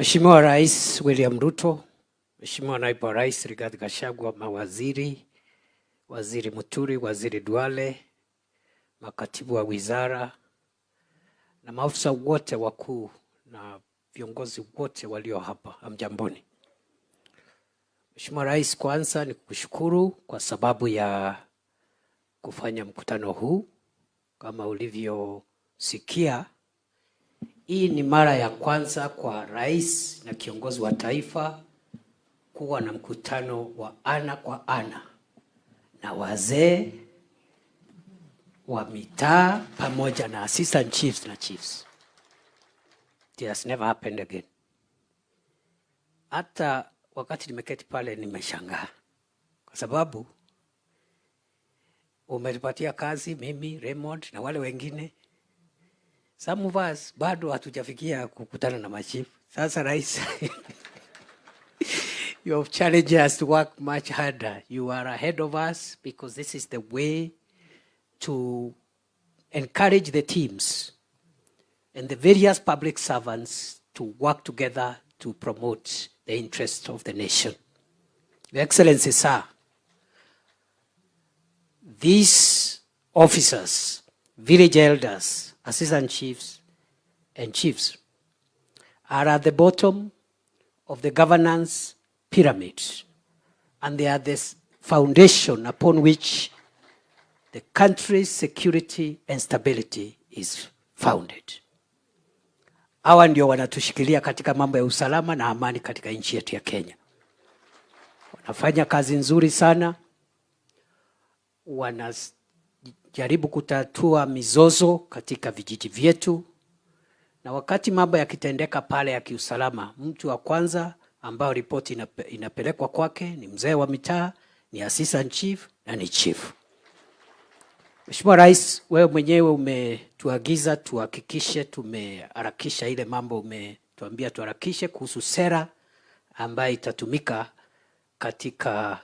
Mheshimiwa Rais William Ruto, Mheshimiwa Naibu wa Rais Rigathi Gachagua, mawaziri, Waziri Muturi, Waziri Duale, makatibu wa wizara na maafisa wote wakuu na viongozi wote walio hapa, hamjamboni. Mheshimiwa Rais, kwanza ni kukushukuru kwa sababu ya kufanya mkutano huu. Kama ulivyosikia, hii ni mara ya kwanza kwa rais na kiongozi wa taifa kuwa na mkutano wa ana kwa ana na wazee wa mitaa pamoja na assistant chiefs na chiefs. It has never happened again. Hata wakati nimeketi pale nimeshangaa kwa sababu umetupatia kazi mimi, Raymond na wale wengine. Some of us bado hatujafikia kukutana na machifu. Sasa rais, you have challenged us to work much harder. You are ahead of us because this is the way to encourage the teams and the various public servants to work together to promote the interests of the nation. Your Excellency, sir, these officers, village elders, assistant chiefs, and chiefs are at the bottom of the governance pyramid, and they are the foundation upon which the country's security and stability is founded. Hawa ndio wanatushikilia katika mambo ya usalama na amani katika nchi yetu ya Kenya. Wanafanya kazi nzuri sana. Wanajaribu kutatua mizozo katika vijiji vyetu. Na wakati mambo yakitendeka pale ya kiusalama, mtu wa kwanza ambao ripoti inapelekwa kwake ni mzee wa mitaa, ni assistant chief na ni chief. Mheshimiwa Rais, wewe mwenyewe umetuagiza tuhakikishe tumeharakisha ile mambo umetuambia tuharakishe kuhusu sera ambayo itatumika katika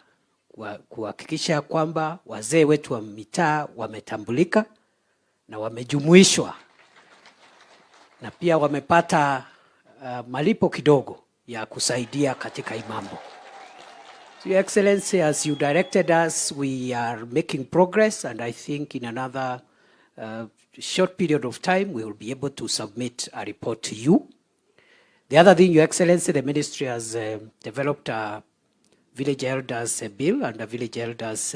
kuhakikisha kwamba wazee wetu wa mitaa wametambulika na wamejumuishwa na pia wamepata malipo kidogo ya kusaidia katika hii mambo. Your Excellency, as you directed us, we are making progress, and I think in another short period of time, we will be able to submit a report to you. The other thing, Your Excellency, the Ministry has developed a village elders bill and a village elders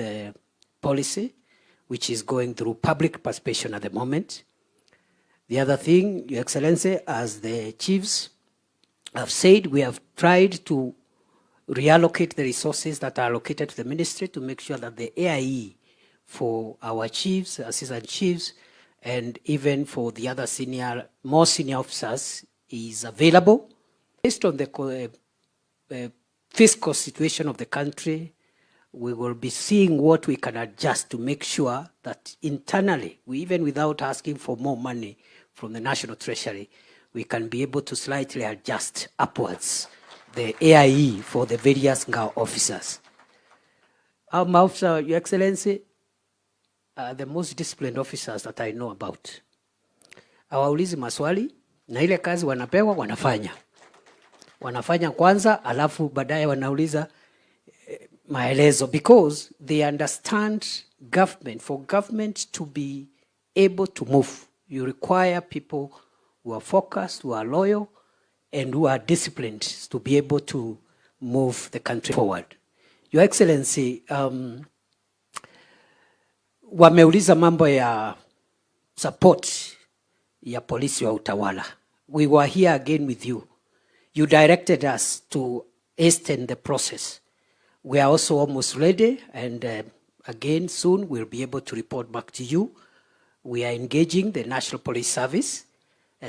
policy, which is going through public participation at the moment. The other thing, Your Excellency, as the chiefs have said, we have tried to reallocate the resources that are allocated to the ministry to make sure that the AIE for our chiefs, assistant chiefs, and even for the other more senior officers is available. Based on the fiscal situation of the country, we will be seeing what we can adjust to make sure that internally, even without asking for more money from the National Treasury, we can be able to slightly adjust upwards the AIE for the various Ngao officers. Our officer, Your Excellency, are the most disciplined officers that I know about. Hawaulizi maswali, na ile kazi wanapewa wanafanya. Wanafanya kwanza, alafu baadaye wanauliza maelezo, because they understand government. For government to be able to move, you require people who are focused, who are loyal, and who are disciplined to be able to move the country forward. Your Excellency, wameuliza mambo ya support ya polisi wa utawala. We were here again with you. You directed us to hasten the process. We are also almost ready, and again soon we'll be able to report back to you. We are engaging the National Police Service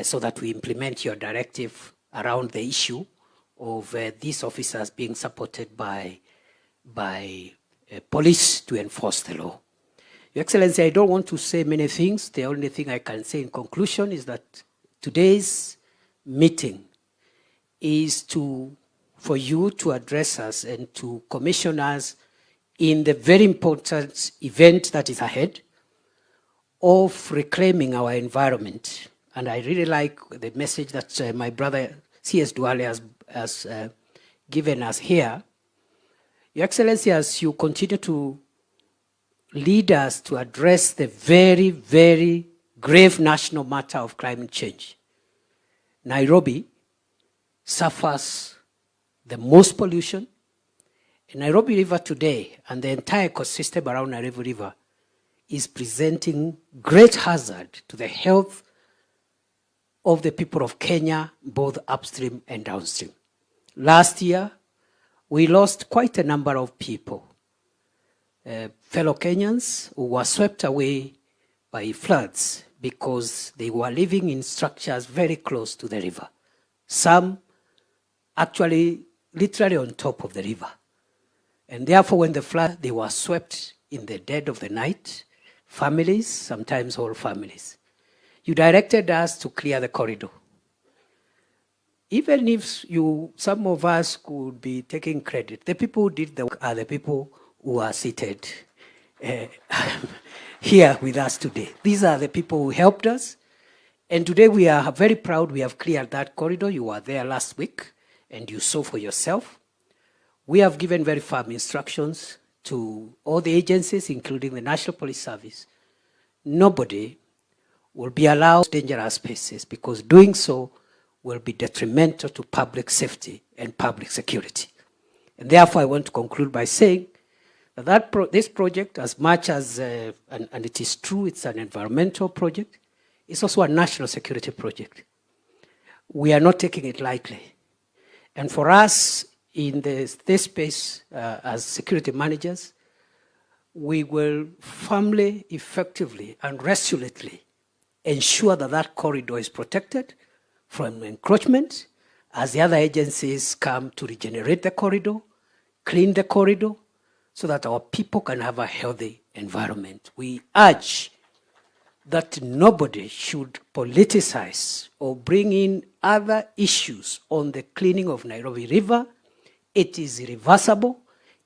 so that we implement your directive around the issue of these officers being supported by police to enforce the law. Your Excellency, I don't want to say many things. The only thing I can say in conclusion is that today's meeting is for you to address us and to commission us in the very important event that is ahead of reclaiming our environment. And I really like the message that my brother CS Duale has given us here. Your Excellency, as you continue to lead us to address the very, very grave national matter of climate change, Nairobi suffers the most pollution. And Nairobi River today and the entire ecosystem around Nairobi River is presenting great hazard to the health of the people of Kenya, both upstream and downstream. Last year, we lost quite a number of people, fellow Kenyans who were swept away by floods because they were living in structures very close to the river. Some actually literally on top of the river. And therefore, when the flood, they were swept in the dead of the night, families, sometimes whole families. You directed us to clear the corridor. Even if some of us could be taking credit, the people who did the work are the people who are seated here with us today. These are the people who helped us. And today we are very proud we have cleared that corridor. You were there last week and you saw for yourself. We have given very firm instructions to all the agencies, including the National Police Service. Nobody will be allowed dangerous spaces because doing so will be detrimental to public safety and public security. And therefore, I want to conclude by saying that this project, as much as, and it is true, it's an environmental project, it's also a national security project. We are not taking it lightly. And for us, in this space, as security managers, we will firmly, effectively, and resolutely ensure that that corridor is protected from encroachment as the other agencies come to regenerate the corridor, clean the corridor, so that our people can have a healthy environment. We urge that nobody should politicize or bring in other issues on the cleaning of Nairobi River. It is irreversible.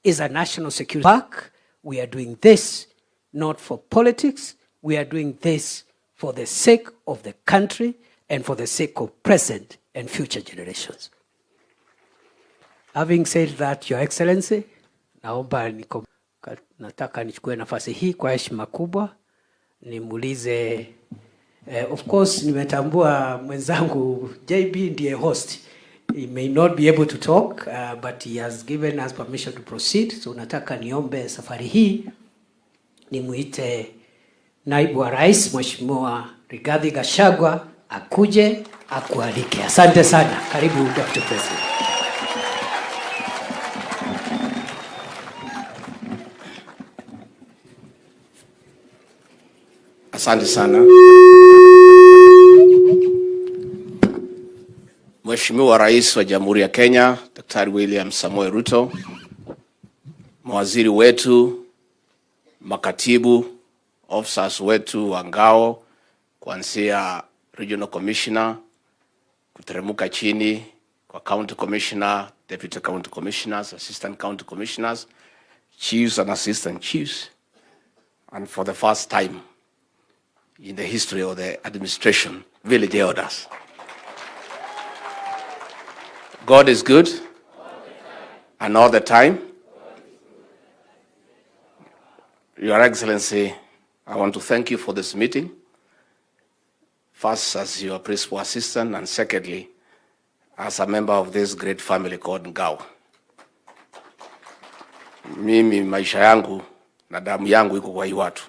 It's a national security work. We are doing this not for politics. We are doing this for the sake of the country and for the sake of present and future generations. Having said that, Your Excellency, nataka nichukue nafasi hii kwa heshima kubwa nimuulize, of course nimetambua mwenzangu JB ndiye host. He may not be able to talk, but he has given us permission to proceed. So nataka niombe safari hii nimuite Naibu wa Rais Mheshimiwa Rigathi Gachagua akuje akualike. Asante sana. Karibu Dr. President. Asante sana. Mheshimiwa Rais wa Jamhuri ya Kenya, Daktari William Samoei Ruto, mawaziri wetu, makatibu, officers wetu wa ngao, kuanzia Regional Commissioner, kuteremka chini kwa County Commissioner, Deputy County Commissioners, Assistant County Commissioners, Chiefs and Assistant Chiefs, and for the first time in the history of the administration, village elders. God is good, and all the time. Your Excellency, I want to thank you for this meeting. First, as your principal assistant, and secondly, as a member of this great family called Ngao. Mimi maisha yangu na damu yangu iko kwa hii watu.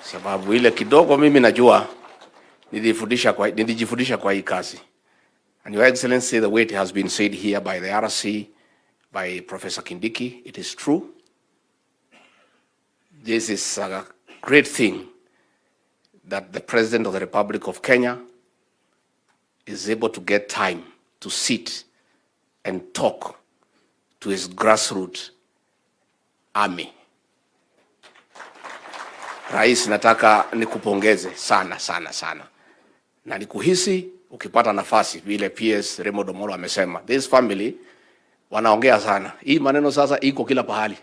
Sababu ile kidogo mimi najua nilijifundisha kwa hii kazi. And Your Excellency, the way it has been said here by the RC, by Professor Kindiki, it is true. This is a great thing that the President of the Republic of Kenya is able to get time to sit and talk to his grassroots army. Rais, nataka nikupongeze sana sana sana. Na nikuhisi ukipata nafasi vile PS Raymond Omolo amesema. This family wanaongea sana. Hii maneno sasa iko kila pahali.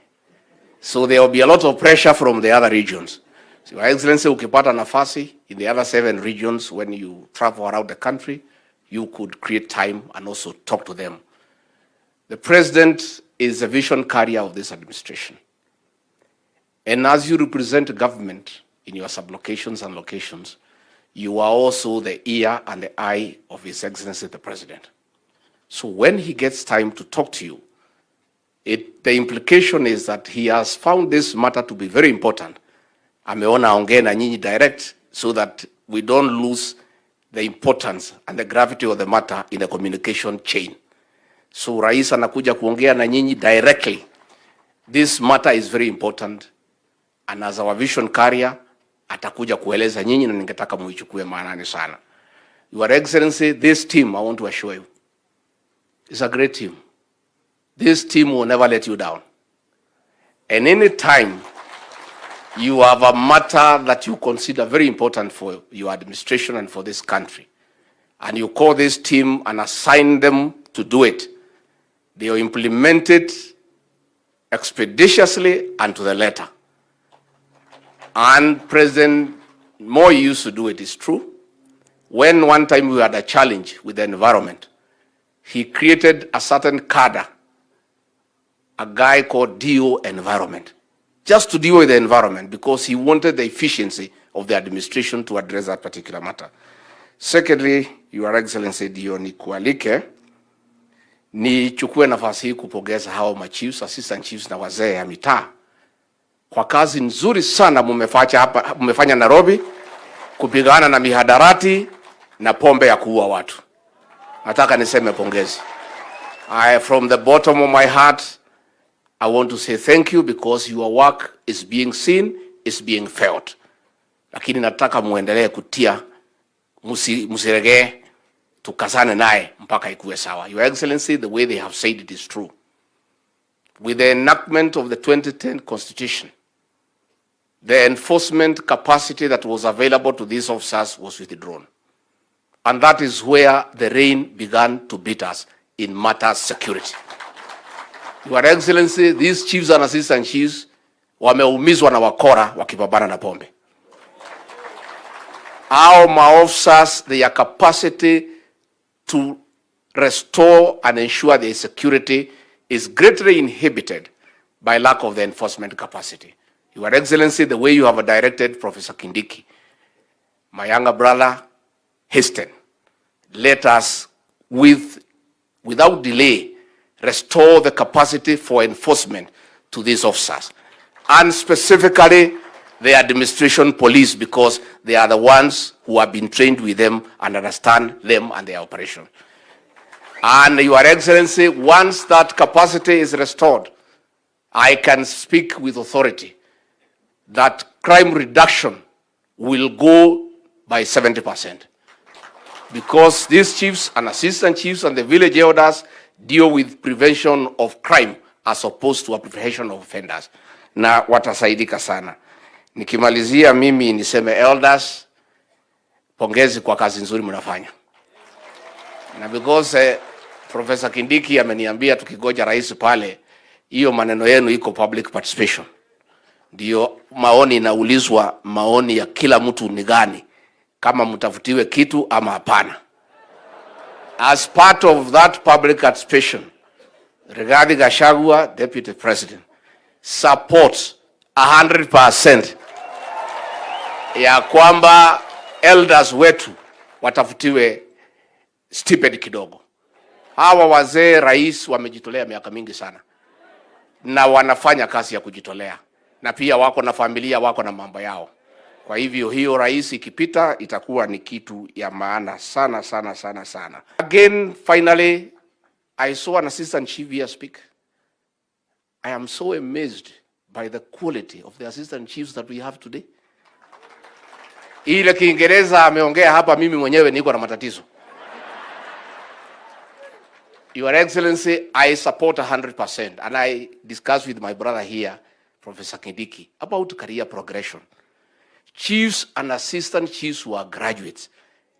So there will be a lot of pressure from the other regions. So Your Excellency, ukipata nafasi in the other 7 regions when you travel around the country, you could create time and also talk to them. The president is a vision carrier of this administration. And as you represent government in your sublocations and locations, you are also the ear and the eye of His Excellency the President. So when he gets time to talk to you, the implication is that he has found this matter to be very important. Ameona aongee na nyinyi direct so that we don't lose the importance and the gravity of the matter in the communication chain. So Rais anakuja kuongea na nyinyi directly. This matter is very important, and as our vision carrier, atakuja kueleza nyinyi na ningetaka muichukue maanani sana. Your Excellency, this team, I want to assure you, is a great team. This team will never let you down. And any time you have a matter that you consider very important for your administration and for this country, and you call this team and assign them to do it, they will implement it expeditiously and to the letter. And President Moi used to do it, it's true. When one time we had a challenge with the environment, he created a certain cadre, a guy called DO Environment, just to deal with the environment because he wanted the efficiency of the administration to address that particular matter. Secondly, Your Excellency, ndio nikualike nichukue nafasi hii kupongeza hao machiefs, assistant chiefs na wazee ya mitaa kwa kazi nzuri sana mmefanya Nairobi kupigana na mihadarati na pombe ya kuua watu. Nataka niseme pongezi. From the bottom of my heart, I want to say thank you because your work is being seen, is being felt. Lakini nataka muendelee kutia, musirege, tukazane nae mpaka ikuwe sawa. Your Excellency, the way they have said it is true. With the enactment of the 2010 Constitution, the enforcement capacity that was available to these officers was withdrawn. And that is where the rain began to beat us in matters security. Your Excellency, these chiefs and assistant chiefs wameumizwa na wakora wakipambana na pombe. Our officers, their capacity to restore and ensure their security is greatly inhibited by lack of the enforcement capacity. Your Excellency, the way you have directed Professor Kindiki, my younger brother, hasten. Let us, without delay, restore the capacity for enforcement to these officers. And specifically, the administration police, because they are the ones who have been trained with them and understand them and their operation. And Your Excellency, once that capacity is restored, I can speak with authority that crime reduction will go by 70%. Because these chiefs and assistant chiefs and the village elders deal with prevention of crime as opposed to apprehension of offenders. Na watasaidika sana. Nikimalizia mimi niseme elders, pongezi kwa kazi nzuri mnafanya. Na because Professor Kindiki ameniambia tukigoja rais pale, hiyo maneno yenu iko public participation. Ndio maoni inaulizwa, maoni ya kila mtu ni gani, kama mtafutiwe kitu ama hapana. As part of that public participation, Rigathi Gachagua, Deputy President, supports 100% ya kwamba elders wetu watafutiwe stipend kidogo. Hawa wazee rais wamejitolea miaka mingi sana, na wanafanya kazi ya kujitolea, na pia wako na familia, wako na mambo yao. Kwa hivyo hiyo rais ikipita itakuwa ni kitu ya maana sana sana sana sana. Again, finally, I saw an assistant chief here speak. I am so amazed by the quality of the assistant chiefs that we have today. Ile Kiingereza ameongea hapa, mimi mwenyewe niko na matatizo. Your Excellency, I support 100%, and I discussed with my brother here, Professor Kindiki, about career progression. Chiefs and assistant chiefs who are graduates,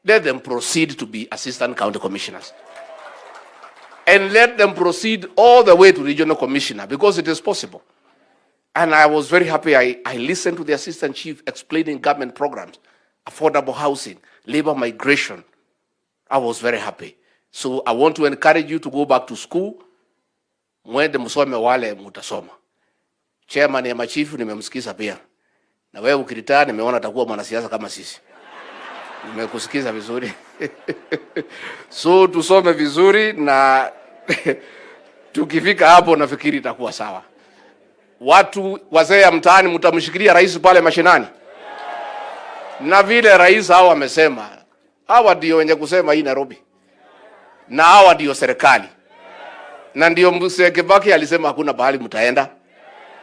let them proceed to be assistant county commissioners. And let them proceed all the way to regional commissioner, because it is possible. And I was very happy. I listened to the assistant chief explaining government programs, affordable housing, labor migration, I was very happy. So I want to encourage you to go back to school. Mwende msome wale mutasoma. Chairman ya machifu nimemsikiza pia. Na wewe ukiritaa nimeona atakuwa mwanasiasa kama sisi. Nimekusikiza vizuri. So tusome vizuri na tukifika hapo nafikiri itakuwa sawa. Watu wazee ya mtaani mtamshikilia rais pale mashinani. Na vile rais hao wamesema, hawa ndio wenye kusema hii Nairobi. Na hawa ndio serikali. Na ndio Msekebaki alisema hakuna bahali mtaenda.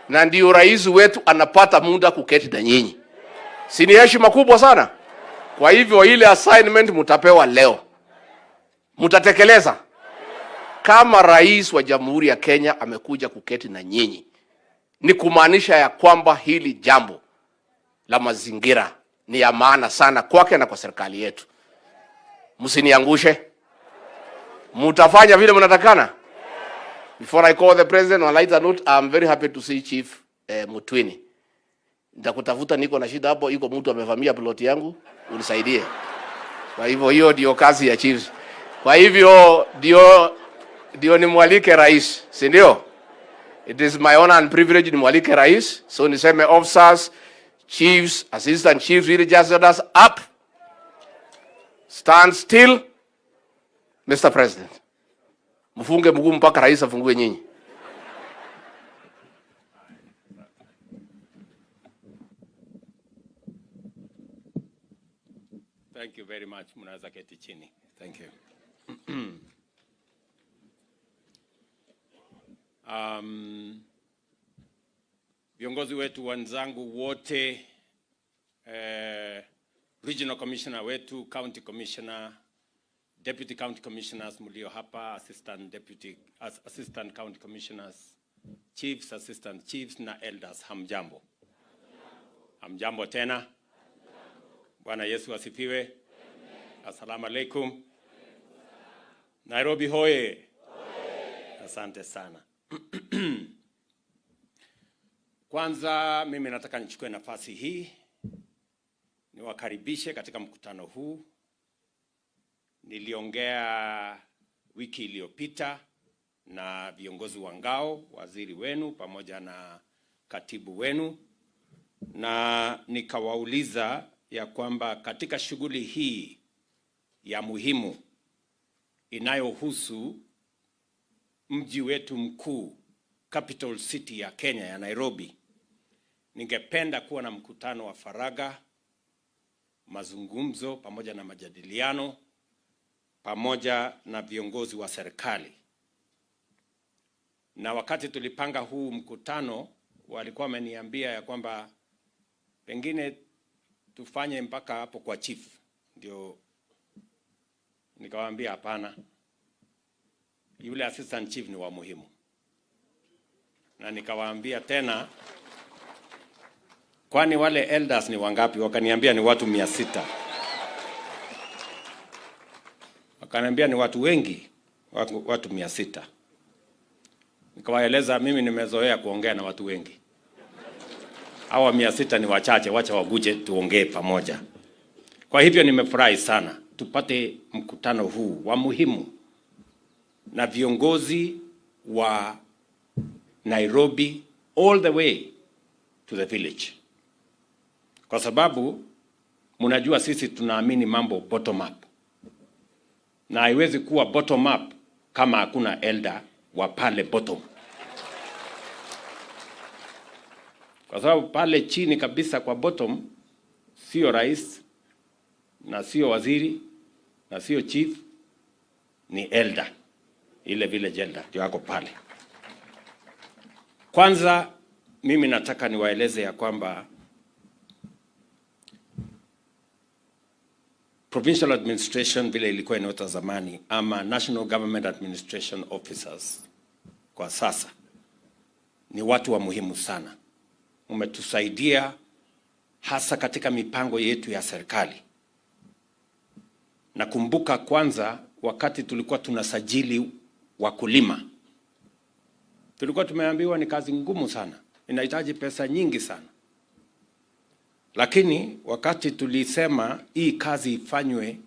Na ndio rais wetu anapata muda kuketi na nyinyi. Si ni heshima kubwa sana? Kwa hivyo ile assignment mtapewa leo. Mtatekeleza. Kama rais wa Jamhuri ya Kenya amekuja kuketi na nyinyi, ni kumaanisha ya kwamba hili jambo la mazingira ni ya maana sana kwake na kwa serikali yetu. Msiniangushe. Mutafanya vile mnatakana. Before I call the president on a lighter note, I'm very happy to see Chief Mutwini. Nitakutafuta, niko na shida hapo, iko mtu amevamia plot yangu, unisaidie. Kwa hivyo hiyo ndio kazi ya chiefs. Kwa hivyo ndio nimwalike rais, si ndio? It is my honor and privilege nimwalike rais. So niseme officers, chiefs, assistant chiefs, really just let us up. Stand still. Mr. President. Mfunge mguu mpaka rais afungue nyinyi. Thank you very much. Mnaweza keti chini. Thank you. Viongozi wetu wenzangu wote, regional commissioner wetu, county commissioner, deputy county commissioners mlio hapa, assistant county commissioners, chiefs, assistant chiefs na elders, hamjambo. Hamjambo tena. Bwana Yesu asifiwe. Asalamu alaikum. Nairobi hoye. Asante sana. Kwanza mimi nataka nichukue nafasi hii niwakaribishe katika mkutano huu. Niliongea wiki iliyopita na viongozi wa ngao, waziri wenu pamoja na katibu wenu, na nikawauliza ya kwamba katika shughuli hii ya muhimu inayohusu mji wetu mkuu, capital city ya Kenya ya Nairobi, ningependa kuwa na mkutano wa faragha, mazungumzo pamoja na majadiliano pamoja na viongozi wa serikali. Na wakati tulipanga huu mkutano, walikuwa wameniambia ya kwamba pengine tufanye mpaka hapo kwa chief. Ndio nikawaambia hapana, yule assistant chief ni wa muhimu. Na nikawaambia tena, kwani wale elders ni wangapi? Wakaniambia ni watu 600. Wakaniambia ni watu wengi, watu 600. Nikawaeleza mimi nimezoea kuongea na watu wengi. Hawa 600 ni wachache, wacha waguje tuongee pamoja. Kwa hivyo nimefurahi sana tupate mkutano huu wa muhimu na viongozi wa Nairobi all the way to the village. Kwa sababu mnajua sisi tunaamini mambo bottom up. Na haiwezi kuwa bottom up kama hakuna elder wa pale bottom. Kwa sababu pale chini kabisa kwa bottom, sio rais na sio waziri na sio chief, ni elder. Ile village elder ndio wako pale. Kwanza mimi nataka niwaeleze ya kwamba provincial administration vile ilikuwa inaitwa zamani, ama national government administration officers kwa sasa, ni watu wa muhimu sana. Umetusaidia hasa katika mipango yetu ya serikali. Nakumbuka kwanza wakati tulikuwa tunasajili wakulima, tulikuwa tumeambiwa ni kazi ngumu sana, inahitaji pesa nyingi sana. Lakini wakati tulisema hii kazi ifanywe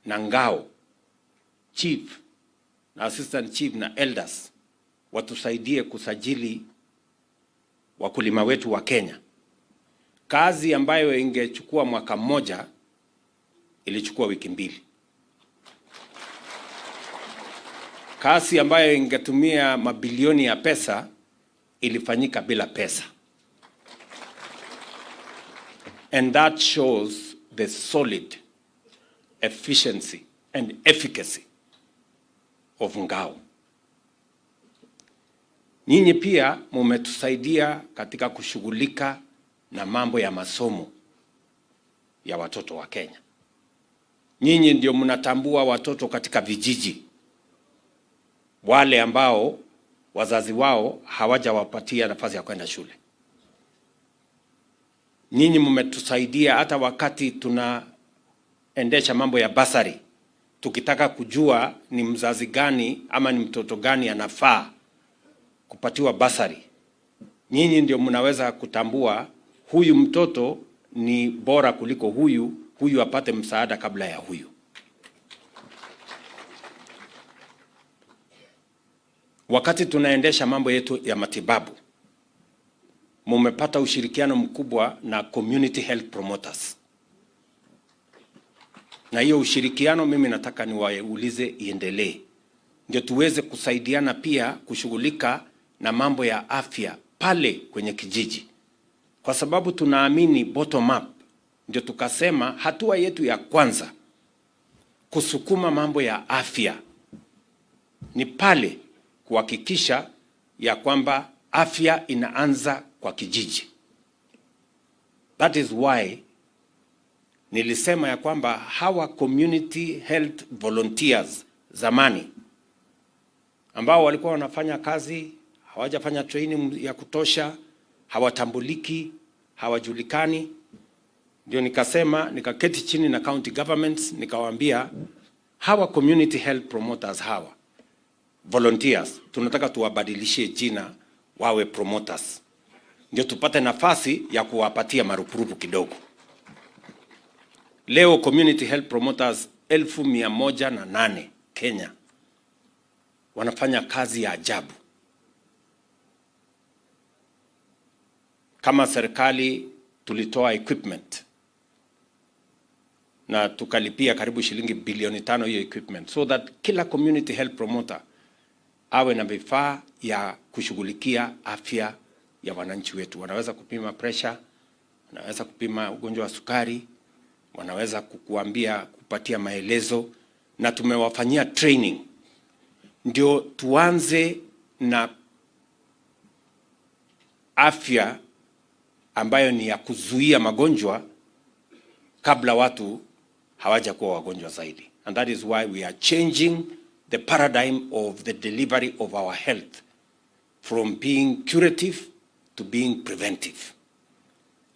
na ngao, chief na assistant chief na elders watusaidie kusajili wakulima wetu wa Kenya. Kazi ambayo ingechukua mwaka mmoja ilichukua wiki 2. Kazi ambayo ingetumia mabilioni ya pesa ilifanyika bila pesa. And that shows the solid efficiency and efficacy of ngao. Nyinyi pia mumetusaidia katika kushughulika na mambo ya masomo ya watoto wa Kenya. Nyinyi ndio mnatambua watoto katika vijiji, wale ambao wazazi wao hawajawapatia nafasi ya kwenda shule. Nyinyi mmetusaidia hata wakati tunaendesha mambo ya basari, tukitaka kujua ni mzazi gani ama ni mtoto gani anafaa kupatiwa basari. Nyinyi ndio mnaweza kutambua huyu mtoto ni bora kuliko huyu apate msaada kabla ya huyu. Wakati tunaendesha mambo yetu ya matibabu, mumepata ushirikiano mkubwa na community health promoters. Na hiyo ushirikiano mimi nataka niwaulize iendelee. Ndio tuweze kusaidiana pia kushughulika na mambo ya afya pale kwenye kijiji. Kwa sababu tunaamini bottom up. Ndio tukasema hatua yetu ya kwanza kusukuma mambo ya afya ni pale kuhakikisha ya kwamba afya inaanza kwa kijiji. That is why nilisema ya kwamba hawa community health volunteers zamani ambao walikuwa wanafanya kazi, hawajafanya training ya kutosha, hawatambuliki, hawajulikani. Ndio nikasema, nikaketi chini na county governments, nikawaambia hawa community health promoters, hawa volunteers, tunataka tuwabadilishie jina wawe promoters. Ndio tupate nafasi ya kuwapatia marupurupu kidogo. Leo community health promoters 1108 Kenya wanafanya kazi ya ajabu. Kama serikali tulitoa equipment na tukalipia karibu shilingi bilioni 5 hiyo equipment, so that kila community health promoter awe na vifaa ya kushughulikia afya ya wananchi wetu. Wanaweza kupima pressure, wanaweza kupima ugonjwa wa sukari, wanaweza kukuambia, kupatia maelezo, na tumewafanyia training. Ndio tuanze na afya ambayo ni ya kuzuia magonjwa kabla watu hawaja kuwa wagonjwa zaidi. And that is why we are changing the paradigm of the delivery of our health from being curative to being preventive.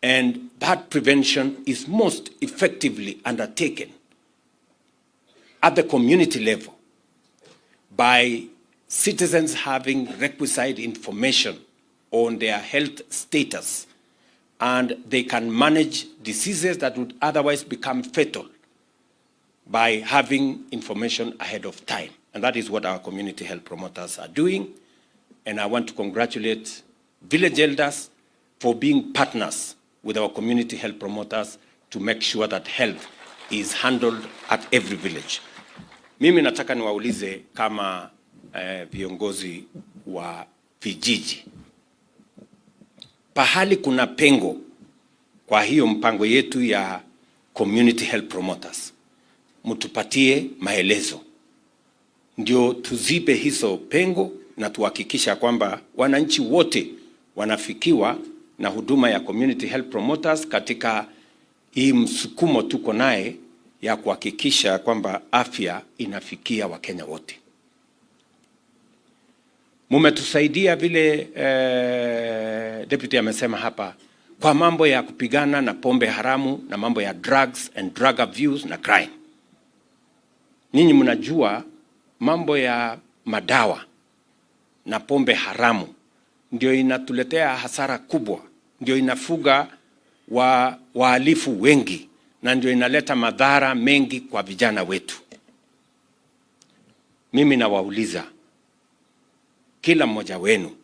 And that prevention is most effectively undertaken at the community level by citizens having requisite information on their health status, and they can manage diseases that would otherwise become fatal by having information ahead of time. And that is what our community health promoters are doing. And I want to congratulate village elders for being partners with our community health promoters to make sure that health is handled at every village. Mimi nataka niwaulize kama viongozi wa vijiji, pahali kuna pengo kwa hiyo mpango yetu ya community health promoters, mtupatie maelezo ndio tuzibe hizo pengo na tuhakikisha kwamba wananchi wote wanafikiwa na huduma ya community health promoters katika hii msukumo tuko naye ya kuhakikisha kwamba afya inafikia Wakenya wote. Mumetusaidia vile deputy amesema hapa kwa mambo ya kupigana na pombe haramu na mambo ya drugs and drug abuse na crime. Ninyi mnajua mambo ya madawa na pombe haramu ndio inatuletea hasara kubwa, ndio inafuga wahalifu wengi, na ndio inaleta madhara mengi kwa vijana wetu. Mimi nawauliza kila mmoja wenu,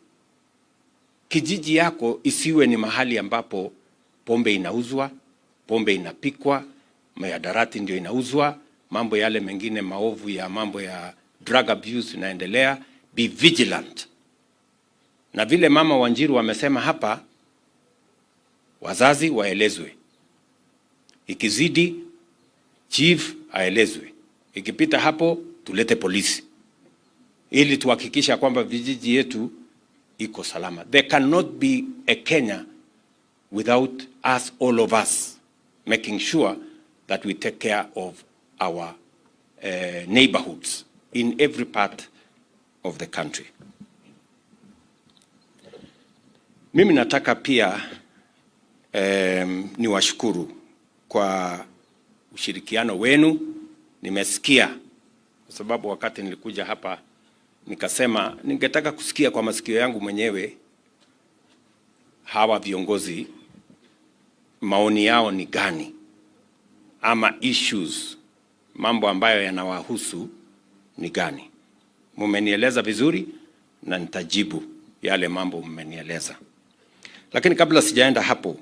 kijiji yako isiwe ni mahali ambapo pombe inauzwa, pombe inapikwa, mihadarati ndio inauzwa, mambo yale mengine maovu ya mambo ya drug abuse inaendelea. Be vigilant. Na vile mama Wanjiru wamesema hapa, wazazi waelezwe. Ikizidi, chief aelezwe. Ikipita hapo, tulete polisi, ili tuhakikisha kwamba vijiji yetu iko salama. There cannot be a Kenya without us, all of us, making sure that we take care of our neighborhoods in every part of the country. Mimi nataka pia niwashukuru kwa ushirikiano wenu. Nimesikia, kwa sababu wakati nilikuja hapa nikasema ningetaka kusikia kwa masikio yangu mwenyewe hawa viongozi maoni yao ni gani, ama issues, mambo ambayo yanawahusu ni gani. Mmenieleza vizuri na nitajibu yale mambo mmenieleza. Lakini kabla sijaenda hapo,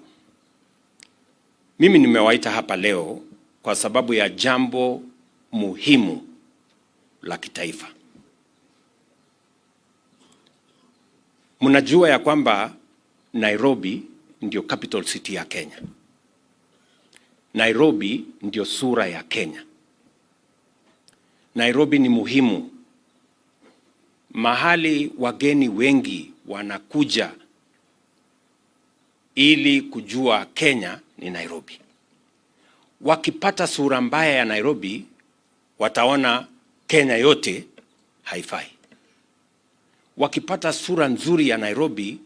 mimi nimewaita hapa leo kwa sababu ya jambo muhimu la kitaifa. Mnajua ya kwamba Nairobi ndio capital city ya Kenya. Nairobi ndio sura ya Kenya. Nairobi ni muhimu. Mahali wageni wengi wanakuja ili kujua Kenya ni Nairobi. Wakipata sura mbaya ya Nairobi, wataona Kenya yote haifai. Wakipata sura nzuri ya Nairobi,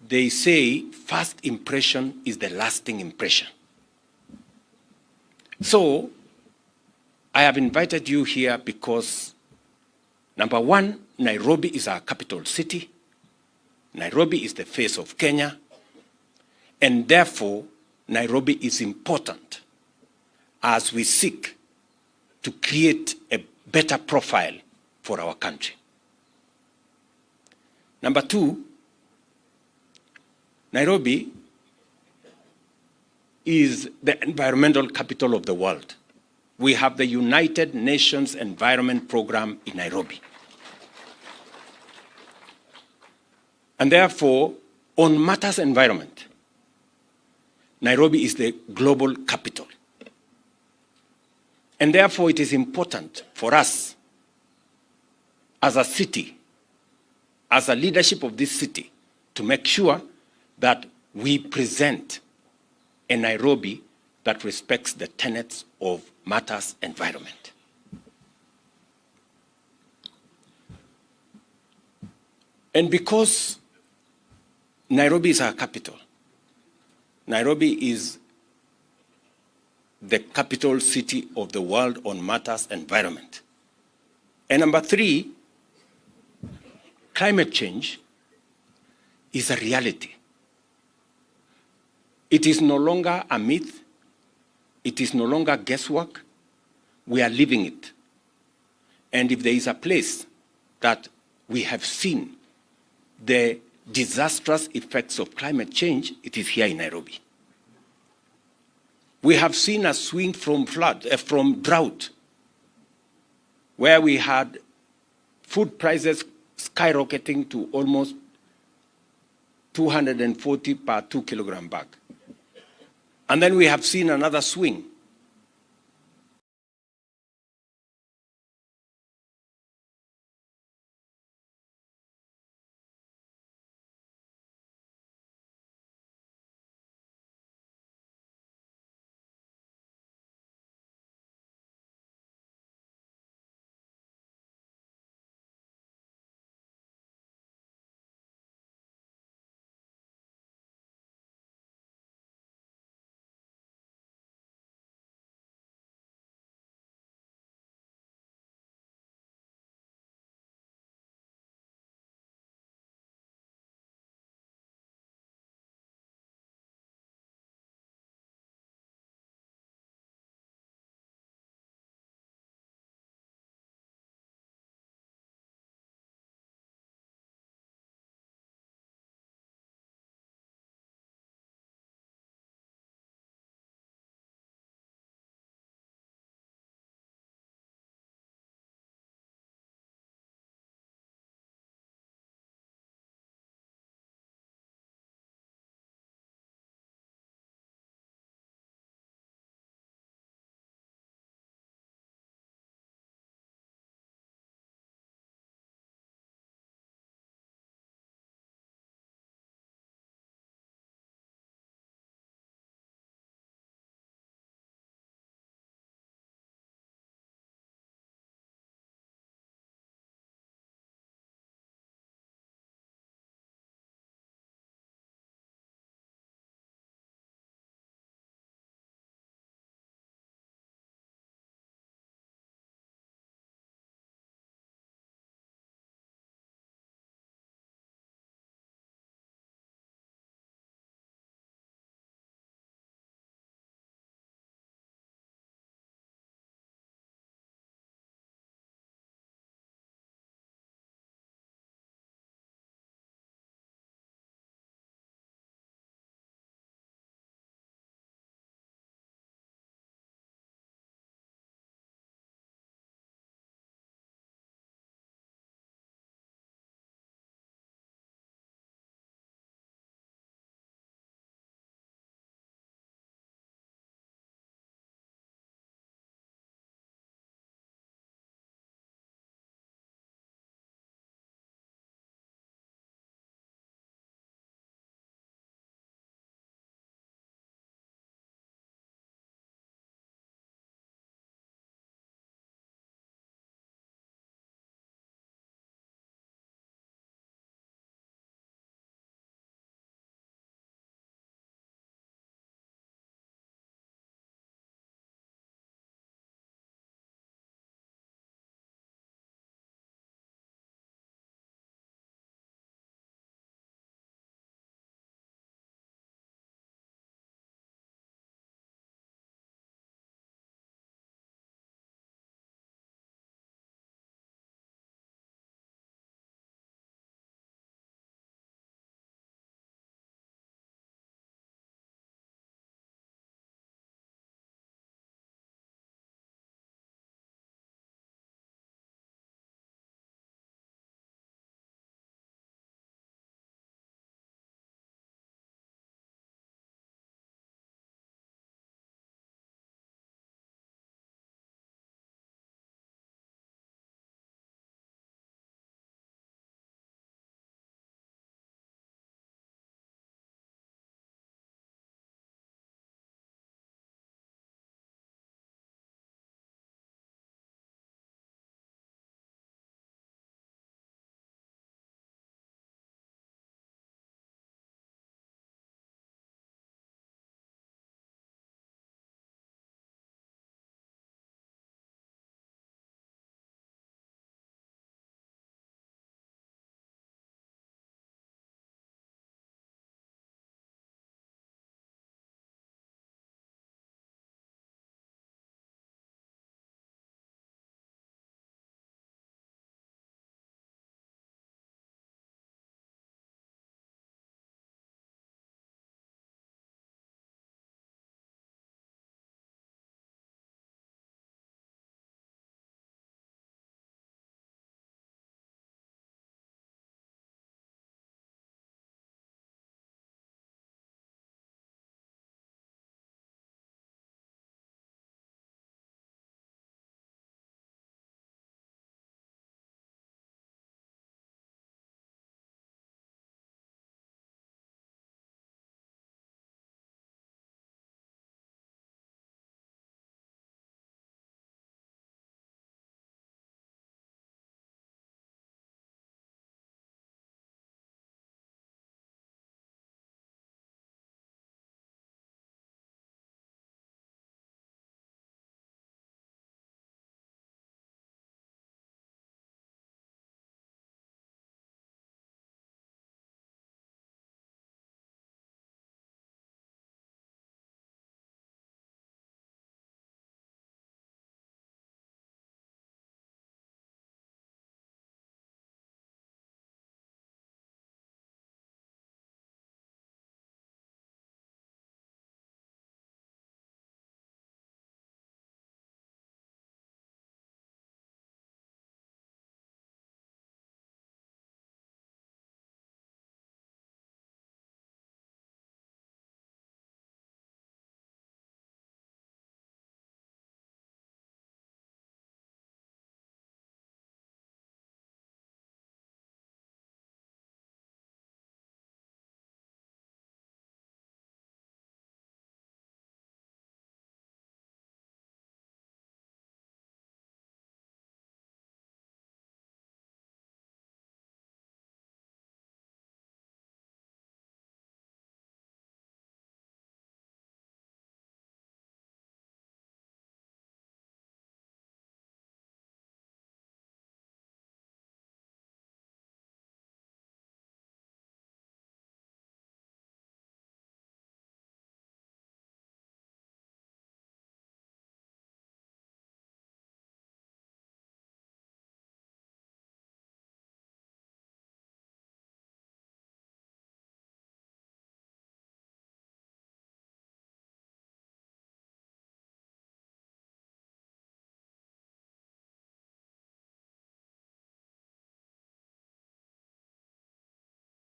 they say first impression is the lasting impression. So, I have invited you here because, number one, Nairobi is our capital city. Nairobi is the face of Kenya. And therefore, Nairobi is important as we seek to create a better profile for our country. Number two, Nairobi is the environmental capital of the world. We have the United Nations Environment Program in Nairobi. And therefore, on matters environment, Nairobi is the global capital. And therefore, it is important for us as a city, as a leadership of this city, to make sure that we present a Nairobi that respects the tenets of matters environment. And because Nairobi is our capital, Nairobi is the capital city of the world on matters environment. And number three, climate change is a reality. It is no longer a myth. It is no longer guesswork. We are living it. And if there is a place that we have seen the disastrous effects of climate change, it is here in Nairobi. We have seen a swing from from drought, where we had food prices skyrocketing to almost 240 per 2 kilogram bag. And then we have seen another swing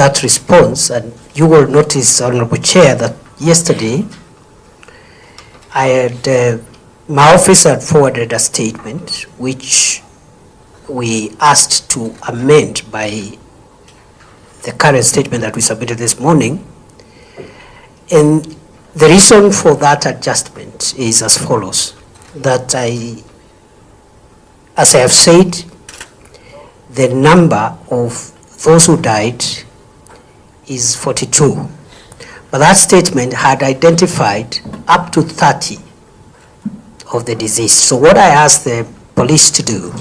that response, and you will notice, Honorable Chair, that yesterday I had, my office had forwarded a statement which we asked to amend by the current statement that we submitted this morning. And the reason for that adjustment is as follows, that as I have said, the number of those who died is 42. But that statement had identified up to 30 of the deceased. So what I asked the police to do,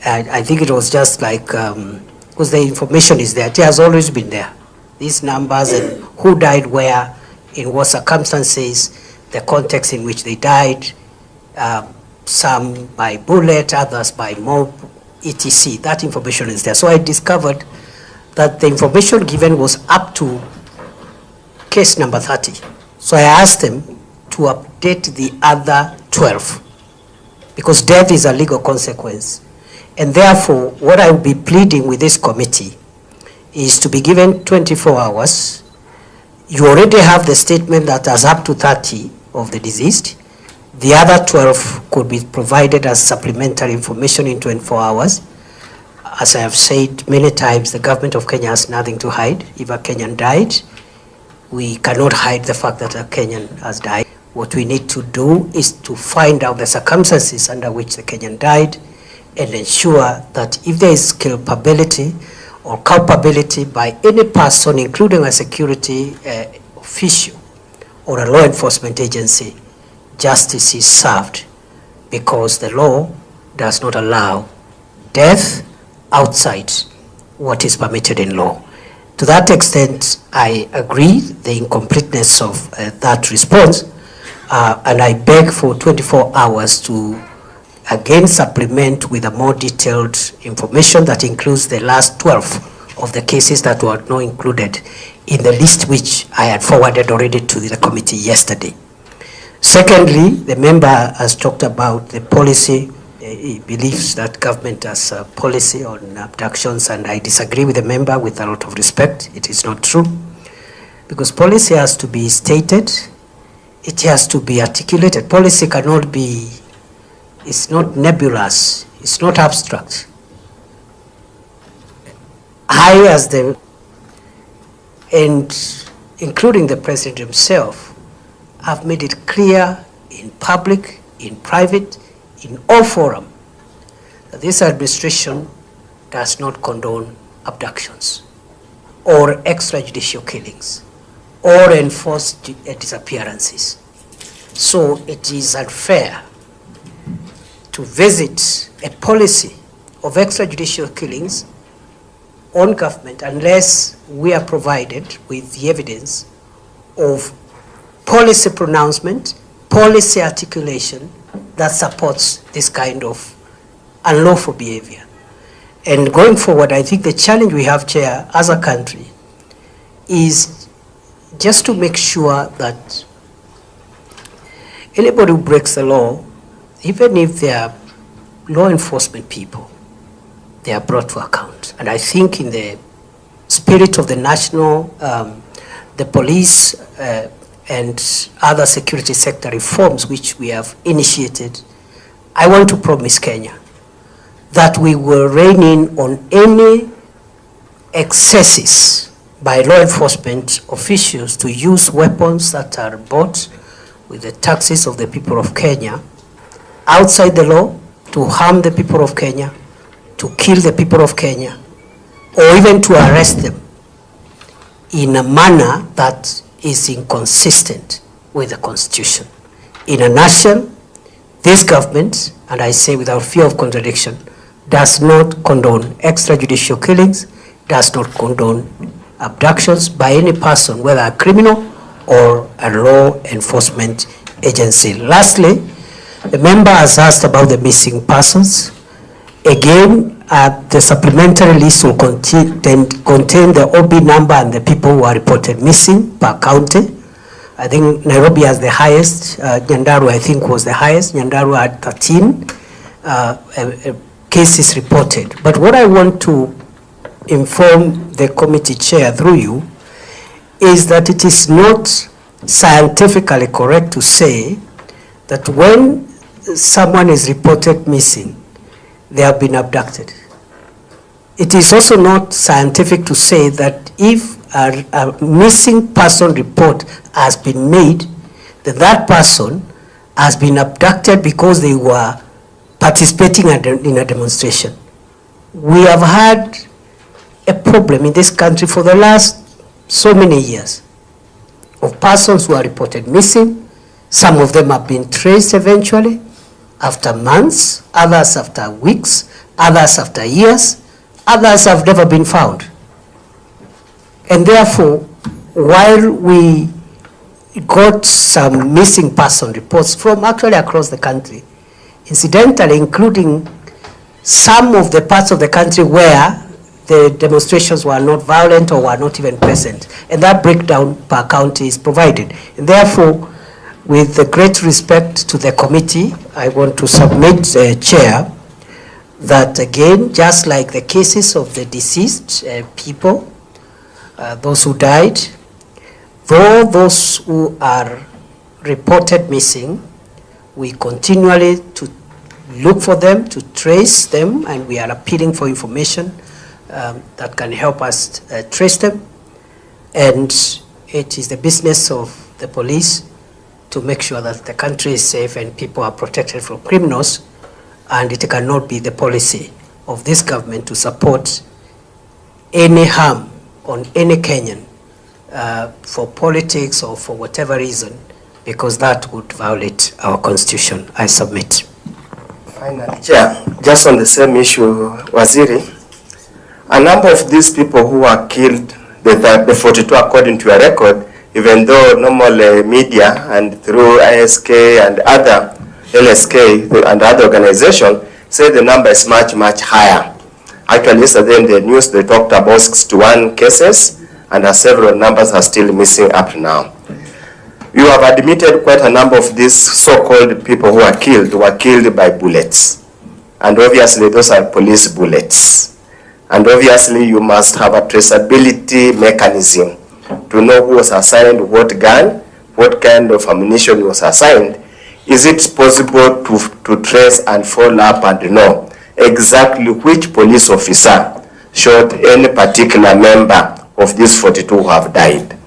I think it was just like, because the information is there, it has always been there. These numbers and who died where, in what circumstances, the context in which they died, some by bullet, others by mob, etc. That information is there. So I discovered that the information given was up to case number 30. So I asked them to update the other 12, because death is a legal consequence. And therefore, what I will be pleading with this committee is to be given 24 hours. You already have the statement that has up to 30 of the deceased. The other 12 could be provided as supplementary information in 24 hours. As I have said many times, the government of Kenya has nothing to hide. If a Kenyan died, we cannot hide the fact that a Kenyan has died. What we need to do is to find out the circumstances under which the Kenyan died and ensure that if there is culpability or culpability by any person, including a security official or a law enforcement agency, justice is served, because the law does not allow death outside what is permitted in law. To that extent, I agree the incompleteness of that response, and I beg for 24 hours to again supplement with a more detailed information that includes the last 12 of the cases that were not included in the list which I had forwarded already to the committee yesterday. Secondly, the member has talked about the policy. He believes that government has a policy on abductions, and I disagree with the member with a lot of respect. It is not true, because policy has to be stated, it has to be articulated. Policy cannot be, it's not nebulous, it's not abstract. I, as the, and including the president himself, have made it clear in public, in private, in all forums, that this administration does not condone abductions or extrajudicial killings or enforce disappearances. So it is unfair to visit a policy of extrajudicial killings on government unless we are provided with the evidence of policy pronouncement, policy articulation that supports this kind of unlawful behavior. And going forward, I think the challenge we have, Chair, as a country, is just to make sure that anybody who breaks the law, even if they are law enforcement people, they are brought to account. And I think in the spirit of the national, the police, and other security sector reforms which we have initiated, I want to promise Kenya that we will rein in on any excesses by law enforcement officials to use weapons that are bought with the taxes of the people of Kenya outside the law, to harm the people of Kenya, to kill the people of Kenya, or even to arrest them in a manner that is inconsistent with the Constitution. In a nutshell, this government, and I say without fear of contradiction, does not condone extrajudicial killings, does not condone abductions by any person, whether a criminal or a law enforcement agency. Lastly, the member has asked about the missing persons. Again, the supplementary list will contain the OB number and the people who are reported missing per county. I think Nairobi has the highest, Nyandarua I think was the highest. Nyandarua had 13 cases reported. But what I want to inform the committee chair through you is that it is not scientifically correct to say that when someone is reported missing, they have been abducted. It is also not scientific to say that if a missing person report has been made, that person has been abducted because they were participating in a demonstration. We have had a problem in this country for the last so many years of persons who are reported missing. Some of them have been traced eventually after months, others after weeks, others after years, others have never been found. And therefore, while we got some missing person reports from actually across the country, incidentally including some of the parts of the country where the demonstrations were not violent or were not even present, and that breakdown per county is provided. And therefore, with the great respect to the committee, I want to submit, Chair, that again, just like the cases of the deceased people, those who died, though those who are reported missing, we continually to look for them, to trace them, and we are appealing for information that can help us trace them. And it is the business of the police to make sure that the country is safe and people are protected from criminals, and it cannot be the policy of this government to support any harm on any Kenyan for politics or for whatever reason, because that would violate our constitution. I submit. Finally, Chair, just on the same issue, Waziri, a number of these people who were killed, the 42 according to your record, even though normal media and through ISK and other LSK and other organizations say the number is much, much higher. Actually, yesterday in the news, they talked about 61 cases, and several numbers are still missing up to now. You have admitted quite a number of these so-called people who were killed by bullets. And obviously, those are police bullets. And obviously, you must have a traceability mechanism to know who was assigned what gun, what kind of ammunition was assigned. Is it possible to trace and follow up and know exactly which police officer shot any particular member of these 42 who have died?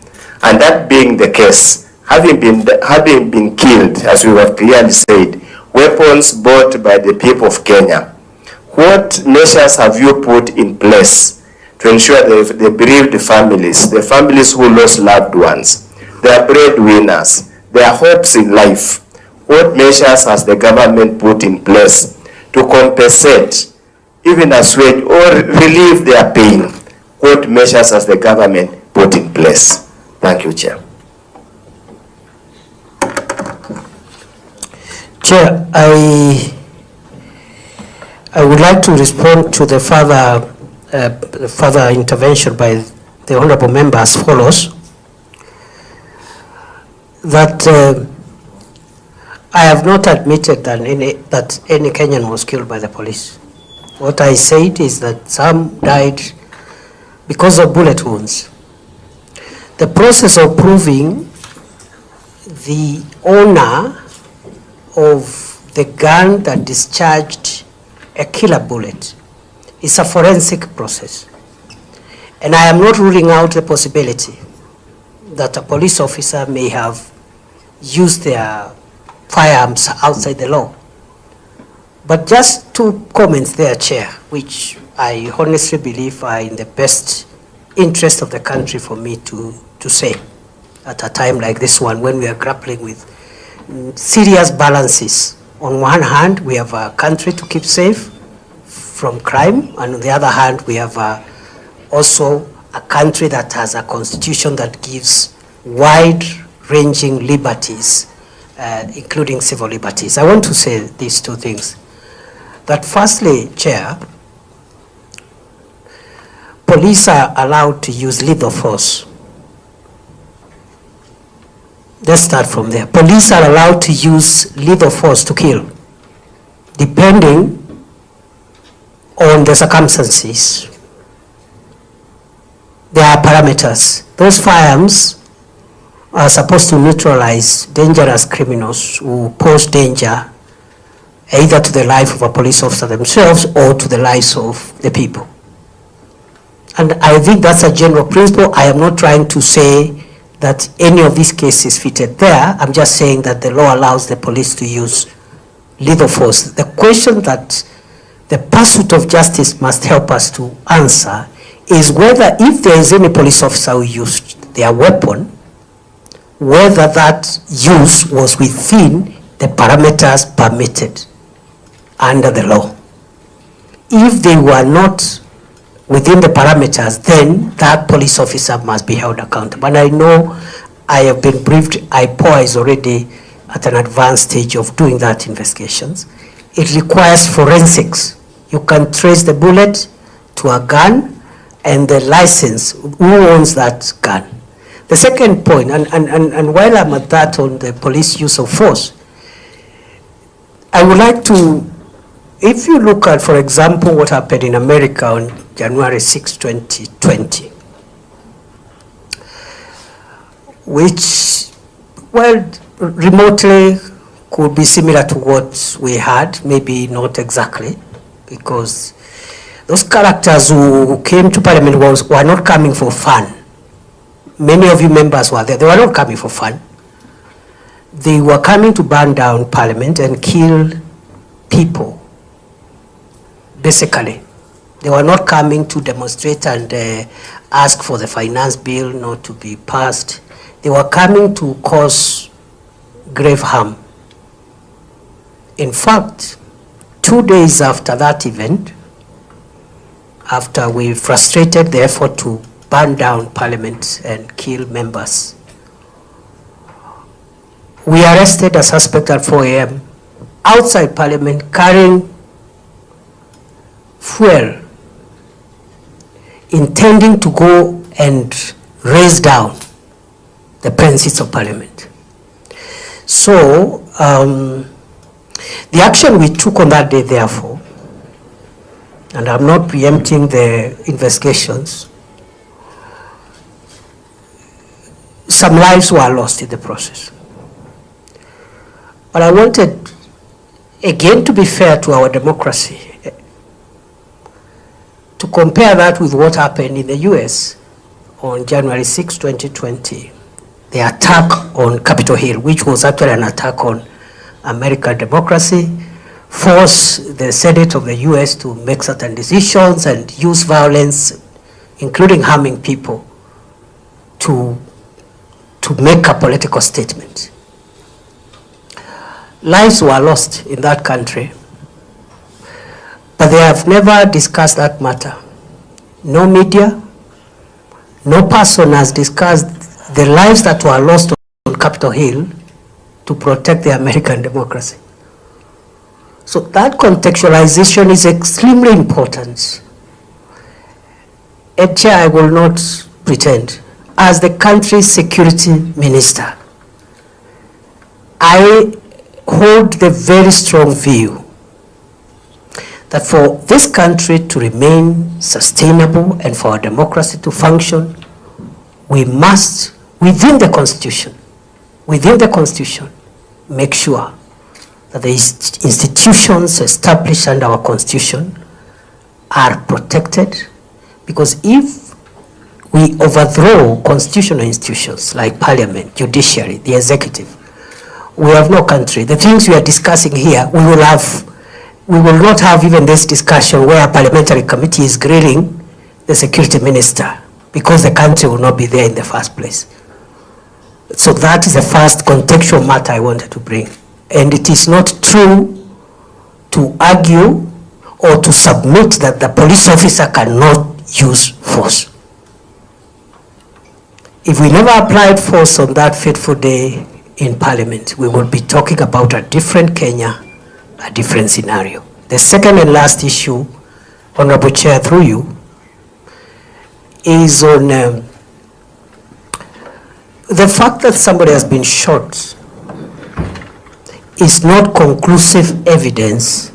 And that being the case, having been killed, as we have clearly said, weapons bought by the people of Kenya, what measures have you put in place to ensure the bereaved families, the families who lost loved ones, their breadwinners, their hopes in life, what measures has the government put in place to compensate, even assuage or relieve their pain? What measures has the government put in place? Thank you, Chair. Chair, I would like to respond to the further intervention by the honorable member as follows. That I have not admitted that any Kenyan was killed by the police. What I said is that some died because of bullet wounds. The process of proving the owner of the gun that discharged a killer bullet is a forensic process. And I am not ruling out the possibility that a police officer may have used their firearms outside the law. But just 2 comments there, Chair, which I honestly believe are in the best interest of the country for me to say at a time like this one, when we are grappling with serious balances. On one hand, we have a country to keep safe from crime, and on the other hand, we have also a country that has a constitution that gives wide-ranging liberties, including civil liberties. I want to say these 2 things. That firstly, Chair, police are allowed to use lethal force. Let's start from there. Police are allowed to use lethal force to kill, depending on the circumstances. there are parameters. Those firearms are supposed to neutralize dangerous criminals who pose danger either to the life of a police officer themselves or to the lives of the people. And I think that's a general principle. I am not trying to say that any of these cases fitted there. I'm just saying that the law allows the police to use lethal force. The question that the pursuit of justice must help us to answer is whether, if there is any police officer who used their weapon, whether that use was within the parameters permitted under the law. If they were not within the parameters, then that police officer must be held accountable. And I know I have been briefed, IPOA is already at an advanced stage of doing that investigations. It requires forensics. You can trace the bullet to a gun and the license, who owns that gun. The second point, and while I'm at that on the police use of force, I would like to, if you look at, for example, what happened in America on January 6, 2020, which, well, remotely could be similar to what we had, maybe not exactly, because those characters who came to Parliament were not coming for fun. Many of you members were there. They were not coming for fun. They were coming to burn down Parliament and kill people, basically. They were not coming to demonstrate and ask for the finance bill not to be passed. They were coming to cause grave harm. In fact, 2 days after that event, after we frustrated the effort to burn down Parliament and kill members, we arrested a suspect at 4 a.m. outside Parliament carrying fuel, intending to go and raise down the premises of Parliament. So the action we took on that day, therefore, and I'm not preempting the investigations, some lives were lost in the process. But I wanted, again, to be fair to our democracy, to compare that with what happened in the US on January 6, 2020, the attack on Capitol Hill, which was actually an attack on American democracy, forced the Senate of the US to make certain decisions and use violence, including harming people, to make a political statement. Lives were lost in that country, but they have never discussed that matter. No media, no person has discussed the lives that were lost on Capitol Hill to protect the American democracy. So that contextualization is extremely important. And Chair, I will not pretend, as the country's security minister, I hold the very strong view that for this country to remain sustainable and for our democracy to function, we must, within the Constitution, make sure that the institutions established under our Constitution are protected, because if we overthrow constitutional institutions like Parliament, judiciary, the executive, we have no country. The things we are discussing here, we will not have even this discussion where a parliamentary committee is grilling the security minister, because the country will not be there in the first place. So that is the first contextual matter I wanted to bring. And it is not true to argue or to submit that the police officer cannot use force. If we never applied force on that fateful day in Parliament, we will be talking about a different Kenya, a different scenario. The second and last issue, Honorable Chair, through you, is on the fact that somebody has been shot is not conclusive evidence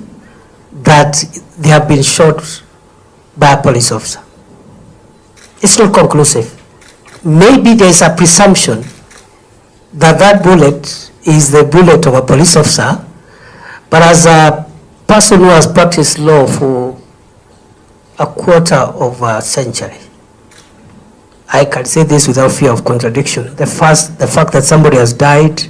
that they have been shot by a police officer. It's not conclusive. Maybe there's a presumption that that bullet is the bullet of a police officer, but as a person who has practiced law for a quarter of a century, I can say this without fear of contradiction. The fact that somebody has died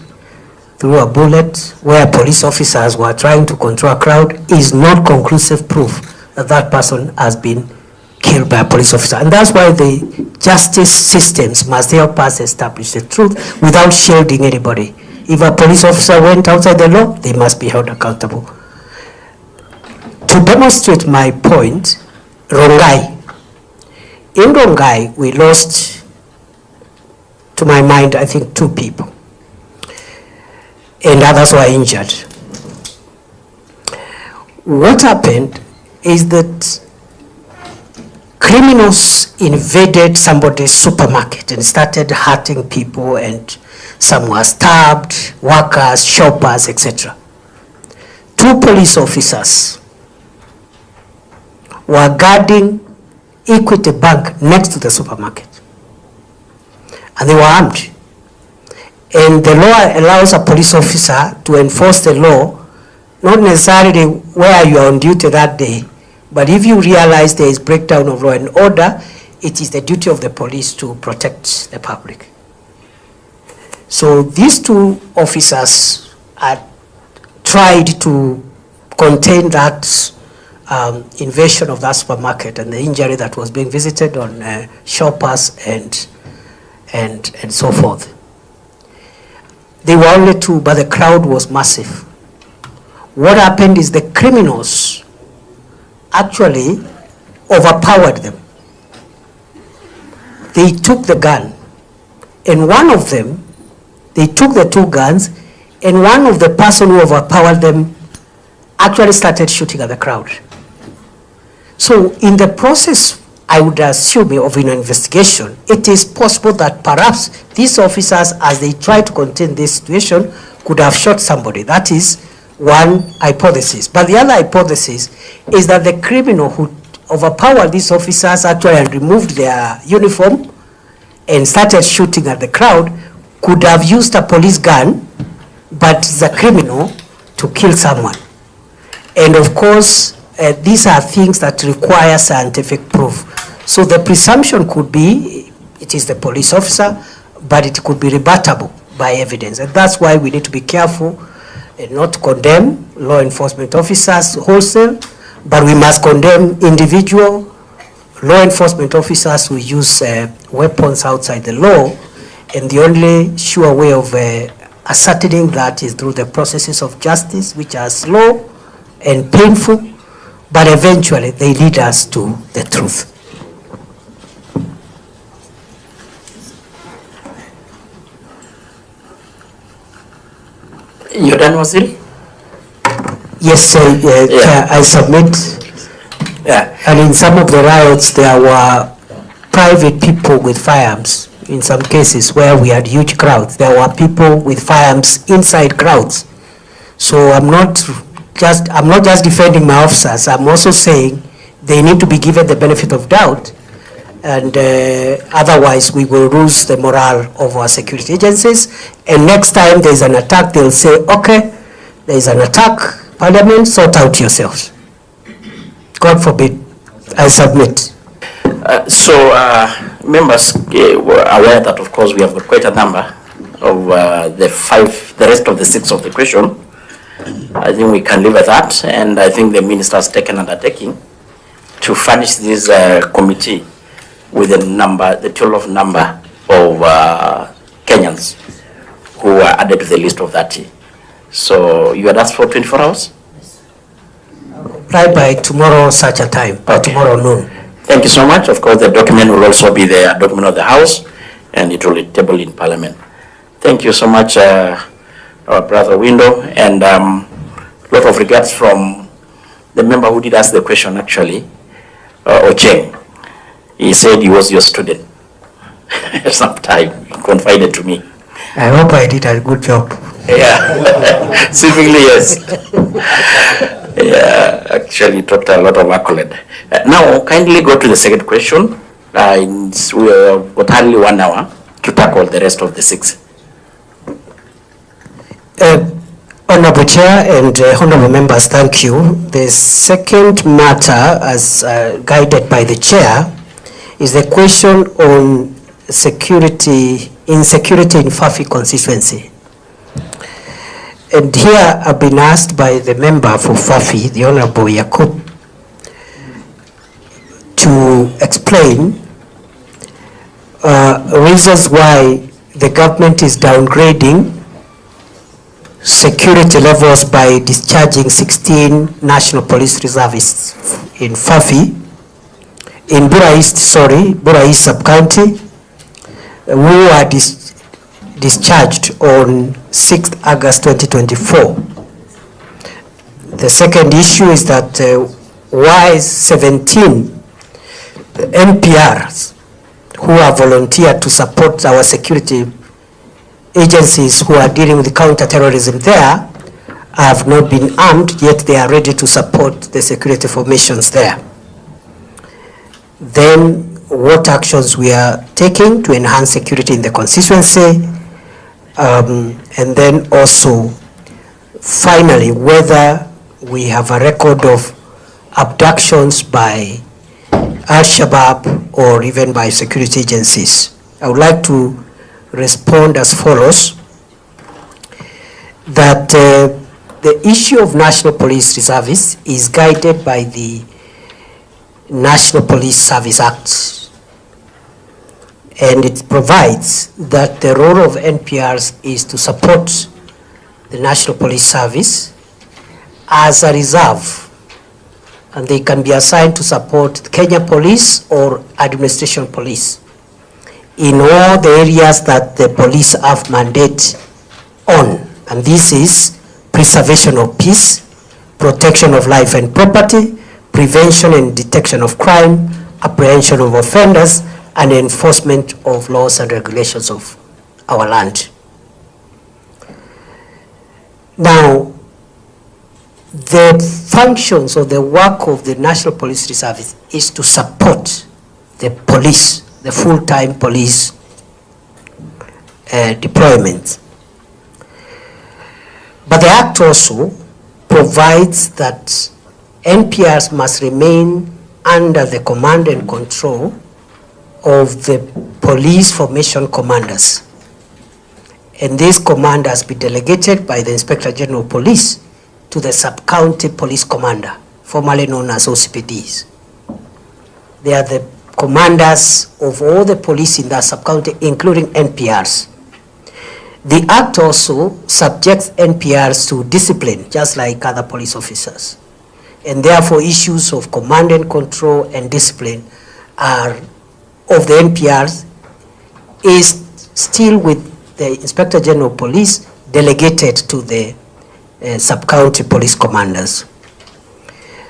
through a bullet where police officers were trying to control a crowd is not conclusive proof that that person has been killed by a police officer. And that's why the justice systems must help us establish the truth without shielding anybody. If a police officer went outside the law, they must be held accountable. To demonstrate my point, Rongai. In Rongai, we lost, to my mind, I think 2 people. And others were injured. What happened is that criminals invaded somebody's supermarket and started hurting people, and some were stabbed, workers, shoppers, etc. 2 police officers were guarding Equity Bank next to the supermarket, and they were armed. And the law allows a police officer to enforce the law, not necessarily where you are on duty that day, but if you realize there is breakdown of law and order, it is the duty of the police to protect the public. So these 2 officers had tried to contain that invasion of that supermarket and the injury that was being visited on shoppers and so forth. They were only 2, but the crowd was massive. What happened is the criminals actually overpowered them. They took the gun, and one of them, they took the 2 guns, and one of the person who overpowered them actually started shooting at the crowd. So in the process, I would assume, of an investigation, it is possible that perhaps these officers, as they try to contain this situation, could have shot somebody. That is one hypothesis. But the other hypothesis is that the criminal who overpowered these officers actually removed their uniform and started shooting at the crowd could have used a police gun, but the criminal to kill someone. And of course, these are things that require scientific proof. So the presumption could be it is the police officer, but it could be rebuttable by evidence. And that's why we need to be careful and not condemn law enforcement officers wholesale, but we must condemn individual law enforcement officers who use weapons outside the law. And the only sure way of ascertaining that is through the processes of justice, which are slow and painful, but eventually they lead us to the truth. You're done, Waziri? Yes, Chair, I submit. Yeah. And in some of the riots, there were private people with firearms. In some cases where we had huge crowds, there were people with firearms inside crowds. So I'm not just defending my officers. I'm also saying they need to be given the benefit of doubt, and otherwise we will lose the morale of our security agencies. And next time there's an attack, they'll say, okay, there's an attack, Parliament, sort out yourselves. God forbid. I submit. Members were aware that, of course, we have got quite a number of the rest of the 6 of the question. I think we can leave at that, and I think the minister has taken undertaking to furnish this committee with the total number of Kenyans who are added to the list of 30. So you had asked for 24 hours? Right by tomorrow such a time, by tomorrow noon. Thank you so much. Of course, the document will also be the document of the House, and it will be tabled in Parliament. Thank you so much, our brother Window, and a lot of regards from the member who did ask the question, actually, Ocheng. He said he was your student. Sometime he confided to me. I hope I did a good job. Yeah, seemingly yes. Yeah, actually talked a lot of accolade. Now, kindly go to the second question. In and we have got only 1 hour to tackle the rest of the 6. Honorable Chair and honorable members, thank you. The second matter, as guided by the Chair, is the question on insecurity in Fafi constituency. And here I've been asked by the member for Fafi, the Honorable Yakub, to explain reasons why the government is downgrading security levels by discharging 16 National Police Reservists in Fafi, in Bura East Sub-County, who are discharged on 6th August 2024. The second issue is that why 17 NPRs who are volunteered to support our security agencies who are dealing with counter-terrorism there have not been armed, yet they are ready to support the security formations there. Then what actions we are taking to enhance security in the constituency, and then also finally whether we have a record of abductions by Al-Shabaab or even by security agencies. I would like to respond as follows, that the issue of National Police Reservists is guided by the National Police Service Act, and it provides that the role of NPRs is to support the National Police Service as a reserve, and they can be assigned to support Kenya Police or Administration Police in all the areas that the police have mandate on. And this is preservation of peace, protection of life and property, prevention and detection of crime, apprehension of offenders, and enforcement of laws and regulations of our land. Now, the functions of the work of the National Police Reserve is to support the police, the full-time police deployment. But the Act also provides that NPRs must remain under the command and control of the police formation commanders. And this command has been delegated by the Inspector General of Police to the Sub-County Police Commander, formerly known as OCPDs. They are the commanders of all the police in that sub-county, including NPRs. The Act also subjects NPRs to discipline, just like other police officers. And therefore, issues of command and control and discipline are of the NPRs is still with the Inspector General of Police, delegated to the sub-county police commanders.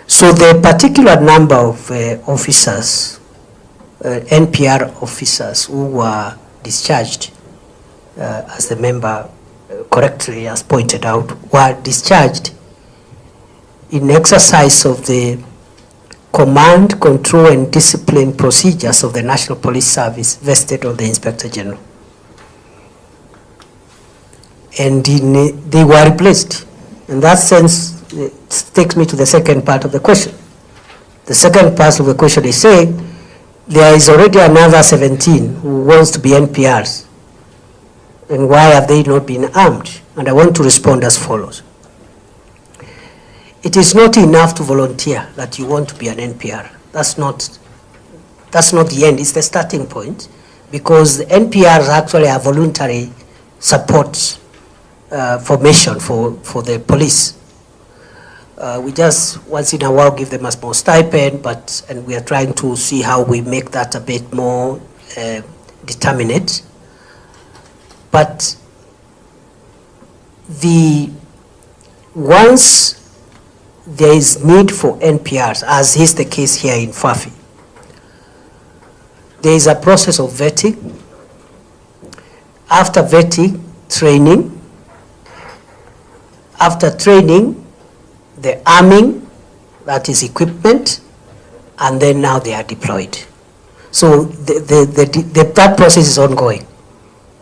So the particular number of officers, NPR officers who were discharged, as the member correctly has pointed out, were discharged in exercise of the command, control, and discipline procedures of the National Police Service vested on the Inspector General. And they were replaced. In that sense, it takes me to the second part of the question. The second part of the question is saying there is already another 17 who wants to be NPRs. And why have they not been armed? And I want to respond as follows. It is not enough to volunteer that you want to be an NPR. That's not the end, it's the starting point, because the NPRs actually are voluntary support formation for the police. We just once in a while give them a small stipend, and we are trying to see how we make that a bit more determinate. But once there is need for NPRs, as is the case here in Fafi, there is a process of vetting. After vetting, training. After training, the arming, that is equipment, and then now they are deployed. So that process is ongoing.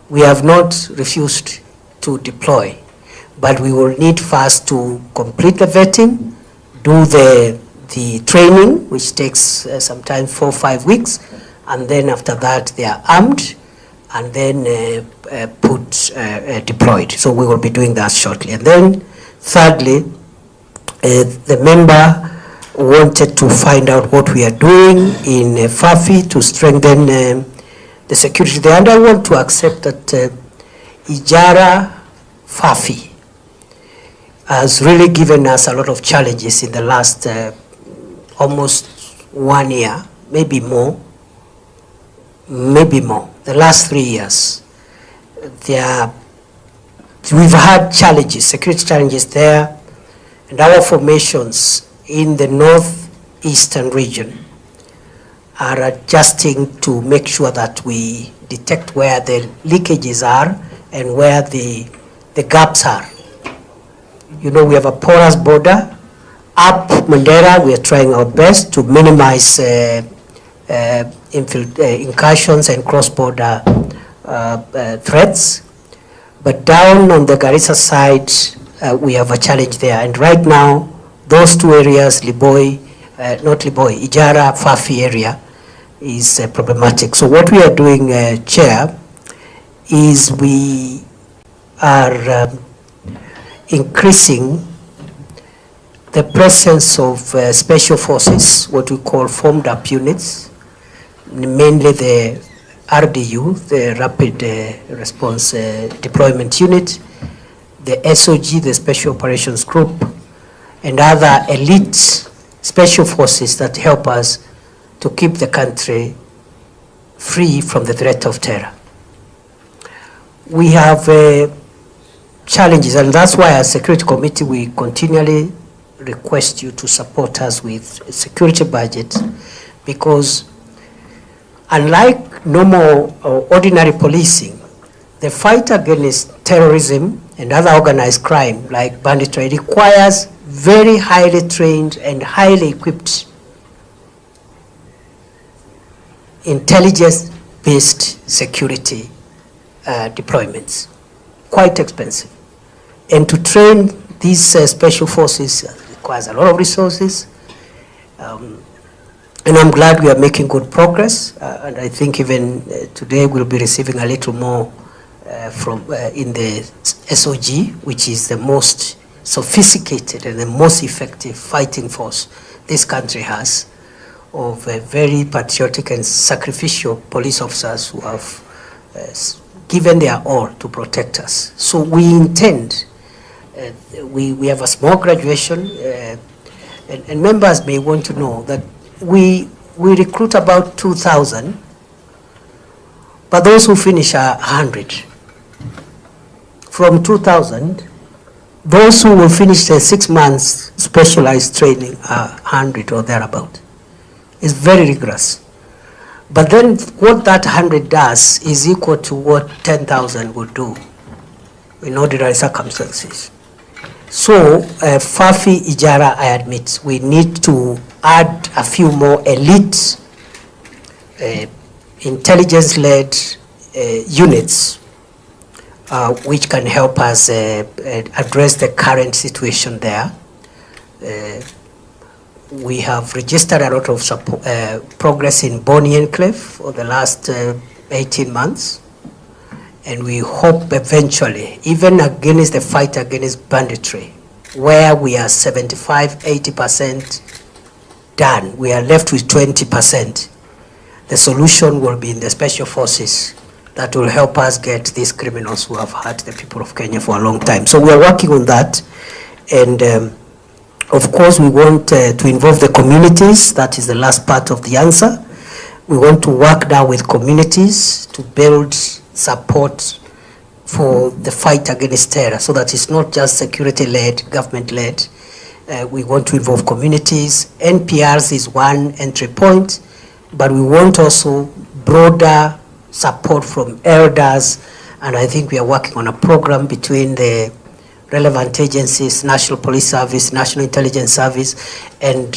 We have not refused to deploy, but we will need first to complete the vetting, do the training, which takes sometimes 4 or 5 weeks, and then after that they are armed and then deployed. So we will be doing that shortly. And then thirdly, the member wanted to find out what we are doing in Fafi to strengthen the security there. And I want to accept that Ijara Fafi has really given us a lot of challenges in the last almost 1 year, maybe more, the last 3 years. We've had challenges, security challenges there, and our formations in the northeastern region are adjusting to make sure that we detect where the leakages are and where the gaps are. You know, we have a porous border. Up Mandera, we are trying our best to minimize incursions and cross-border threats. But down on the Garissa side, we have a challenge there. And right now, those two areas, Ijara, Fafi area, is problematic. So what we are doing, Chair, is we are increasing the presence of special forces, what we call formed up units, mainly the RDU, the Rapid Response Deployment Unit, the SOG, the Special Operations Group, and other elite special forces that help us to keep the country free from the threat of terror. We have challenges, and that's why as Security Committee we continually request you to support us with a security budget, because unlike normal or ordinary policing, the fight against terrorism and other organized crime like banditry requires very highly trained and highly equipped intelligence-based security deployments, quite expensive. And to train these special forces requires a lot of resources. And I'm glad we are making good progress. And I think even today we'll be receiving a little more from in the SOG, which is the most sophisticated and the most effective fighting force this country has, of very patriotic and sacrificial police officers who have given their all to protect us. So we intend, we have a small graduation, and members may want to know that we recruit about 2,000, but those who finish are 100. From 2,000, those who will finish the 6 months specialized training are 100 or thereabout. It's very rigorous. But then what that 100 does is equal to what 10,000 would do in ordinary circumstances. So Fafi, Ijara, I admit, we need to add a few more elite intelligence-led units which can help us address the current situation there. We have registered a lot of progress in Boni Enclave for the last 18 months. And we hope eventually, even against the fight against banditry, where we are 75–80% done, we are left with 20%. The solution will be in the special forces that will help us get these criminals who have hurt the people of Kenya for a long time. So we are working on that. And of course, we want to involve the communities. That is the last part of the answer. We want to work now with communities to build support for the fight against terror, so that it's not just security-led, government-led. We want to involve communities. NPRs is one entry point, but we want also broader support from elders, and I think we are working on a program between the relevant agencies, National Police Service, National Intelligence Service, and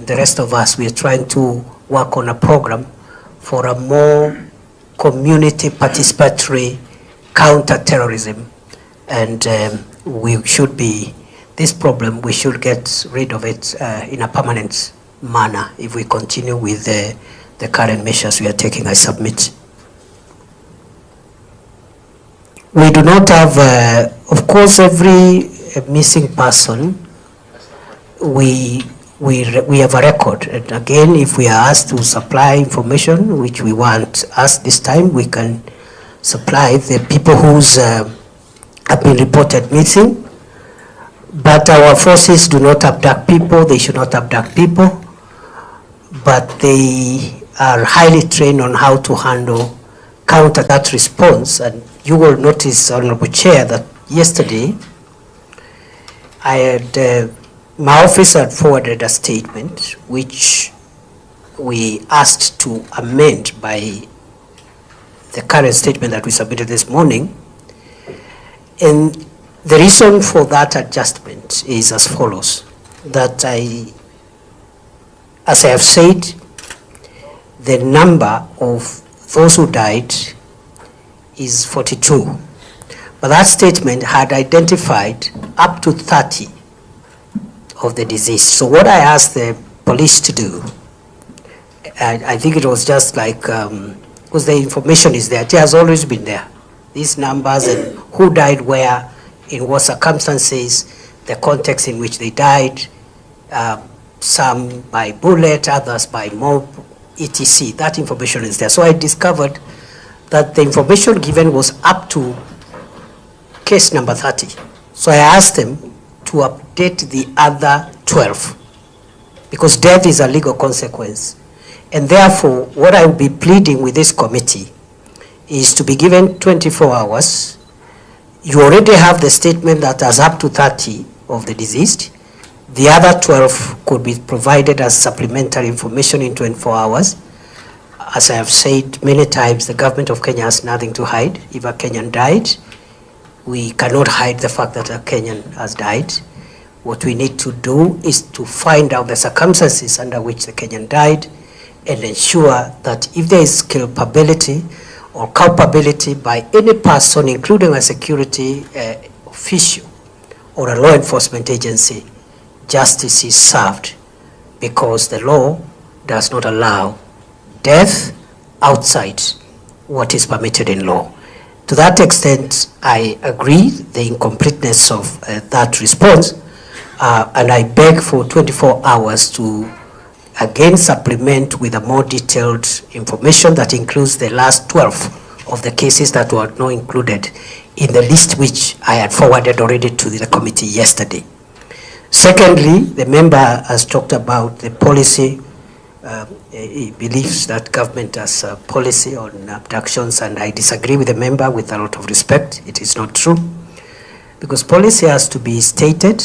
the rest of us. We are trying to work on a program for a more community participatory counter-terrorism. And we should be, this problem, we should get rid of it in a permanent manner if we continue with the current measures we are taking. I submit. We do not have, of course, every missing person, we have a record. And again, if we are asked to supply information, which we want us this time, we can supply the people who's have been reported missing. But our forces do not abduct people, they should not abduct people, but they are highly trained on how to handle counter that response. And you will notice, Honorable Chair, that yesterday I had, my office had forwarded a statement which we asked to amend by the current statement that we submitted this morning. And the reason for that adjustment is as follows, that as I have said, the number of those who died is 42. But that statement had identified up to 30 of the deceased. So what I asked the police to do, I think it was just like, because the information is there, it has always been there. These numbers and who died where, in what circumstances, the context in which they died, some by bullet, others by mob, etc. That information is there. So I discovered that the information given was up to case number 30. So I asked them to update the other 12, because death is a legal consequence. And therefore, what I will be pleading with this committee is to be given 24 hours. You already have the statement that has up to 30 of the deceased. The other 12 could be provided as supplementary information in 24 hours. As I have said many times, the government of Kenya has nothing to hide. If a Kenyan died, we cannot hide the fact that a Kenyan has died. What we need to do is to find out the circumstances under which the Kenyan died and ensure that if there is culpability or culpability by any person, including a security official or a law enforcement agency, justice is served, because the law does not allow death outside what is permitted in law. To that extent, I agree the incompleteness of that response, and I beg for 24 hours to again supplement with a more detailed information that includes the last 12 of the cases that were not included in the list which I had forwarded already to the committee yesterday. Secondly, the member has talked about the policy. He believes that government has a policy on abductions, and I disagree with the member with a lot of respect. It is not true, because policy has to be stated,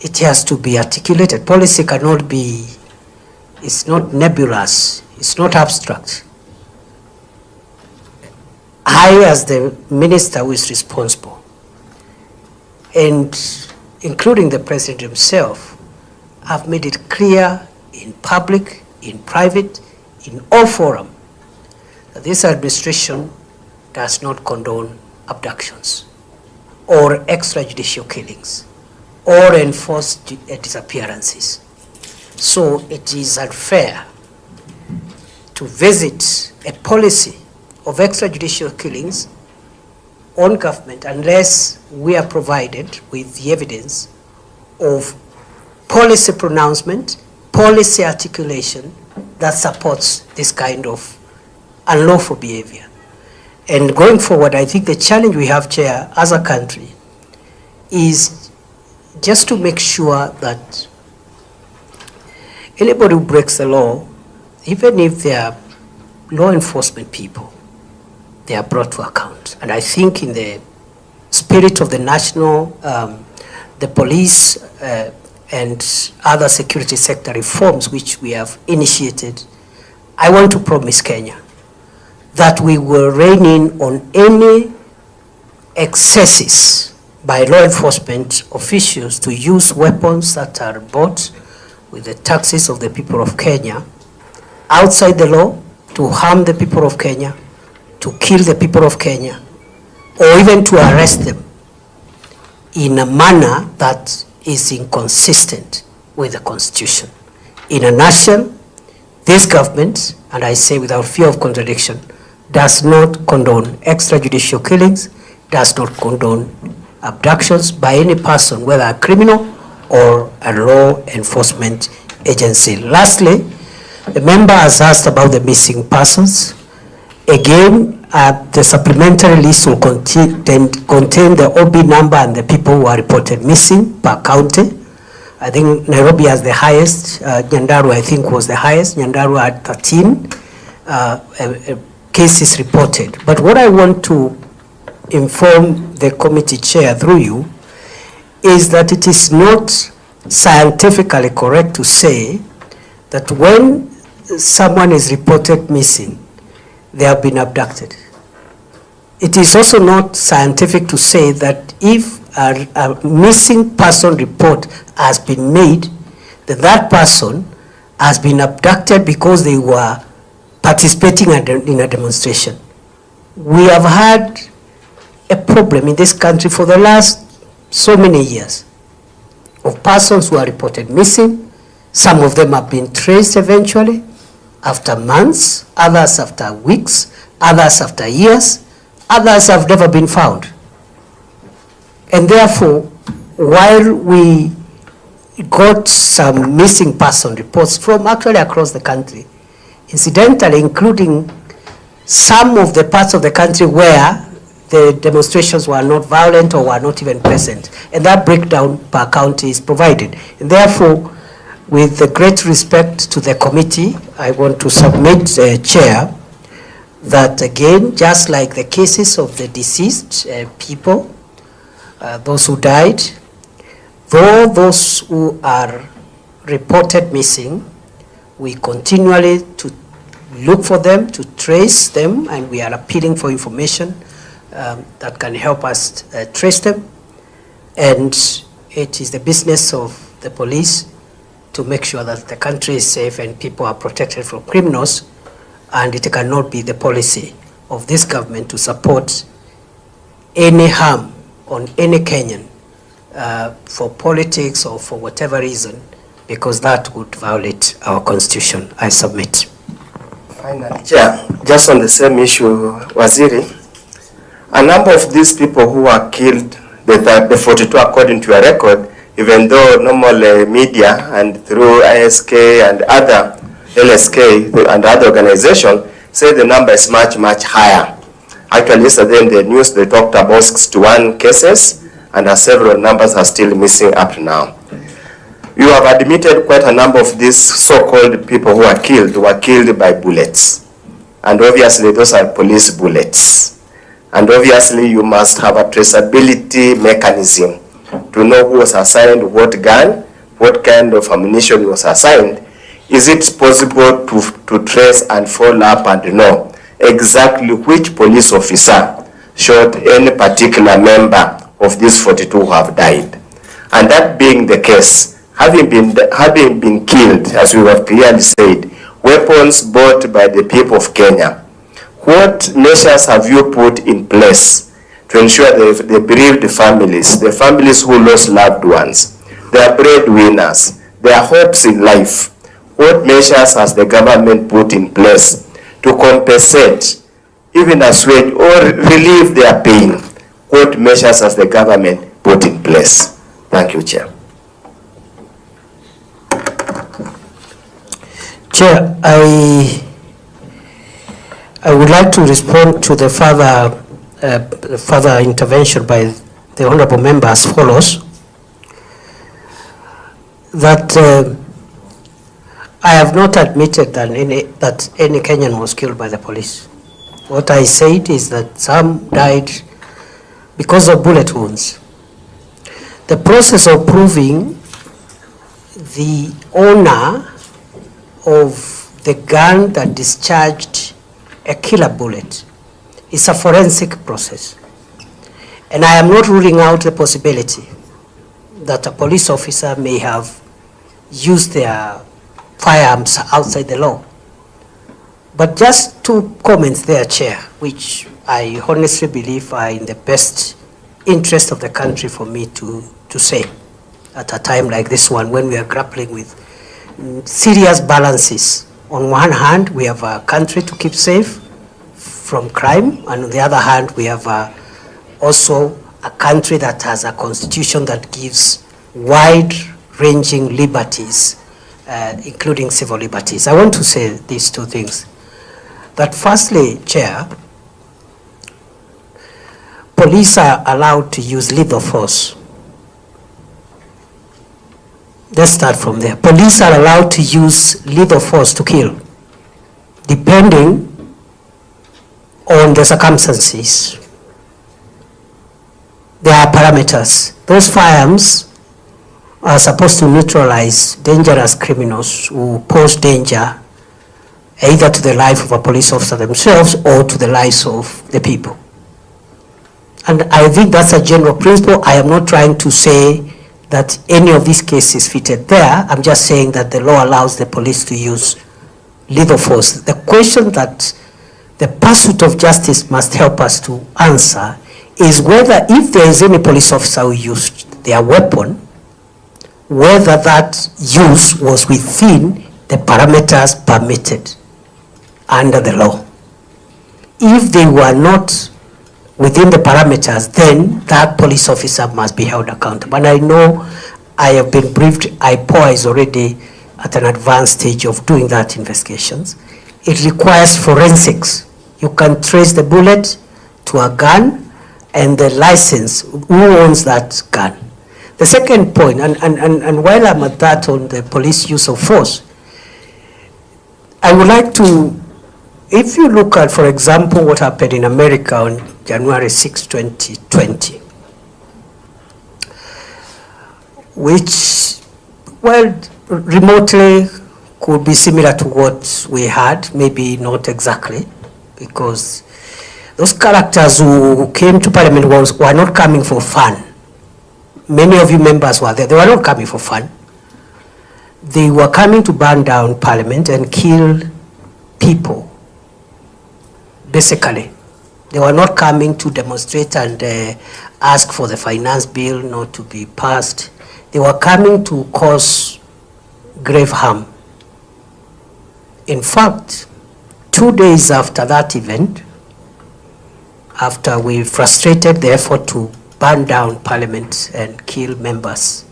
it has to be articulated. Policy cannot be, it's not nebulous, it's not abstract. I, as the minister who is responsible, and including the president himself, have made it clear in public, in private, in all forums, that this administration does not condone abductions or extrajudicial killings or enforce disappearances. So it is unfair to visit a policy of extrajudicial killings on government unless we are provided with the evidence of policy pronouncement, policy articulation that supports this kind of unlawful behavior. And going forward, I think the challenge we have, Chair, as a country, is just to make sure that anybody who breaks the law, even if they are law enforcement people, they are brought to account. And I think in the spirit of the national, the police and other security sector reforms which we have initiated, I want to promise Kenya that we will rein in on any excesses by law enforcement officials to use weapons that are bought with the taxes of the people of Kenya outside the law to harm the people of Kenya, to kill the people of Kenya, or even to arrest them in a manner that is inconsistent with the Constitution. In a nutshell, this government, and I say without fear of contradiction, does not condone extrajudicial killings, does not condone abductions by any person, whether a criminal or a law enforcement agency. Lastly, the member has asked about the missing persons. Again, the supplementary list will contain the OB number and the people who are reported missing per county. I think Nairobi has the highest, Nyandarua I think was the highest, Nyandarua had 13 cases reported. But what I want to inform the committee chair through you is that it is not scientifically correct to say that when someone is reported missing, they have been abducted. It is also not scientific to say that if a missing person report has been made, then that person has been abducted because they were participating in a demonstration. We have had a problem in this country for the last so many years of persons who are reported missing. Some of them have been traced eventually after months, others after weeks, others after years, others have never been found. And therefore, while we got some missing person reports from actually across the country, incidentally including some of the parts of the country where the demonstrations were not violent or were not even present, and that breakdown per county is provided. And therefore, with the great respect to the committee, I want to submit, Chair, that again, just like the cases of the deceased people, those who died, though those who are reported missing, we continually to look for them, to trace them, and we are appealing for information that can help us trace them. And it is the business of the police to make sure that the country is safe and people are protected from criminals, and it cannot be the policy of this government to support any harm on any Kenyan for politics or for whatever reason, because that would violate our constitution. I submit. Finally, Chair, just on the same issue, Waziri, a number of these people who were killed, the 42 according to your record, even though normal media and through ISK and other LSK and other organizations say the number is much, much higher. Actually, yesterday in the news, they talked about 61 cases, and several numbers are still missing up to now. You have admitted quite a number of these so-called people who were killed by bullets. And obviously, those are police bullets. And obviously, you must have a traceability mechanism to know who was assigned what gun, what kind of ammunition was assigned. Is it possible to trace and follow up and know exactly which police officer shot any particular member of these 42 who have died? And that being the case, having been killed, as we have clearly said, weapons bought by the people of Kenya, what measures have you put in place to ensure the bereaved families, the families who lost loved ones, their breadwinners, their hopes in life, what measures has the government put in place to compensate, even assuage or relieve their pain? What measures has the government put in place? Thank you, Chair. Chair, I would like to respond to the further intervention by the honourable member as follows. That I have not admitted that any Kenyan was killed by the police. What I said is that some died because of bullet wounds. The process of proving the owner of the gun that discharged a killer bullet is a forensic process. And I am not ruling out the possibility that a police officer may have used their firearms outside the law. But just 2 comments there, Chair, which I honestly believe are in the best interest of the country for me to say at a time like this one, when we are grappling with serious balances. On one hand, we have a country to keep safe from crime, and on the other hand, we have also a country that has a constitution that gives wide-ranging liberties, including civil liberties. I want to say these 2 things. That firstly, Chair, police are allowed to use lethal force. Let's start from there. Police are allowed to use lethal force to kill, depending on the circumstances. There are parameters. Those firearms are supposed to neutralize dangerous criminals who pose danger either to the life of a police officer themselves or to the lives of the people. And I think that's a general principle. I am not trying to say that any of these cases fitted there. I'm just saying that the law allows the police to use lethal force. The question that the pursuit of justice must help us to answer is whether, if there is any police officer who used their weapon, whether that use was within the parameters permitted under the law. If they were not within the parameters, then that police officer must be held accountable. And I know I have been briefed, IPOA is already at an advanced stage of doing that investigations. It requires forensics. You can trace the bullet to a gun and the license, who owns that gun. The second point, and while I'm at that on the police use of force, I would like to, if you look at, for example, what happened in America on January 6, 2020, which, well, remotely could be similar to what we had, maybe not exactly, because those characters who came to Parliament were not coming for fun. Many of you members were there. They were not coming for fun. They were coming to burn down Parliament and kill people, basically. They were not coming to demonstrate and ask for the finance bill not to be passed. They were coming to cause grave harm. In fact, 2 days after that event, after we frustrated the effort to burn down Parliament and kill members,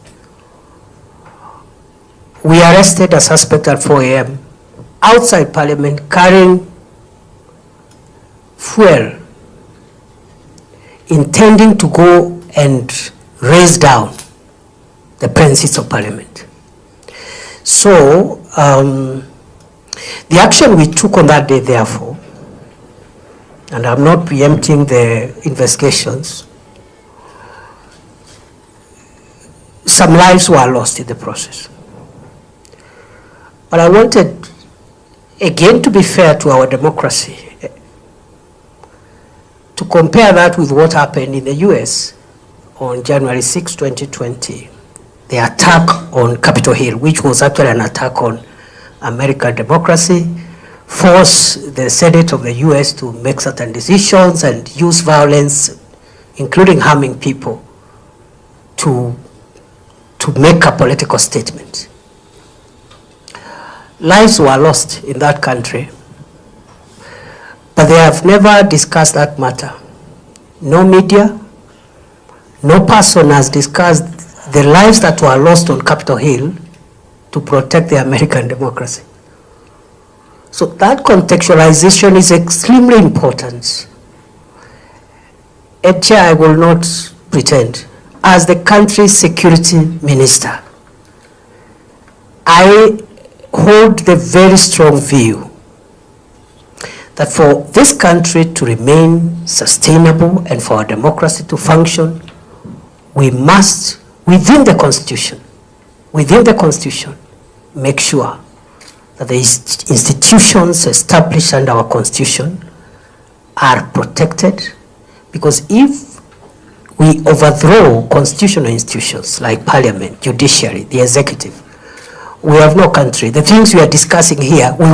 we arrested a suspect at 4 a.m. outside Parliament carrying fuel, intending to go and raise down the premises of Parliament. So the action we took on that day, therefore, and I'm not preempting the investigations, some lives were lost in the process. But I wanted, again, to be fair to our democracy, to compare that with what happened in the US on January 6, 2020, the attack on Capitol Hill, which was actually an attack on American democracy, forced the Senate of the US to make certain decisions and use violence, including harming people, to make a political statement. Lives were lost in that country, but they have never discussed that matter. No media, no person has discussed the lives that were lost on Capitol Hill to protect the American democracy. So that contextualization is extremely important. And Chair, I will not pretend, as the country's security minister, I hold the very strong view that for this country to remain sustainable and for our democracy to function, we must, within the Constitution, make sure that the institutions established under our Constitution are protected, because if we overthrow constitutional institutions like Parliament, judiciary, the executive, we have no country. The things we are discussing here, we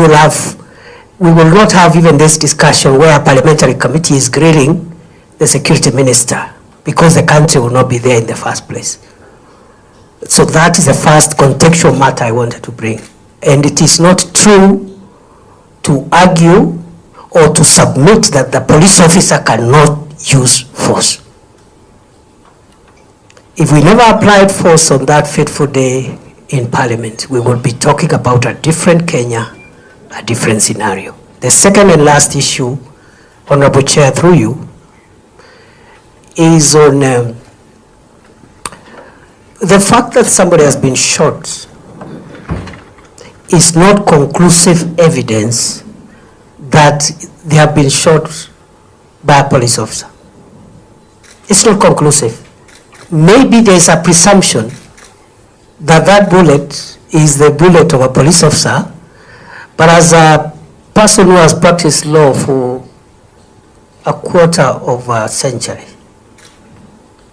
we will not have even this discussion where a parliamentary committee is grilling the security minister, because the country will not be there in the first place. So that is the first contextual matter I wanted to bring. And it is not true to argue or to submit that the police officer cannot use force. If we never applied force on that fateful day in Parliament, we would be talking about a different Kenya, a different scenario. The second and last issue, Honorable Chair, through you, is on the fact that somebody has been shot is not conclusive evidence that they have been shot by a police officer. It's not conclusive. Maybe there's a presumption that that bullet is the bullet of a police officer, but as a person who has practiced law for a quarter of a century,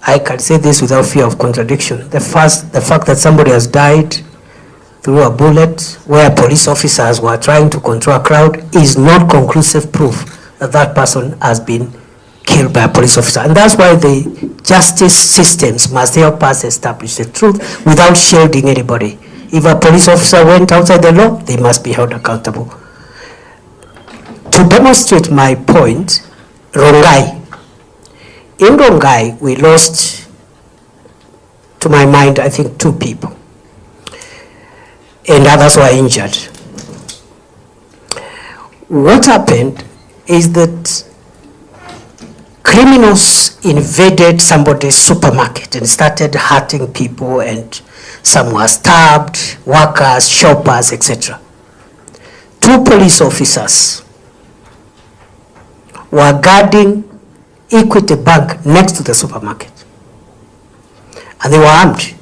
I can say this without fear of contradiction. The fact that somebody has died through a bullet where police officers were trying to control a crowd is not conclusive proof that that person has been killed by a police officer. And that's why the justice systems must help us establish the truth without shielding anybody. If a police officer went outside the law, they must be held accountable. To demonstrate my point, Rongai. In Rongai, we lost, to my mind, I think 2 people. And others were injured. What happened is that criminals invaded somebody's supermarket and started hurting people, and some were stabbed, workers, shoppers, etc. 2 police officers were guarding Equity Bank next to the supermarket, and they were armed.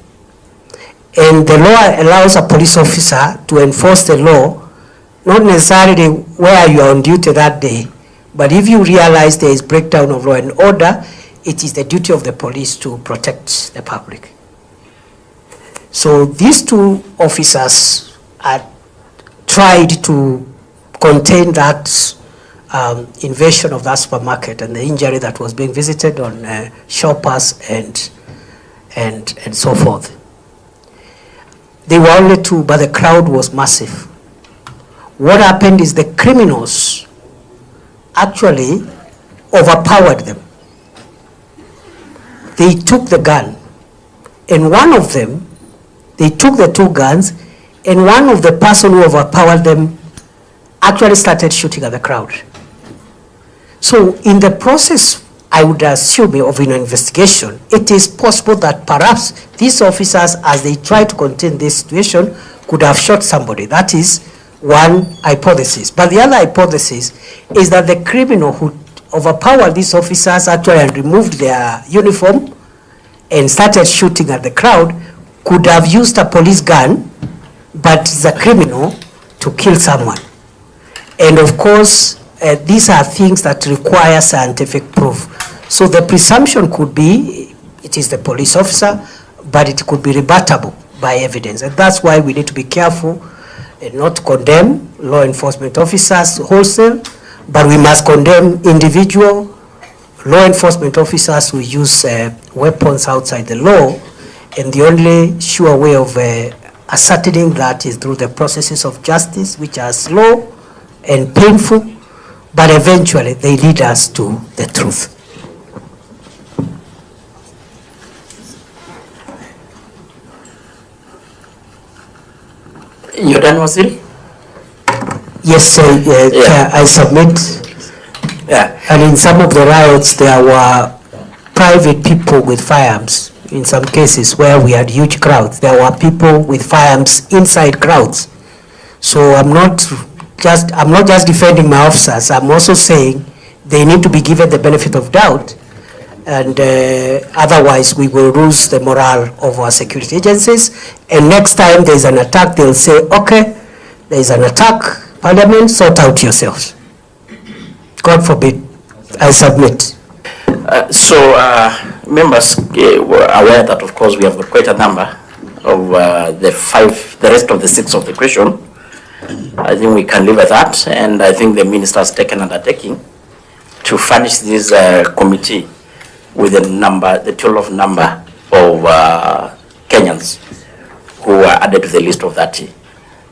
And the law allows a police officer to enforce the law, not necessarily where you are on duty that day, but if you realize there is breakdown of law and order, it is the duty of the police to protect the public. So these 2 officers had tried to contain that invasion of that supermarket and the injury that was being visited on shoppers and so forth. They were only 2, but the crowd was massive. What happened is the criminals actually overpowered them. They took the gun, and one of them, they took the 2 guns, and one of the person who overpowered them actually started shooting at the crowd. So in the process, I would assume, of an investigation, it is possible that perhaps these officers, as they try to contain this situation, could have shot somebody. That is one hypothesis. But the other hypothesis is that the criminal who overpowered these officers actually and removed their uniform and started shooting at the crowd could have used a police gun, but the criminal to kill someone. And of course, these are things that require scientific proof. So the presumption could be it is the police officer, but it could be rebuttable by evidence. And that's why we need to be careful and not condemn law enforcement officers wholesale, but we must condemn individual law enforcement officers who use weapons outside the law. And the only sure way of ascertaining that is through the processes of justice, which are slow and painful, but eventually they lead us to the truth. You're done, Waziri? Yes, Chair, I submit. Yeah. And in some of the riots, there were private people with firearms. In some cases where we had huge crowds, there were people with firearms inside crowds. So I'm not just defending my officers. I'm also saying they need to be given the benefit of doubt, and otherwise we will lose the morale of our security agencies. And next time there's an attack, they'll say, okay, there's an attack, Parliament, sort out yourselves. God forbid. I submit. Members were aware that, of course, we have got quite a number of the rest of the 6 of the question. I think we can live at that, and I think the minister has taken undertaking to furnish this committee with the total of number of Kenyans who are added to the list of 30.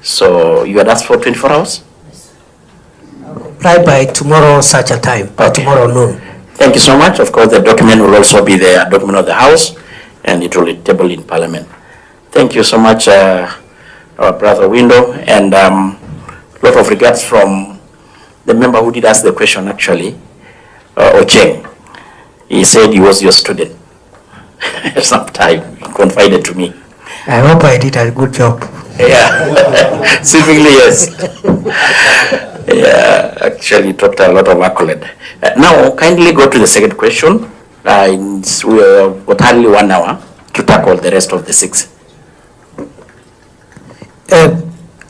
So you had asked for 24 hours? Reply by tomorrow such a time, by tomorrow noon. Thank you so much. Of course, the document will also be the document of the House, and it will be tabled in Parliament. Thank you so much, our brother Window, and a lot of regards from the member who did ask the question, actually, Ocheng. He said he was your student. Sometime, he confided to me. I hope I did a good job. Yeah, seemingly yes. Yeah, actually talked a lot of accolade. Now, kindly go to the second question. We have got hardly 1 hour to tackle the rest of the 6.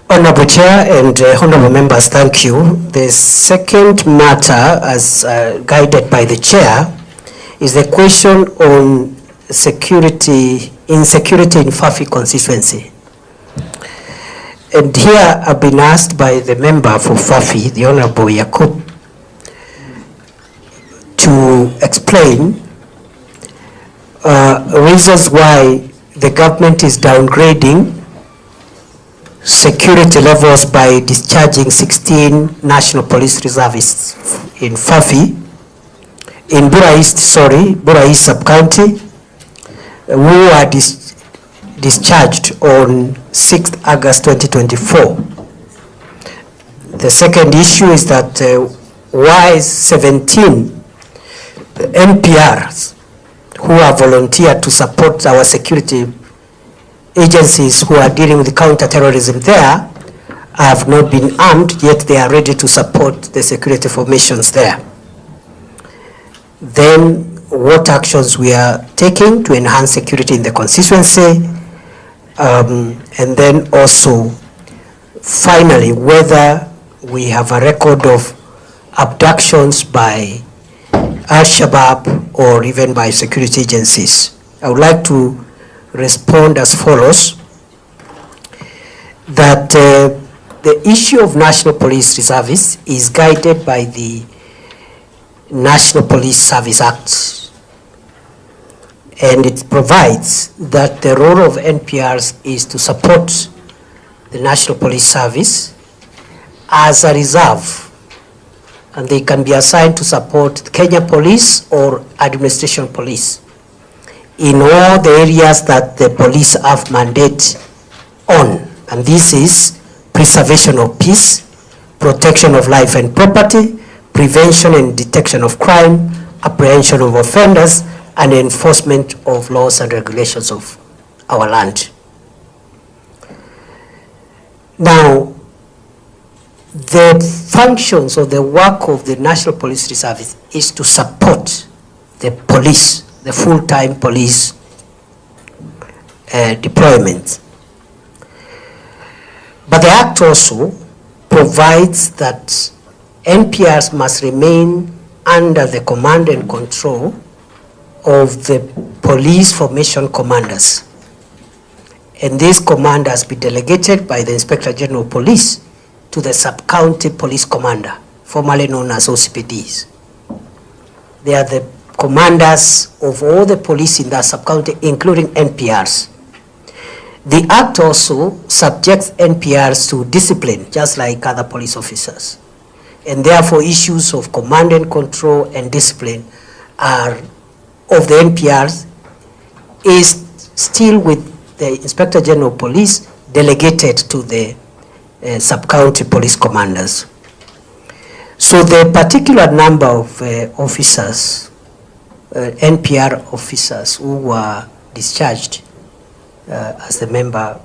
Honorable Chair and honorable members, thank you. The second matter, as guided by the Chair, is the question on insecurity in Fafi constituency. And here I've been asked by the member for Fafi, the Honorable Yakub, to explain reasons why the government is downgrading security levels by discharging 16 National Police Reservists in Fafi, in Bura East sub-county, who are discharged on 6th August 2024. The second issue is that why 17 NPRs who are volunteered to support our security agencies who are dealing with counter-terrorism there have not been armed, yet they are ready to support the security formations there. Then what actions we are taking to enhance security in the constituency, and then also finally whether we have a record of abductions by Al-Shabaab or even by security agencies. I would like to respond as follows, that the issue of National Police Reservists is guided by the National Police Service Act, and it provides that the role of NPRs is to support the National Police Service as a reserve, and they can be assigned to support the Kenya Police or Administration Police in all the areas that the police have mandate on, and this is preservation of peace, protection of life and property, prevention and detection of crime, apprehension of offenders, and enforcement of laws and regulations of our land. Now, the functions of the work of the National Police Reserve is to support the police, the full-time police deployment. But the Act also provides that NPRs must remain under the command and control of the police formation commanders. And this command has been delegated by the Inspector General of Police to the Sub-County Police Commander, formerly known as OCPDs. They are the commanders of all the police in that sub-county, including NPRs. The Act also subjects NPRs to discipline, just like other police officers. And therefore, issues of command and control and discipline are of the NPRs is still with the Inspector General of Police, delegated to the sub-county police commanders. So the particular number of officers, NPR officers who were discharged, as the member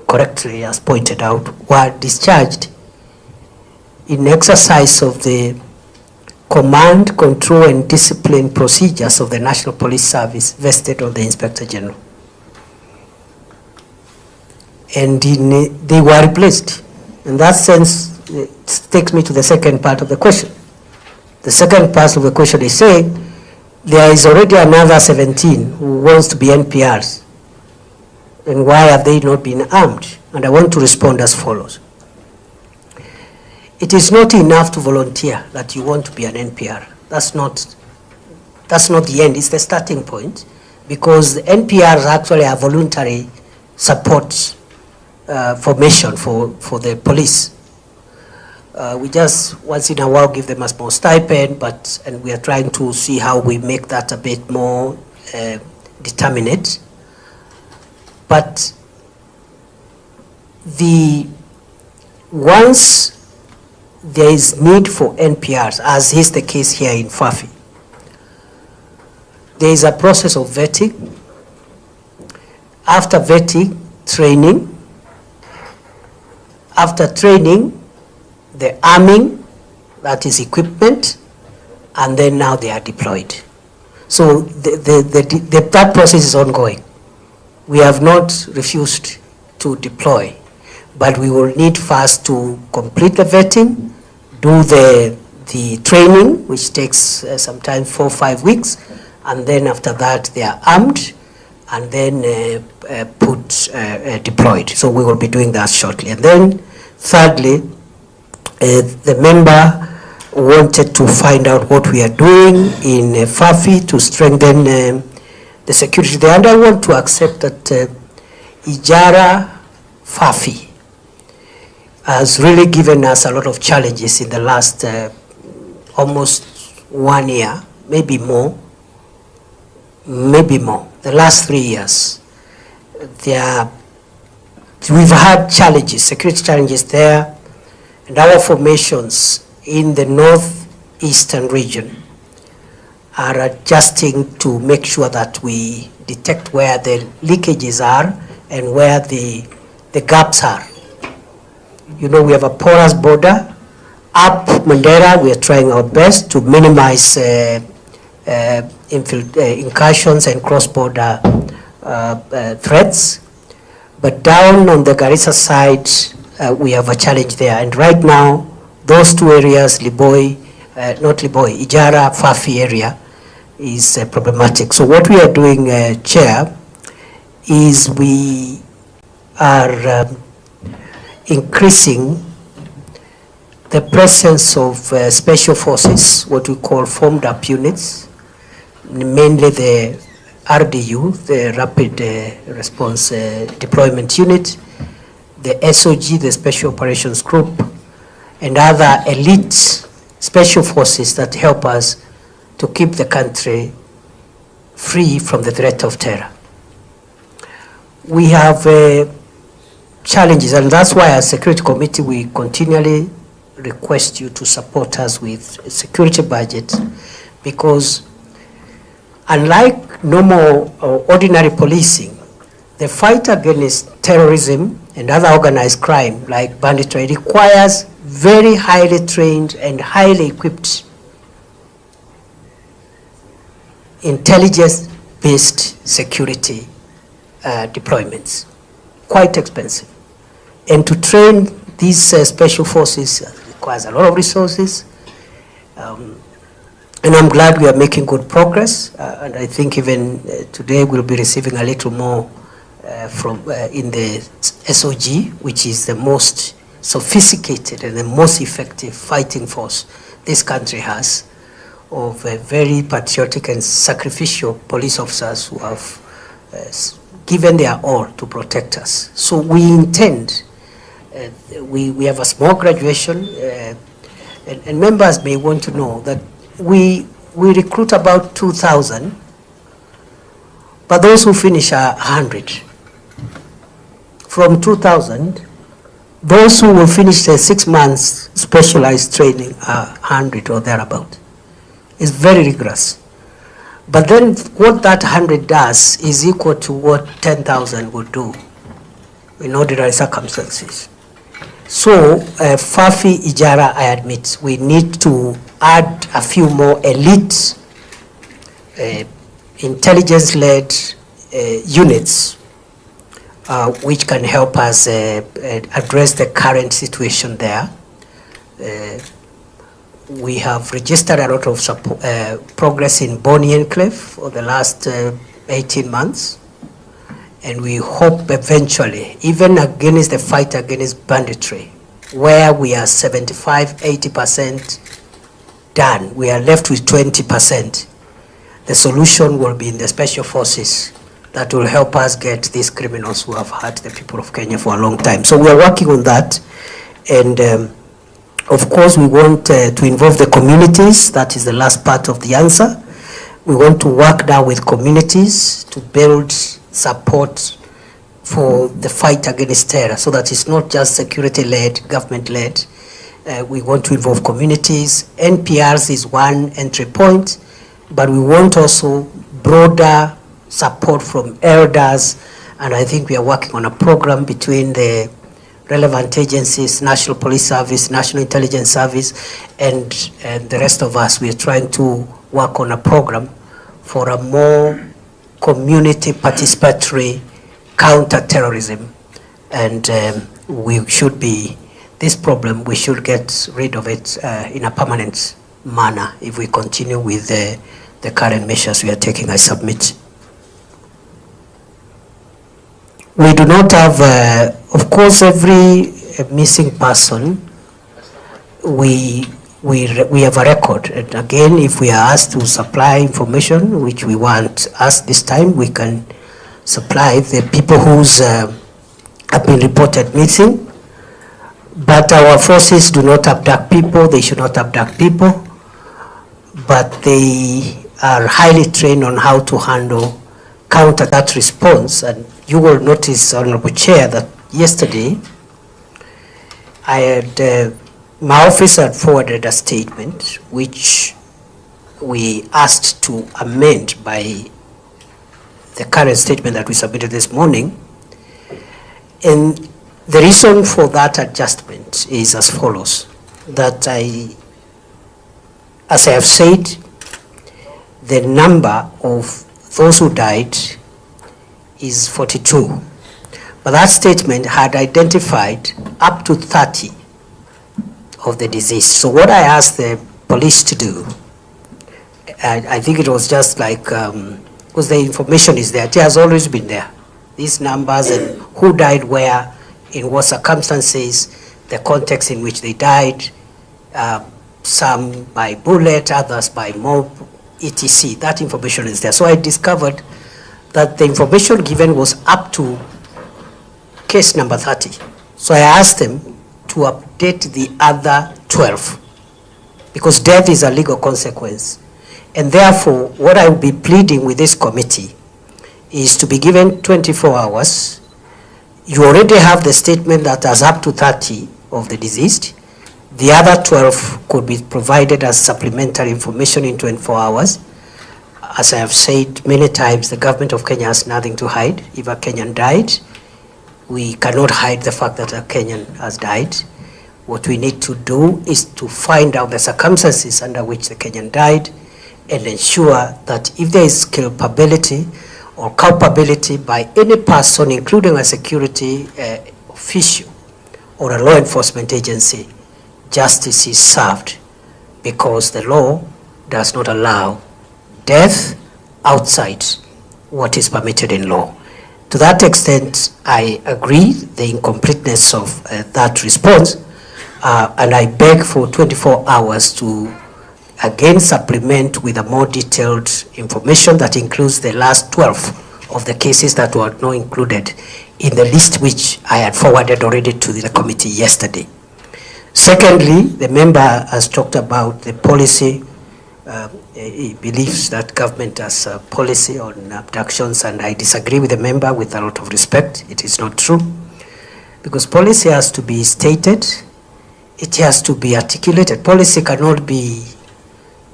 correctly has pointed out, were discharged in exercise of the command, control, and discipline procedures of the National Police Service vested on the Inspector General. And they were replaced. In that sense, it takes me to the second part of the question. The second part of the question is saying there is already another 17 who wants to be NPRs. And why have they not been armed? And I want to respond as follows. it is not enough to volunteer that you want to be an NPR. That's not the end, it's the starting point, because the NPR is actually a voluntary support formation for the police. We just once in a while give them a small stipend, and we are trying to see how we make that a bit more determinate. But once there is need for NPRs, as is the case here in Fafi, there is a process of vetting. After vetting, training. After training, the arming, that is equipment, and then now they are deployed. So that process is ongoing. We have not refused to deploy, but we will need first to complete the vetting, do the training, which takes sometimes 4 or 5 weeks, and then after that they are armed and then deployed. So we will be doing that shortly. And then thirdly, the member wanted to find out what we are doing in Fafi to strengthen the security there. And I want to accept that Ijara Fafi has really given us a lot of challenges in the last almost 1 year, maybe more, the last 3 years. We've had challenges, security challenges there, and our formations in the northeastern region are adjusting to make sure that we detect where the leakages are and where the gaps are. You know, we have a porous border. Up Mandera, we are trying our best to minimize incursions and cross-border threats. But down on the Garissa side, we have a challenge there. And right now, those two areas, Ijara, Fafi area, is problematic. So what we are doing, Chair, is we are increasing the presence of special forces, what we call formed up units, mainly the RDU, the Rapid Response Deployment Unit, the SOG, the Special Operations Group, and other elite special forces that help us to keep the country free from the threat of terror. We have challenges, and that's why as Security Committee we continually request you to support us with a security budget, because unlike normal or ordinary policing, the fight against terrorism and other organized crime like banditry requires very highly trained and highly equipped intelligence-based security deployments, quite expensive. And to train these special forces requires a lot of resources. And I'm glad we are making good progress. And I think even today we'll be receiving a little more in the SOG, which is the most sophisticated and the most effective fighting force this country has, of very patriotic and sacrificial police officers who have given their all to protect us. So we intend, we have a small graduation, and members may want to know that we recruit about 2,000, but those who finish are 100. From 2,000, those who will finish the 6 months specialized training are 100 or thereabout. It's very rigorous. But then what that 100 does is equal to what 10,000 would do in ordinary circumstances. So Fafi, Ijara, I admit, we need to add a few more elite intelligence-led units which can help us address the current situation there. We have registered a lot of progress in Boni Enclave for the last 18 months. And we hope eventually, even against the fight against banditry, where we are 75, 80% done. We are left with 20%. The solution will be in the special forces that will help us get these criminals who have hurt the people of Kenya for a long time. So we are working on that. And of course, we want to involve the communities. That is the last part of the answer. We want to work now with communities to build support for the fight against terror, so that it's not just security-led, government-led. We want to involve communities. NPRs is one entry point, but we want also broader support from elders, and I think we are working on a program between the relevant agencies, National Police Service, National Intelligence Service, and the rest of us. We are trying to work on a program for a more community participatory counter-terrorism, and we should be, this problem, we should get rid of it in a permanent manner if we continue with the current measures we are taking. I submit. We do not have, of course, every missing person, we have a record. And again, if we are asked to supply information, which we want us this time, we can supply the people who's have been reported missing. But our forces do not abduct people. They should not abduct people. But they are highly trained on how to handle counter that response. And you will notice, Honorable Chair, that yesterday I had, my office had forwarded a statement which we asked to amend by the current statement that we submitted this morning. And the reason for that adjustment is as follows, that as I have said, the number of those who died is 42. But that statement had identified up to 30 of the deceased. So what I asked the police to do, I think it was just like, because the information is there, it has always been there. These numbers and who died where, in what circumstances, the context in which they died, some by bullet, others by mob, etc. That information is there. So I discovered that the information given was up to case number 30. So I asked them to update the other 12, because death is a legal consequence. And therefore, what I will be pleading with this committee is to be given 24 hours. You already have the statement that has up to 30 of the deceased. The other 12 could be provided as supplementary information in 24 hours. As I have said many times, the government of Kenya has nothing to hide. If a Kenyan died, we cannot hide the fact that a Kenyan has died. What we need to do is to find out the circumstances under which the Kenyan died and ensure that if there is culpability or culpability by any person, including a security official or a law enforcement agency, justice is served, because the law does not allow death outside what is permitted in law. To that extent, I agree the incompleteness of that response, and I beg for 24 hours to again supplement with a more detailed information that includes the last 12 of the cases that were not included in the list which I had forwarded already to the committee yesterday. Secondly, the member has talked about the policy. He believes that government has a policy on abductions, and I disagree with the member with a lot of respect. It is not true, because policy has to be stated, it has to be articulated. Policy cannot be,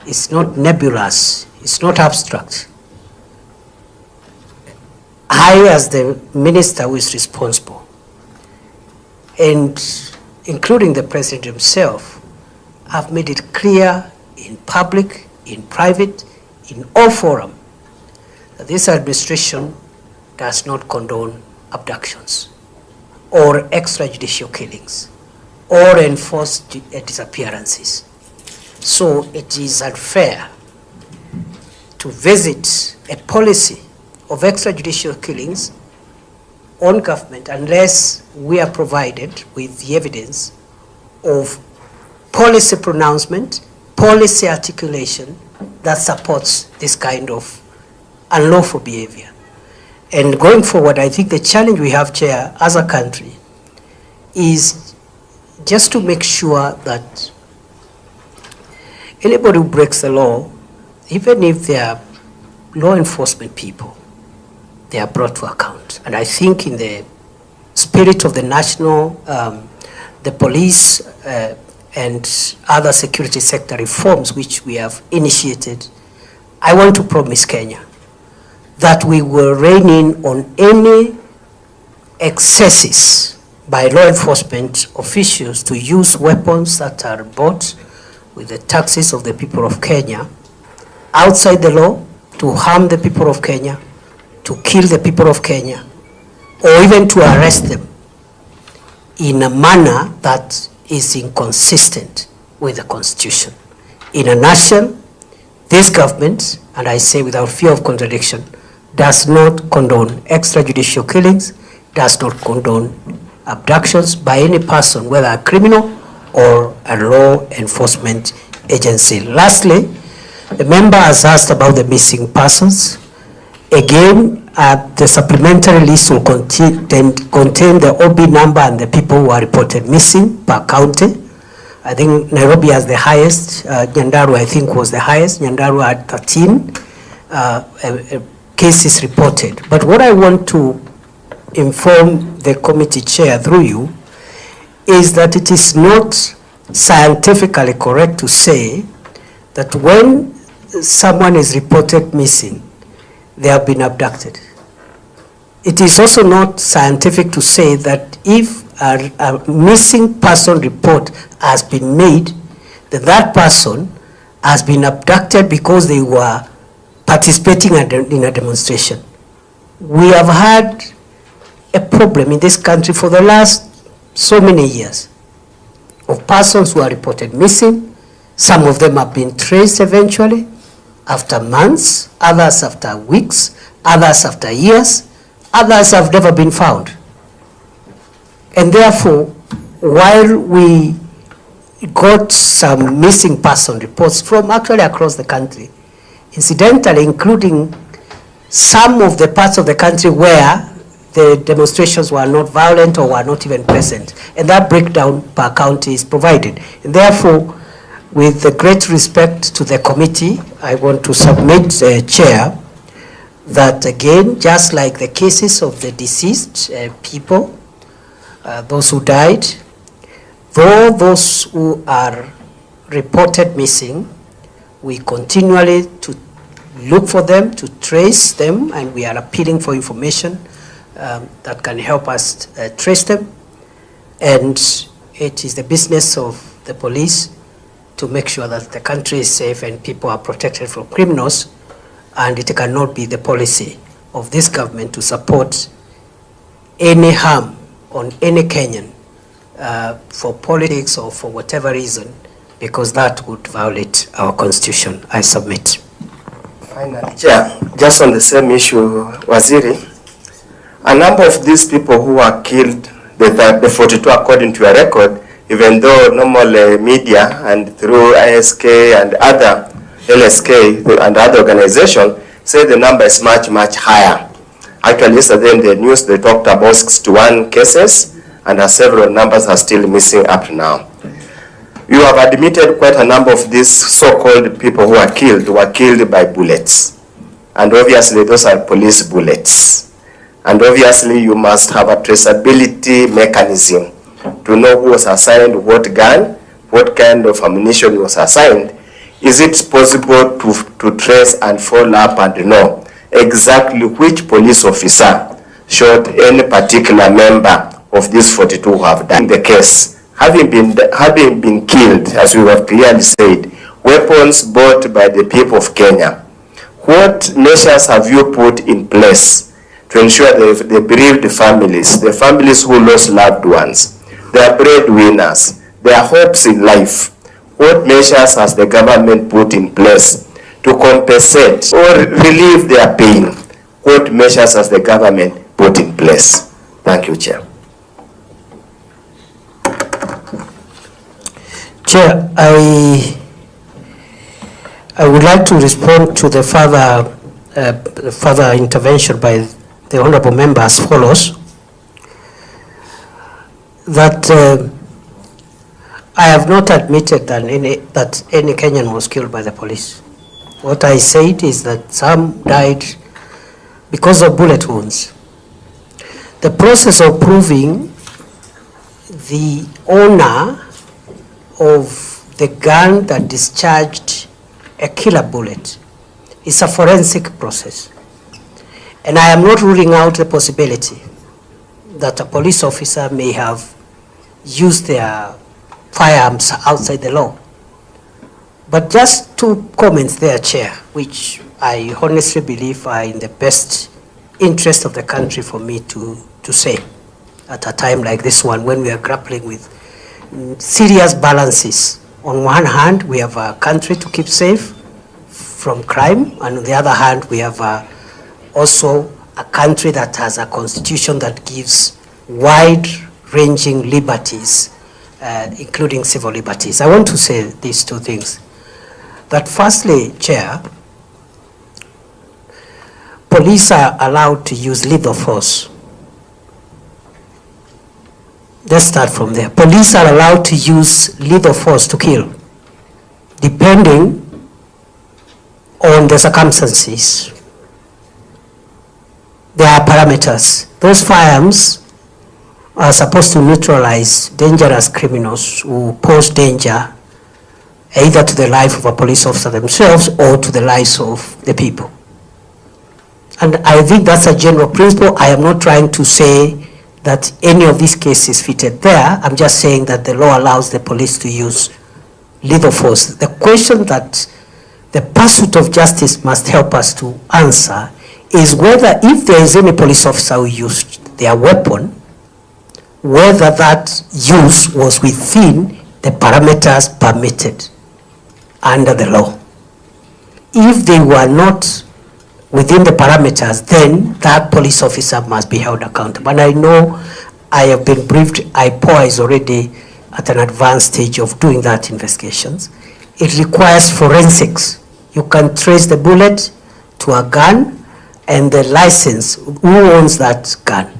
it's not nebulous, it's not abstract. I, as the minister who is responsible, and including the president himself, have made it clear in public, in private, in all forums, that this administration does not condone abductions or extrajudicial killings or enforce disappearances. So it is unfair to visit a policy of extrajudicial killings on government unless we are provided with the evidence of policy pronouncement, policy articulation that supports this kind of unlawful behavior. And going forward, I think the challenge we have, Chair, as a country, is just to make sure that anybody who breaks the law, even if they are law enforcement people, they are brought to account. And I think in the spirit of the national, the police and other security sector reforms which we have initiated, I want to promise Kenya that we will rein in on any excesses by law enforcement officials to use weapons that are bought with the taxes of the people of Kenya outside the law to harm the people of Kenya, to kill the people of Kenya, or even to arrest them in a manner that is inconsistent with the Constitution. In a nutshell, this government, and I say without fear of contradiction, does not condone extrajudicial killings, does not condone abductions by any person, whether a criminal or a law enforcement agency. Lastly, the member has asked about the missing persons. Again, the supplementary list will contain the OB number and the people who are reported missing per county. I think Nairobi has the highest, Nyandarua I think was the highest, Nyandarua had 13 cases reported. But what I want to inform the committee chair through you is that it is not scientifically correct to say that when someone is reported missing, they have been abducted. It is also not scientific to say that if a missing person report has been made, that that person has been abducted because they were participating in a demonstration. We have had a problem in this country for the last so many years of persons who are reported missing. Some of them have been traced eventually after months, others after weeks, others after years, others have never been found. And therefore, while we got some missing person reports from actually across the country, incidentally including some of the parts of the country where the demonstrations were not violent or were not even present, and that breakdown per county is provided. And therefore, with the great respect to the committee, I want to submit, Chair, that again, just like the cases of the deceased people, those who died, though those who are reported missing, we continually to look for them, to trace them, and we are appealing for information that can help us trace them. And it is the business of the police to make sure that the country is safe and people are protected from criminals, and it cannot be the policy of this government to support any harm on any Kenyan for politics or for whatever reason, because that would violate our constitution. I submit. Finally, Chair, just on the same issue, Waziri, a number of these people who were killed, the 42 according to your record, even though normal media and through ISK and other LSK and other organizations say the number is much, much higher. Actually, yesterday in the news, they talked about 61 cases, and several numbers are still missing up to now. You have admitted quite a number of these so-called people who were killed by bullets. And obviously, those are police bullets. And obviously, you must have a traceability mechanism to know who was assigned what gun, what kind of ammunition was assigned. Is it possible to trace and follow up and know exactly which police officer shot any particular member of these 42 who have done the case? Having been killed, as we have clearly said, weapons bought by the people of Kenya, what measures have you put in place to ensure the bereaved families, the families who lost loved ones, their breadwinners, their hopes in life, what measures has the government put in place to compensate or relieve their pain? What measures has the government put in place? Thank you, Chair. Chair, I would like to respond to the further intervention by the honourable member as follows. That I have not admitted that any Kenyan was killed by the police. What I said is that some died because of bullet wounds. The process of proving the owner of the gun that discharged a killer bullet is a forensic process. And I am not ruling out the possibility that a police officer may have used their firearms outside the law. But just 2 comments there, Chair, which I honestly believe are in the best interest of the country for me to say at a time like this one, when we are grappling with serious balances. On one hand, we have a country to keep safe from crime, and on the other hand, we have also a country that has a constitution that gives wide-ranging liberties, including civil liberties. I want to say these 2 things. That firstly, Chair, police are allowed to use lethal force. Let's start from there. Police are allowed to use lethal force to kill, depending on the circumstances. There are parameters. Those firearms are supposed to neutralize dangerous criminals who pose danger either to the life of a police officer themselves or to the lives of the people. And I think that's a general principle. I am not trying to say that any of these cases fitted there. I'm just saying that the law allows the police to use lethal force. The question that the pursuit of justice must help us to answer is whether, if there is any police officer who used their weapon, whether that use was within the parameters permitted under the law. If they were not within the parameters, then that police officer must be held accountable. And I know I have been briefed, IPOA is already at an advanced stage of doing that investigations. It requires forensics. You can trace the bullet to a gun and the license, who owns that gun.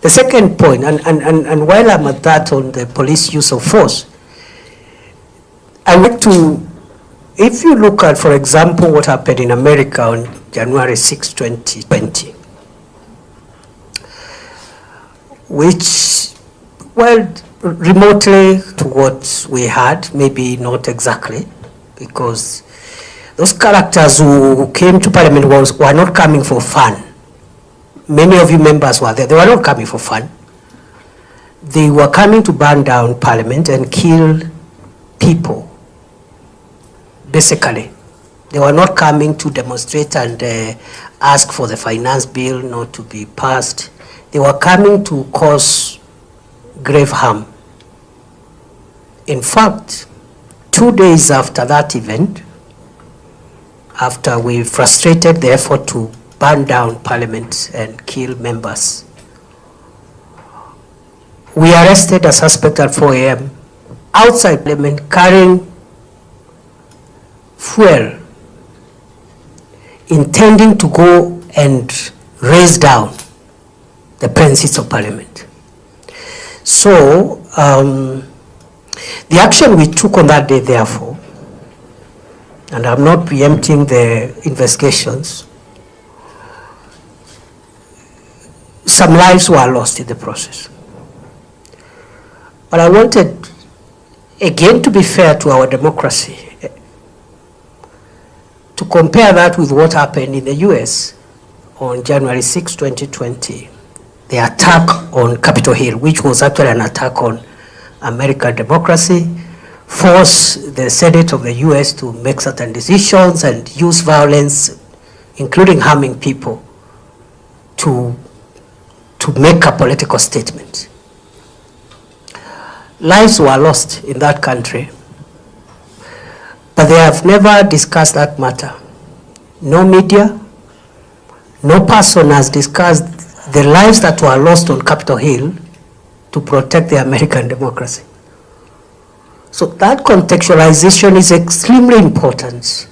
The second point, and while I'm at that on the police use of force, I want to, if you look at, for example, what happened in America on January 6, 2020, which, well, remotely to what we had, maybe not exactly, because those characters who came to Parliament were not coming for fun. Many of you members were there. They were not coming for fun. They were coming to burn down Parliament and kill people, basically. They were not coming to demonstrate and ask for the finance bill not to be passed. They were coming to cause grave harm. In fact, 2 days after that event, after we frustrated the effort to burn down Parliament and kill members, we arrested a suspect at 4 a.m. outside Parliament carrying fuel, intending to go and raise down the premises of Parliament. So the action we took on that day, therefore, and I'm not preempting the investigations, some lives were lost in the process. But I wanted, again, to be fair to our democracy, to compare that with what happened in the US on January 6, 2020, the attack on Capitol Hill, which was actually an attack on American democracy, forced the Senate of the US to make certain decisions and use violence, including harming people, to make a political statement. Lives were lost in that country, but they have never discussed that matter. No media, no person has discussed the lives that were lost on Capitol Hill to protect the American democracy. So that contextualization is extremely important.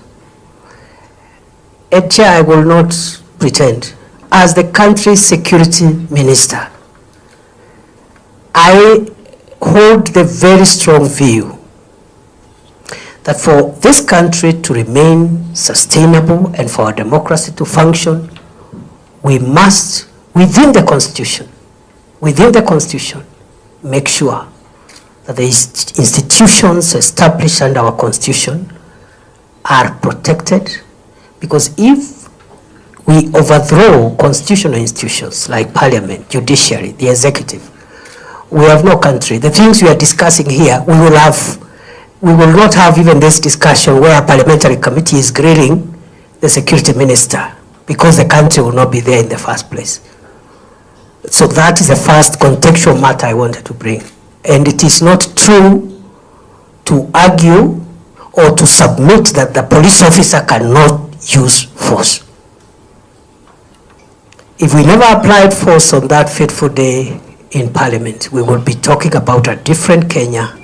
And Chair, I will not pretend, as the country's security minister, I hold the very strong view that for this country to remain sustainable and for our democracy to function, we must, within the Constitution, make sure that the institutions established under our Constitution are protected, because if we overthrow constitutional institutions like Parliament, judiciary, the executive, we have no country. The things we are discussing here, we will not have even this discussion where a parliamentary committee is grilling the security minister, because the country will not be there in the first place. So that is the first contextual matter I wanted to bring. And it is not true to argue or to submit that the police officer cannot use force. If we never applied force on that fateful day in Parliament, we would be talking about a different Kenya,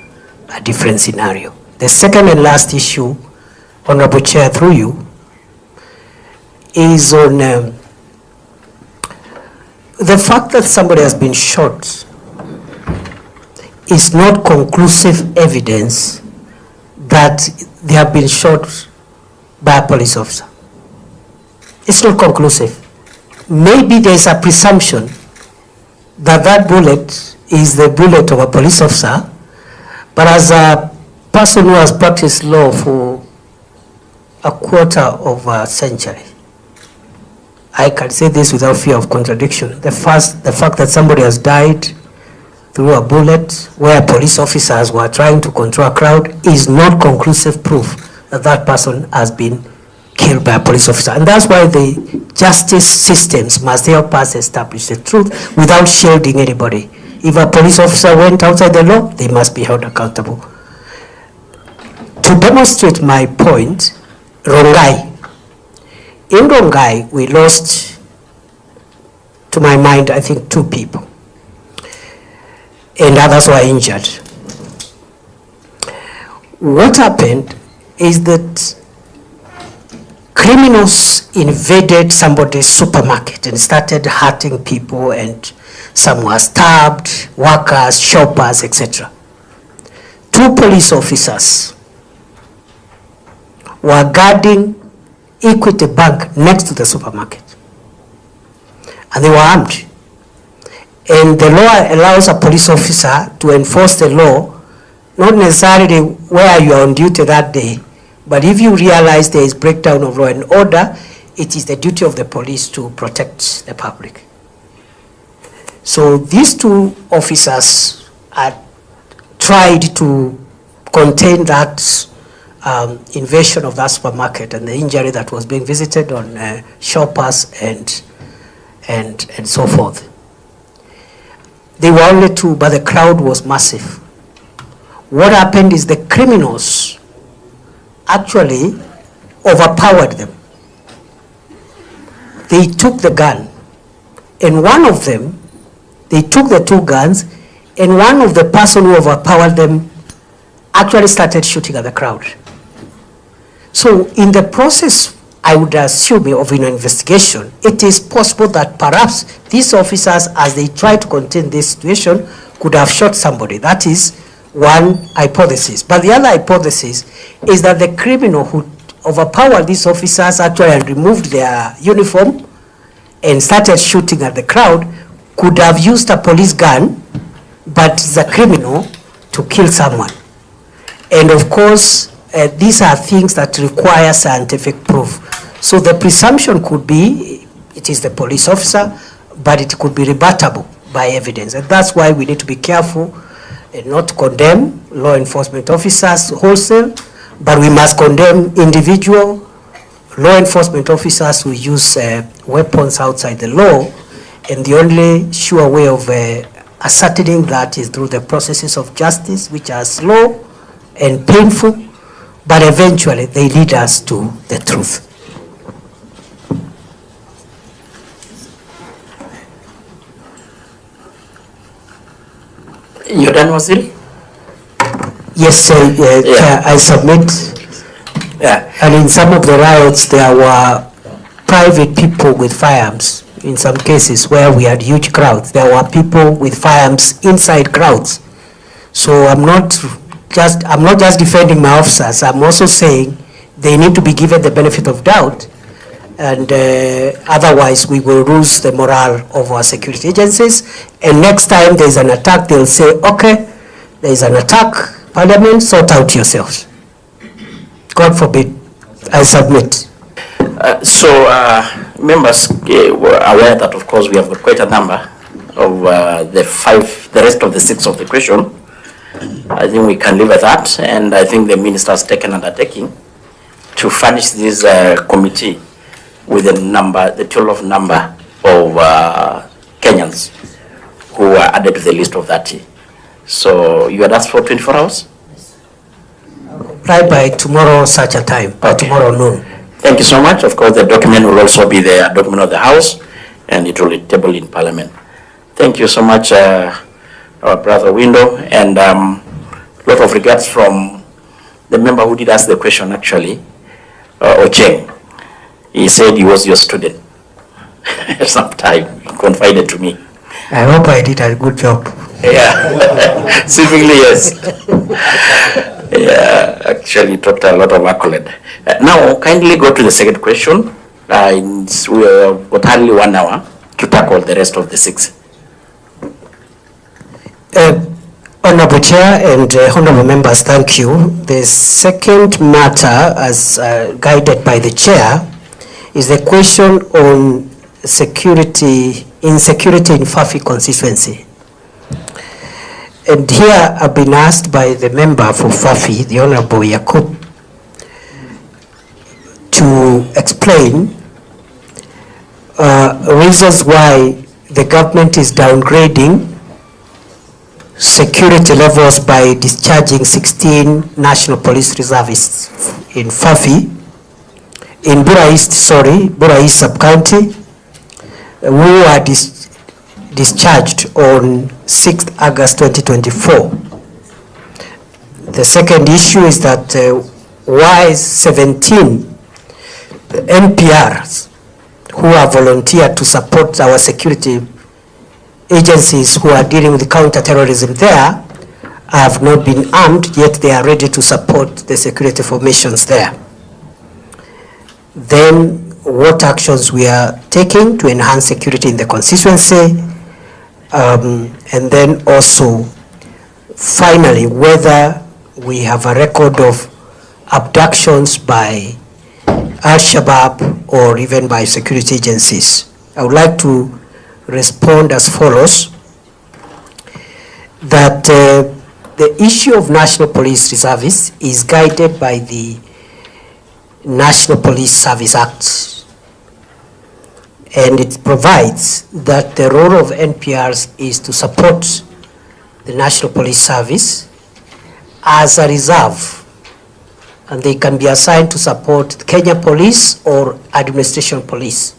a different scenario. The second and last issue, Honorable Chair, through you, is on the fact that somebody has been shot is not conclusive evidence that they have been shot by a police officer. It's not conclusive. Maybe there's a presumption that that bullet is the bullet of a police officer, but as a person who has practiced law for a quarter of a century, I can say this without fear of contradiction. The fact that somebody has died through a bullet where police officers were trying to control a crowd is not conclusive proof that that person has been killed by a police officer. And that's why the justice systems must help us establish the truth without shielding anybody. If a police officer went outside the law, they must be held accountable. To demonstrate my point, Rongai. In Rongai, we lost, to my mind, I think 2 people. And others were injured. What happened is that criminals invaded somebody's supermarket and started hurting people, and some were stabbed, workers, shoppers, etc. 2 police officers were guarding Equity Bank next to the supermarket, and they were armed. And the law allows a police officer to enforce the law, not necessarily where you are on duty that day, but if you realize there is breakdown of law and order, it is the duty of the police to protect the public. So these 2 officers had tried to contain that invasion of that supermarket and the injury that was being visited on shoppers and so forth. They were only 2, but the crowd was massive. What happened is the criminals actually overpowered them. They took the gun, and one of them, they took the 2 guns, and one of the person who overpowered them actually started shooting at the crowd. So in the process, I would assume, of an investigation, it is possible that perhaps these officers, as they try to contain this situation, could have shot somebody. That is one hypothesis. But the other hypothesis is that the criminal who overpowered these officers actually removed their uniform and started shooting at the crowd, could have used a police gun, but the criminal to kill someone. And of course, these are things that require scientific proof. So the presumption could be it is the police officer, but it could be rebuttable by evidence. And that's why we need to be careful and not condemn law enforcement officers wholesale, but we must condemn individual law enforcement officers who use weapons outside the law. And the only sure way of ascertaining that is through the processes of justice, which are slow and painful, but eventually they lead us to the truth. You're done, Waziri? Yes, Chair, I submit. Yeah. And in some of the riots, there were private people with firearms. In some cases where we had huge crowds, there were people with firearms inside crowds. So I'm not just defending my officers. I'm also saying they need to be given the benefit of doubt, and otherwise we will lose the morale of our security agencies. And next time there's an attack, they'll say, okay, there's an attack, Parliament, sort out yourselves. God forbid. I submit. Members were aware that, of course, we have got quite a number of the rest of the 6 of the question. I think we can leave at that, and I think the minister has taken undertaking to furnish this committee with the total number of Kenyans who are added to the list of 30. So you had asked for 24 hours? Right by tomorrow such a time, by tomorrow noon. Thank you so much. Of course, the document will also be the document of the House, and it will be tabled in Parliament. Thank you so much, our brother Window, and a lot of regards from the member who did ask the question, actually, Ocheng. He said he was your student. Sometime he confided to me. I hope I did a good job. Yeah, seemingly yes. Yeah, actually talked a lot of accolade. Now, kindly go to the second question. We have got hardly 1 hour to tackle the rest of the 6. Honorable Chair and honorable members, thank you. The second matter, as guided by the Chair, is the question on insecurity in Fafi constituency. And here I've been asked by the member for Fafi, the Honorable Yakub, to explain reasons why the government is downgrading security levels by discharging 16 National Police Reservists in Fafi, in Bura East sub-county, who are discharged on 6th August 2024. The second issue is that why 17 NPRs who are volunteered to support our security agencies who are dealing with counter-terrorism there have not been armed, yet they are ready to support the security formations there. Then what actions we are taking to enhance security in the constituency, and then also finally whether we have a record of abductions by Al-Shabaab or even by security agencies. I would like to respond as follows, that the issue of National Police Reservists is guided by the National Police Service Act, and it provides that the role of NPRs is to support the National Police Service as a reserve, and they can be assigned to support Kenya Police or Administration Police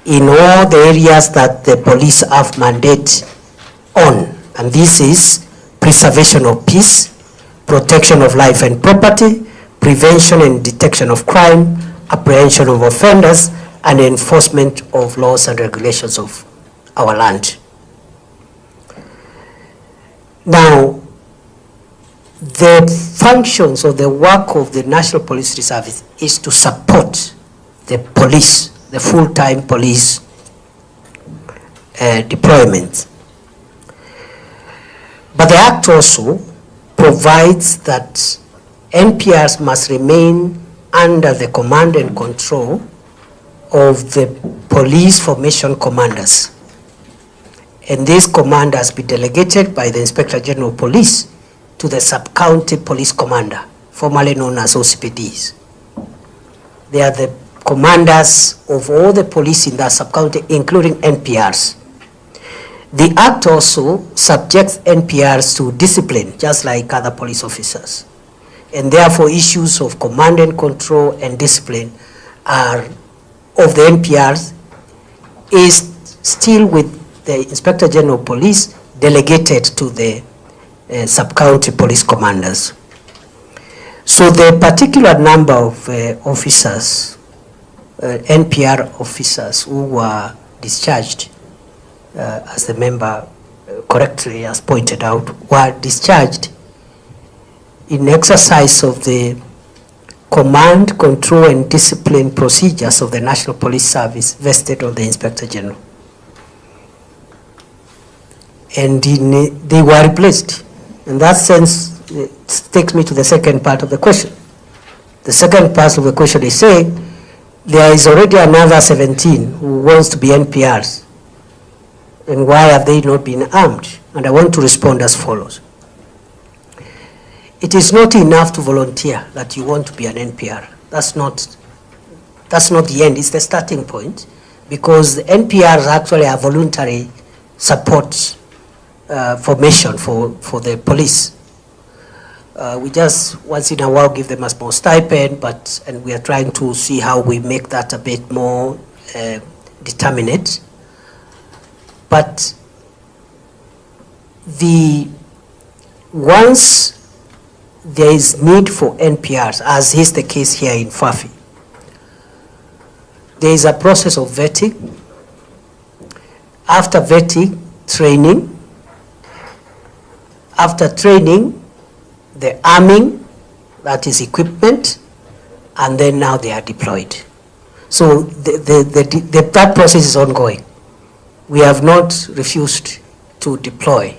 in all the areas that the police have mandate on, and this is preservation of peace, protection of life and property, prevention and detection of crime, apprehension of offenders, and enforcement of laws and regulations of our land. Now, the functions of the work of the National Police Reserve is to support the police, the full-time police deployment. But the Act also provides that NPRs must remain under the command and control of the police formation commanders. And this command has been delegated by the Inspector General of Police to the sub-county police commander, formerly known as OCPDs. They are the commanders of all the police in that sub-county, including NPRs. The Act also subjects NPRs to discipline, just like other police officers. And therefore, issues of command and control and discipline are of the NPRs is still with the Inspector General of Police, delegated to the sub-county police commanders. So the particular number of officers, NPR officers who were discharged, as the member correctly has pointed out, were discharged in exercise of the command, control, and discipline procedures of the National Police Service vested on the Inspector General. And they were replaced. In that sense, it takes me to the second part of the question. The second part of the question is saying there is already another 17 who wants to be NPRs. And why have they not been armed? And I want to respond as follows. It is not enough to volunteer that you want to be an NPR. That's not the end, it's the starting point, because the NPRs actually are voluntary support formation for the police. We just once in a while give them a small stipend, and we are trying to see how we make that a bit more determinate. But once there is need for NPRs, as is the case here in Fafi, there is a process of vetting. After vetting, training. After training, the arming, that is equipment, and then now they are deployed. So that process is ongoing. We have not refused to deploy,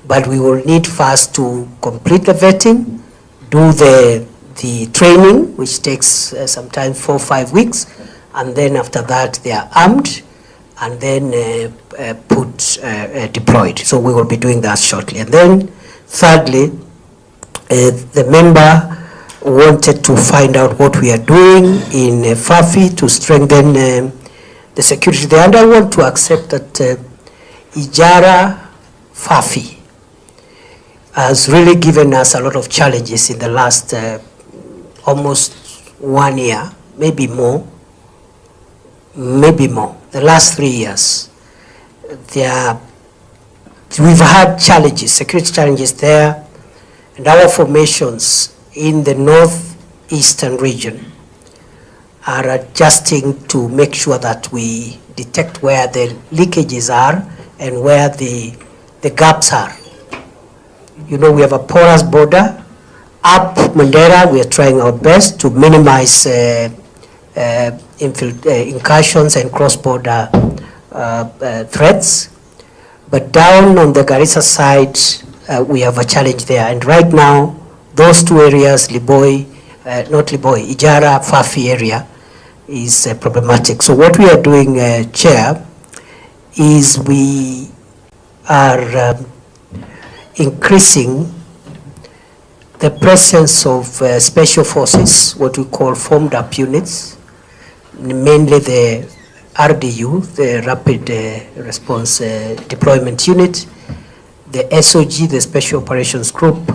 but we will need first to complete the vetting, do the training, which takes sometimes 4 or 5 weeks, and then after that they are armed and then deployed. So we will be doing that shortly. And then thirdly, the member wanted to find out what we are doing in Fafi to strengthen the security there. And I want to accept that Ijara Fafi has really given us a lot of challenges in the last almost 1 year, maybe more. The last 3 years. We've had challenges, security challenges there, and our formations in the northeastern region are adjusting to make sure that we detect where the leakages are and where the gaps are. You know, we have a porous border. Up Mandera, we are trying our best to minimize incursions and cross-border threats. But down on the Garissa side, we have a challenge there. And right now, those two areas, Ijara, Fafi area, is problematic. So what we are doing, Chair, is we are increasing the presence of special forces, what we call formed up units, mainly the RDU, the Rapid Response Deployment Unit, the SOG, the Special Operations Group,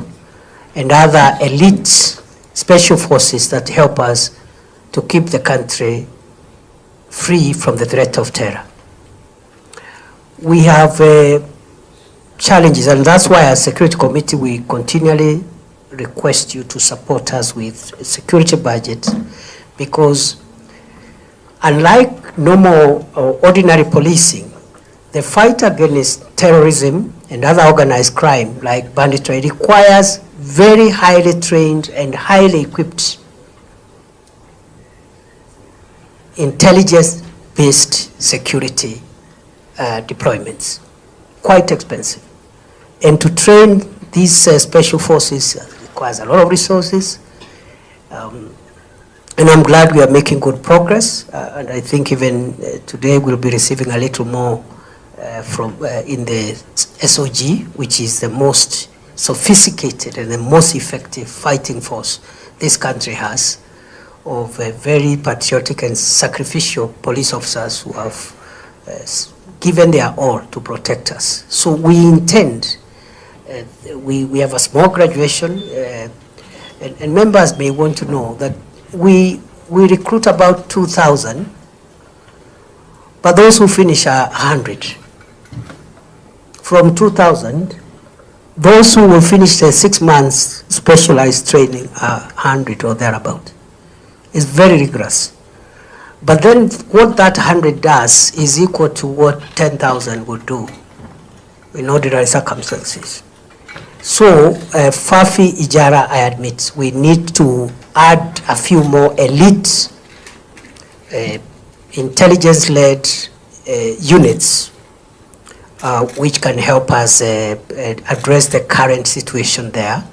and other elite special forces that help us to keep the country free from the threat of terror. We have challenges, and that's why as Security Committee we continually request you to support us with a security budget, because unlike normal or ordinary policing, the fight against terrorism and other organized crime like banditry requires very highly trained and highly equipped intelligence-based security deployments, quite expensive. And to train these special forces requires a lot of resources. And I'm glad we are making good progress. And I think even today we'll be receiving a little more in the SOG, which is the most sophisticated and the most effective fighting force this country has, of very patriotic and sacrificial police officers who have given their all to protect us. So we intend, we have a small graduation, and members may want to know that we recruit about 2,000, but those who finish are 100. From 2,000, those who will finish their 6 months specialized training are 100 or thereabout. It's very rigorous. But then what that 100 does is equal to what 10,000 would do in ordinary circumstances. So, Fafi Ijara, I admit, we need to add a few more elite intelligence-led units which can help us address the current situation there.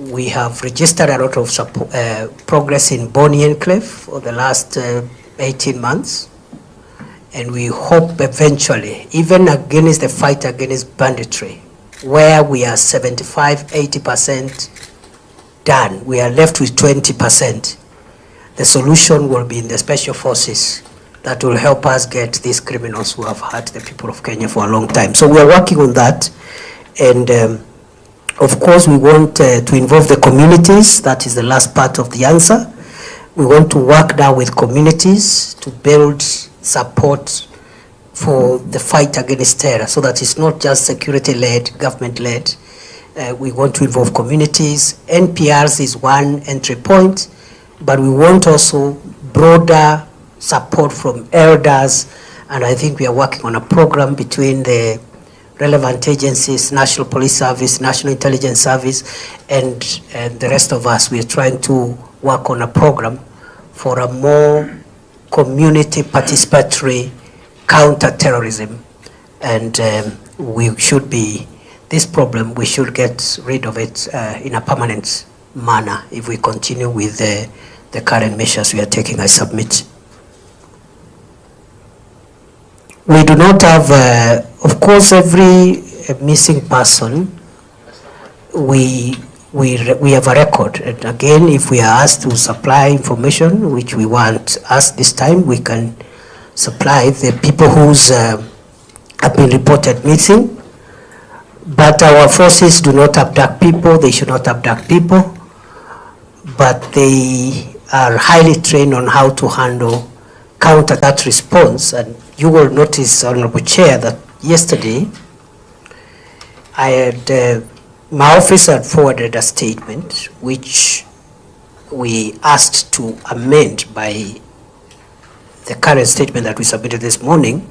We have registered a lot of progress in Boni Enclave for the last 18 months. And we hope eventually, even against the fight against banditry, where we are 75, 80% done, we are left with 20%. The solution will be in the special forces that will help us get these criminals who have hurt the people of Kenya for a long time. So we are working on that. And of course, we want to involve the communities. That is the last part of the answer. We want to work now with communities to build support for the fight against terror, so that it's not just security-led, government-led. We want to involve communities. NPRs is one entry point, but we want also broader support from elders, and I think we are working on a program between the relevant agencies, National Police Service, National Intelligence Service, and the rest of us. We are trying to work on a program for a more community participatory counter-terrorism, and we should be, this problem, we should get rid of it in a permanent manner if we continue with the current measures we are taking. I submit. We do not have, of course, every missing person, we have a record. And again, if we are asked to supply information, which we want us this time, we can supply the people who's have been reported missing. But our forces do not abduct people, they should not abduct people, but they are highly trained on how to handle counter that response. And you will notice, Honorable Chair, that yesterday I had, my office had forwarded a statement which we asked to amend by the current statement that we submitted this morning.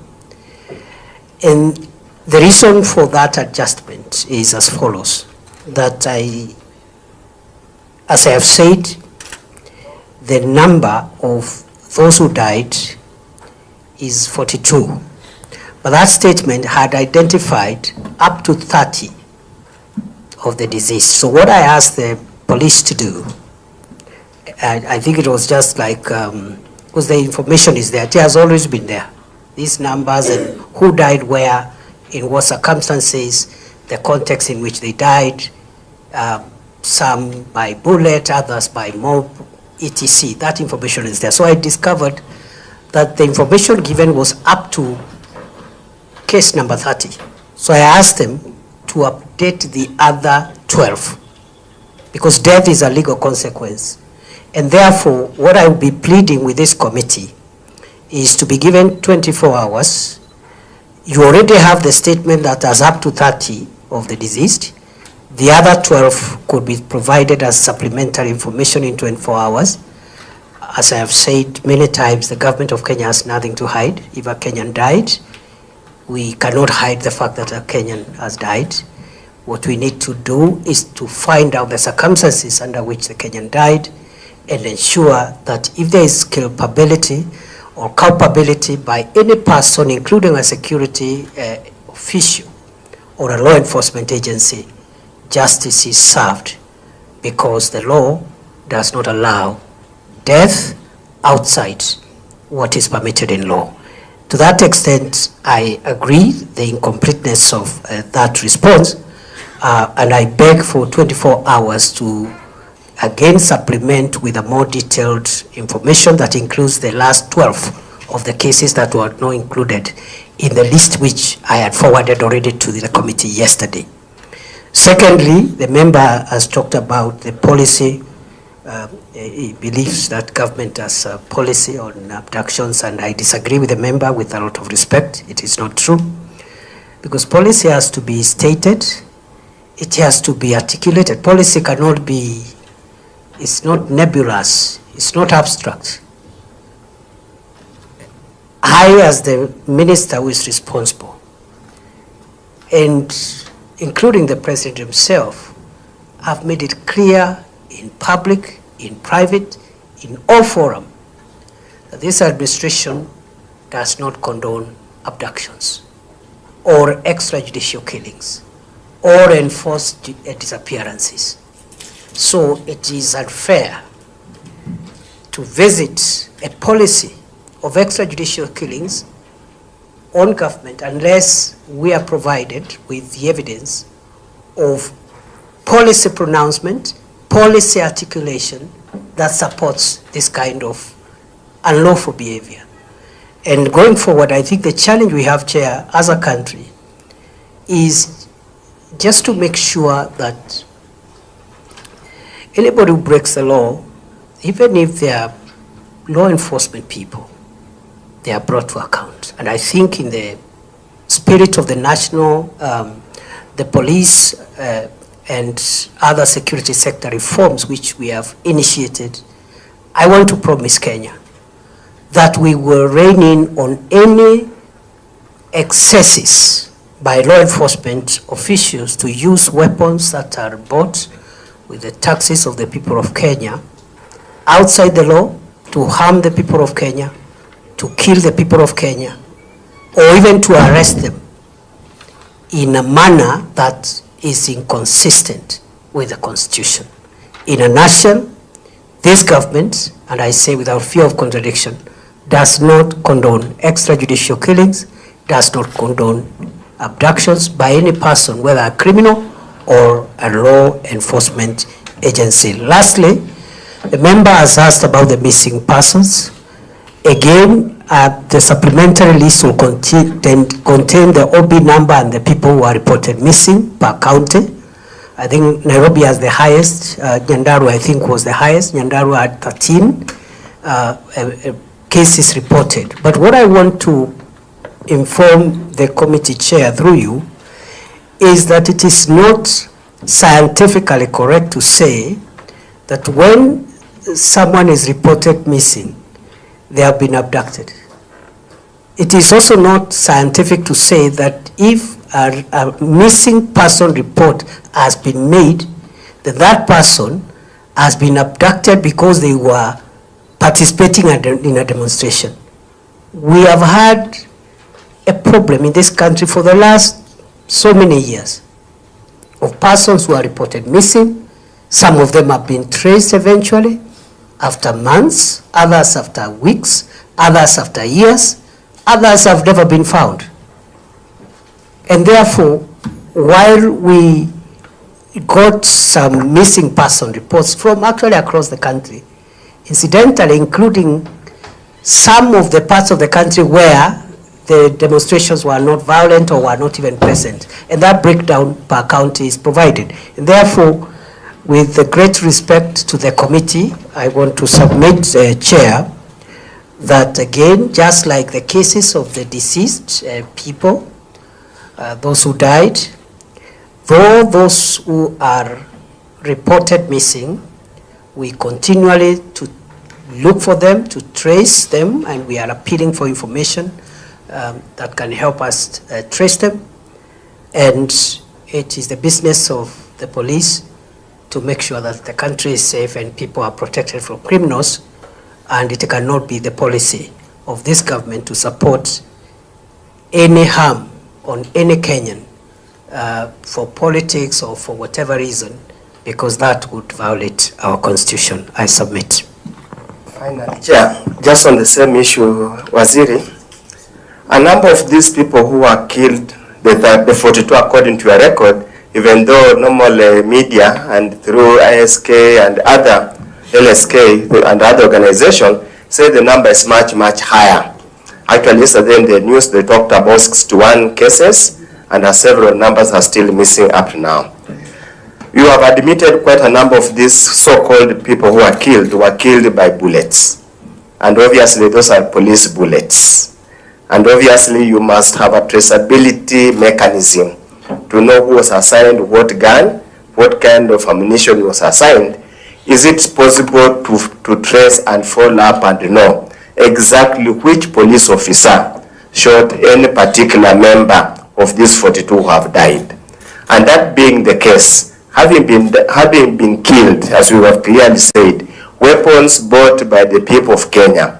And the reason for that adjustment is as follows, that as I have said, the number of those who died is 42. But that statement had identified up to 30 of the deceased. So what I asked the police to do, I think it was just like, because the information is there, it has always been there. These numbers and who died where, in what circumstances, the context in which they died, some by bullet, others by mob, etc. That information is there. So I discovered that the information given was up to case number 30. So I asked them to update the other 12, because death is a legal consequence. And therefore, what I will be pleading with this committee is to be given 24 hours. You already have the statement that has up to 30 of the deceased. The other 12 could be provided as supplementary information in 24 hours. As I have said many times, the government of Kenya has nothing to hide. If a Kenyan died, we cannot hide the fact that a Kenyan has died. What we need to do is to find out the circumstances under which the Kenyan died and ensure that if there is culpability or culpability by any person, including a security official or a law enforcement agency, justice is served, because the law does not allow death outside what is permitted in law. To that extent, I agree the incompleteness of that response, and I beg for 24 hours to again supplement with a more detailed information that includes the last 12 of the cases that were not included in the list which I had forwarded already to the committee yesterday. Secondly, the member has talked about the policy. He believes that government has a policy on abductions, and I disagree with the member with a lot of respect. It is not true. because policy has to be stated, it has to be articulated. Policy cannot be, it's not nebulous, it's not abstract. I, as the minister who is responsible, and including the president himself, have made it clear in public, in private, in all forums, that this administration does not condone abductions or extrajudicial killings or enforce disappearances. So it is unfair to visit a policy of extrajudicial killings on government unless we are provided with the evidence of policy pronouncement, policy articulation that supports this kind of unlawful behavior. And going forward, I think the challenge we have, Chair, as a country, is just to make sure that anybody who breaks the law, even if they are law enforcement people, they are brought to account. And I think in the spirit of the national, the police and other security sector reforms which we have initiated, I want to promise Kenya that we will rein in on any excesses by law enforcement officials to use weapons that are bought with the taxes of the people of Kenya outside the law to harm the people of Kenya, to kill the people of Kenya, or even to arrest them in a manner that is inconsistent with the Constitution. In a nutshell, this government, and I say without fear of contradiction, does not condone extrajudicial killings, does not condone abductions by any person, whether a criminal or a law enforcement agency. Lastly, the member has asked about the missing persons. Again, the supplementary list will contain the OB number and the people who are reported missing per county. I think Nairobi has the highest, Nyandarua I think was the highest, Nyandarua had 13 cases reported. But what I want to inform the committee chair through you is that it is not scientifically correct to say that when someone is reported missing, they have been abducted. It is also not scientific to say that if a missing person report has been made, that that person has been abducted because they were participating in a demonstration. We have had a problem in this country for the last so many years of persons who are reported missing. Some of them have been traced eventually after months, others after weeks, others after years, others have never been found. And therefore, while we got some missing person reports from actually across the country, incidentally including some of the parts of the country where the demonstrations were not violent or were not even present, and that breakdown per county is provided. And therefore, with the great respect to the committee, I want to submit, Chair, that again, just like the cases of the deceased people, those who died, though those who are reported missing, we continually to look for them, to trace them, and we are appealing for information that can help us trace them. And it is the business of the police to make sure that the country is safe and people are protected from criminals, and it cannot be the policy of this government to support any harm on any Kenyan for politics or for whatever reason, because that would violate our constitution. I submit. Finally, Chair, just on the same issue, Waziri, a number of these people who were killed, the 42 according to your record, even though normal media and through ISK and other LSK and other organizations say the number is much, much higher. Actually, yesterday in the news, they talked about 61 cases, and several numbers are still missing up to now. You have admitted quite a number of these so-called people who were killed by bullets. And obviously, those are police bullets. And obviously you must have a traceability mechanism to know who was assigned what gun, what kind of ammunition was assigned. Is it possible to trace and follow up and know exactly which police officer shot any particular member of these 42 who have died? And that being the case, having been killed, as we have clearly said, weapons bought by the people of Kenya,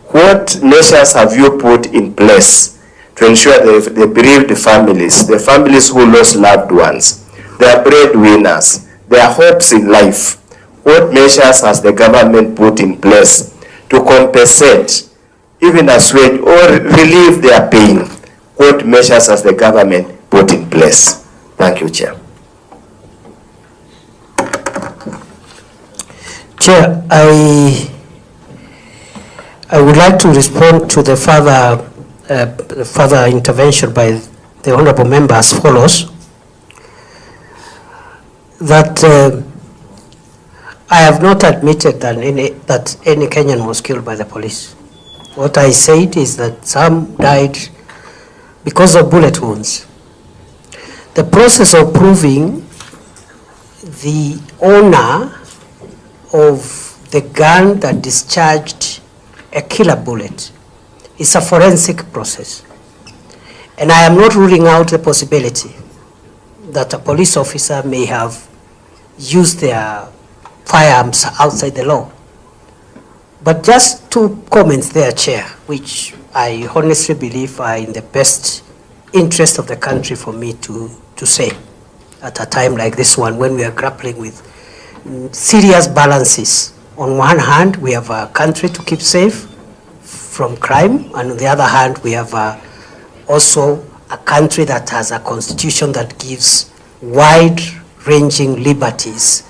what measures have you put in place to ensure the bereaved families, the families who lost loved ones, their breadwinners, their hopes in life, what measures has the government put in place to compensate, even assuage or relieve their pain? What measures has the government put in place? Thank you, Chair. Chair, I would like to respond to the further intervention by the honourable member as follows. That I have not admitted that any Kenyan was killed by the police. What I said is that some died because of bullet wounds. The process of proving the owner of the gun that discharged a killer bullet is a forensic process. And I am not ruling out the possibility that a police officer may have used their firearms outside the law. But just 2 comments there, Chair, which I honestly believe are in the best interest of the country for me to say at a time like this one, when we are grappling with serious balances. On one hand, we have a country to keep safe from crime, and on the other hand, we have also a country that has a constitution that gives wide-ranging liberties,